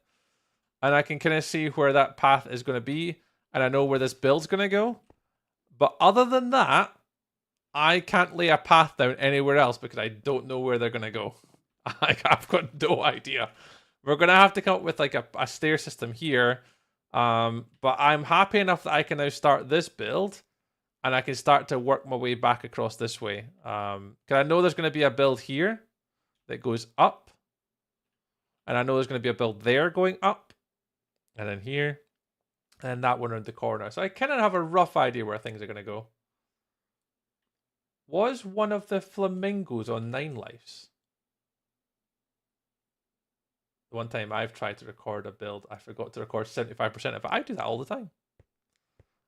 and I can kind of see where that path is going to be, and I know where this build's going to go. But other than that, I can't lay a path down anywhere else because I don't know where they're going to go. I've got no idea. We're going to have to come up with like a stair system here. But I'm happy enough that I can now start this build, and I can start to work my way back across this way. Because I know there's going to be a build here that goes up, and I know there's going to be a build there going up, and then here, and that one around the corner. So I kind of have a rough idea where things are going to go. Was one of the flamingos on 9 lives? The one time I've tried to record a build, I forgot to record 75% of it. I do that all the time.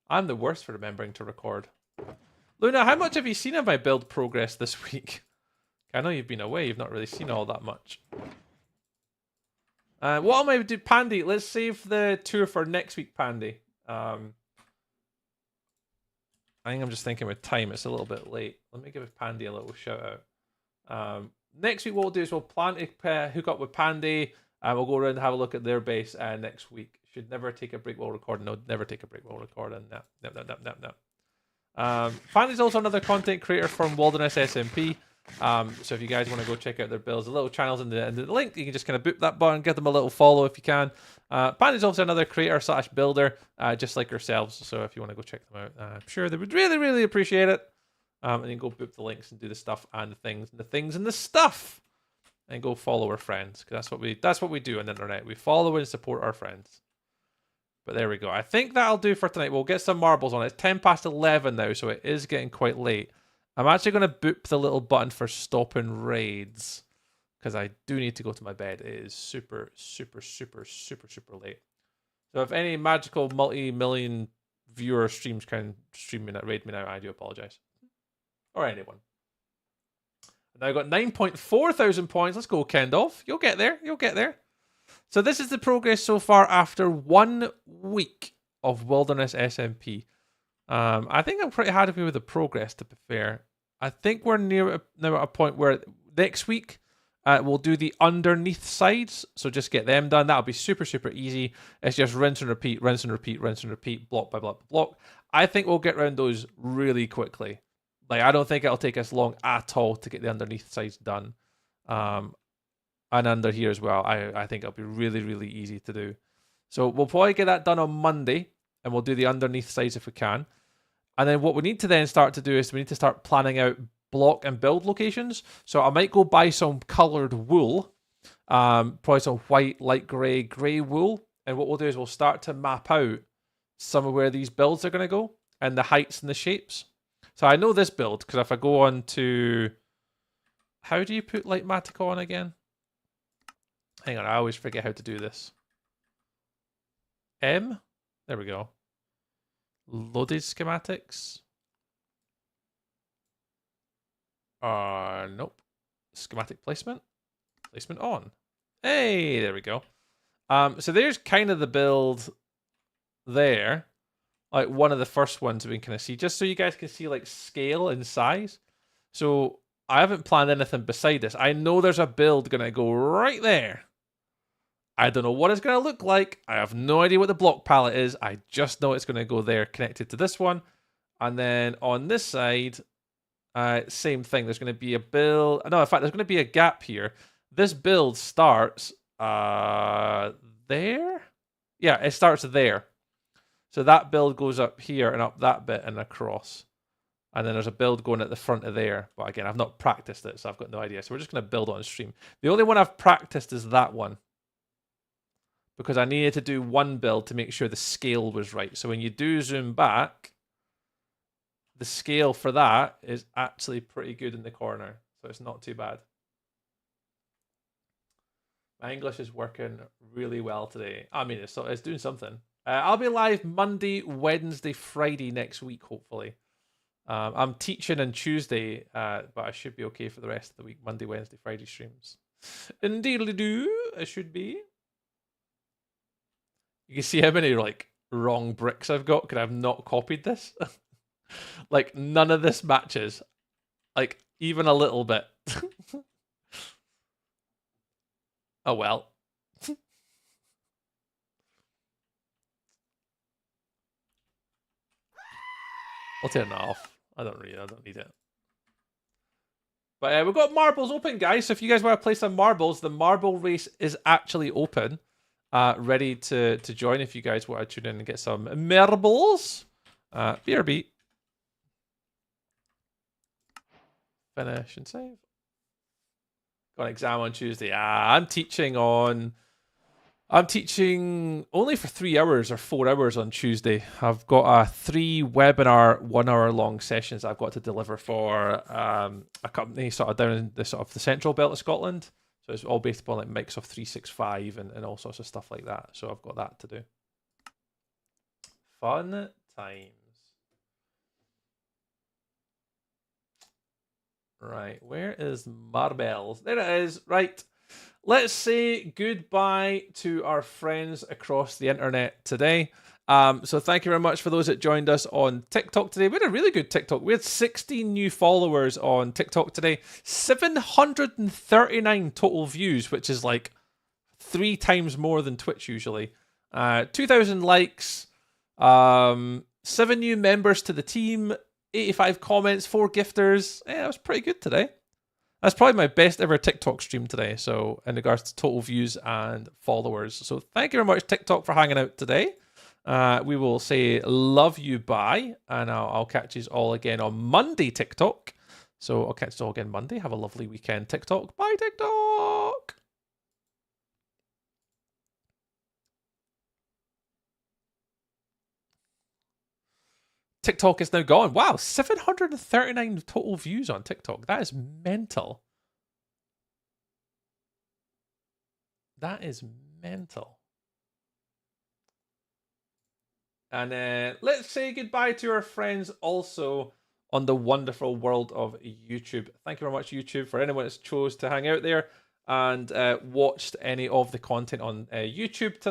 I'm the worst for remembering to record. Luna, how much have you seen of my build progress this week? I know you've been away. You've not really seen all that much. What am I doing? Pandy, let's save the tour for next week, Pandy. I think I'm just thinking with time, it's a little bit late. Let me give Pandy a little shout out. Next week, what we'll do is we'll plan to hook up with Pandy, and we'll go around and have a look at their base next week. Should never take a break while recording. No, never take a break while recording. No. Pandy's also another content creator from Wilderness SMP. So if you guys want to go check out their builds, the little channels in the link, you can just kind of boop that button, give them a little follow if you can. Pandy's also another creator / builder, just like yourselves. So if you want to go check them out, I'm sure they would really, really appreciate it. And you can go boop the links and do the stuff and the things and the stuff, and go follow our friends, because that's what we do on the internet. We follow and support our friends. But there we go. I think that'll do for tonight. We'll get some marbles on it. It's 10 past 11 now, so it is getting quite late. I'm actually going to boop the little button for stopping raids, because I do need to go to my bed. It is super, super, super, super, super late. So if any magical multi-million viewer streams can stream me, raid me now, I do apologize. Or anyone. Now I've got 9.4 thousand points. Let's go, Kendolf. You'll get there. You'll get there. So this is the progress so far after 1 week of Wilderness SMP. I think I'm pretty happy with the progress, to be fair. I think we're now at a point where next week we'll do the underneath sides. So just get them done. That'll be super, super easy. It's just rinse and repeat, rinse and repeat, rinse and repeat, block by block by block. I think we'll get around those really quickly. Like, I don't think it'll take us long at all to get the underneath sides done. And under here as well. I think it'll be really, really easy to do. So we'll probably get that done on Monday, and we'll do the underneath sides if we can. And then what we need to then start to do is we need to start planning out block and build locations. So I might go buy some coloured wool, probably some white, light grey wool. And what we'll do is we'll start to map out some of where these builds are going to go and the heights and the shapes. So I know this build, because if I go on to... How do you put Lightmatic on again? Hang on, I always forget how to do this. M? There we go. Loaded schematics. Nope. Schematic placement. Placement on. Hey, there we go. So there's kind of the build there. Like one of the first ones we can kind of see, just so you guys can see like scale and size. So I haven't planned anything beside this. I know there's a build going to go right there. I don't know what it's going to look like. I have no idea what the block palette is. I just know it's going to go there connected to this one. And then on this side, same thing. There's going to be a build. No, in fact, there's going to be a gap here. This build starts there. Yeah, it starts there. So that build goes up here and up that bit and across. And then there's a build going at the front of there. But again, I've not practiced it, so I've got no idea. So we're just going to build on stream. The only one I've practiced is that one, because I needed to do one build to make sure the scale was right. So when you do zoom back, the scale for that is actually pretty good in the corner, so it's not too bad. My English is working really well today. I mean, it's doing something. I'll be live Monday, Wednesday, Friday next week, hopefully. I'm teaching on Tuesday, but I should be okay for the rest of the week. Monday, Wednesday, Friday streams. Indeedly-do, I should be. You can see how many like wrong bricks I've got because I've not copied this. Like none of this matches. Like even a little bit. Oh well. I'll turn that off. I don't need it. But we've got marbles open, guys. So if you guys want to play some marbles, the marble race is actually open. Ready to join if you guys want to tune in and get some marbles. BRB. Finish and save. Got an exam on Tuesday. I'm teaching only for 3 hours or 4 hours on Tuesday. I've got 3 webinar 1 hour long sessions I've got to deliver for a company sort of down in the sort of the central belt of Scotland. So it's all based upon like Microsoft 365 and all sorts of stuff like that. So I've got that to do. Fun times. Right, where is marbles? There it is. Right. Let's say goodbye to our friends across the internet today. So thank you very much for those that joined us on TikTok today. We had a really good TikTok. We had 16 new followers on TikTok today. 739 total views, which is like 3 times more than Twitch usually. 2,000 likes. 7 new members to the team. 85 comments, 4 gifters. Yeah, that was pretty good today. That's probably my best ever TikTok stream today. So in regards to total views and followers. So thank you very much, TikTok, for hanging out today. We will say love you, bye. And I'll catch you all again on Monday, TikTok. So I'll catch you all again Monday. Have a lovely weekend, TikTok. Bye, TikTok. TikTok is now gone. Wow, 739 total views on TikTok. That is mental. That is mental. And let's say goodbye to our friends also on the wonderful world of YouTube. Thank you very much, YouTube, for anyone that's chose to hang out there and watched any of the content on YouTube tonight.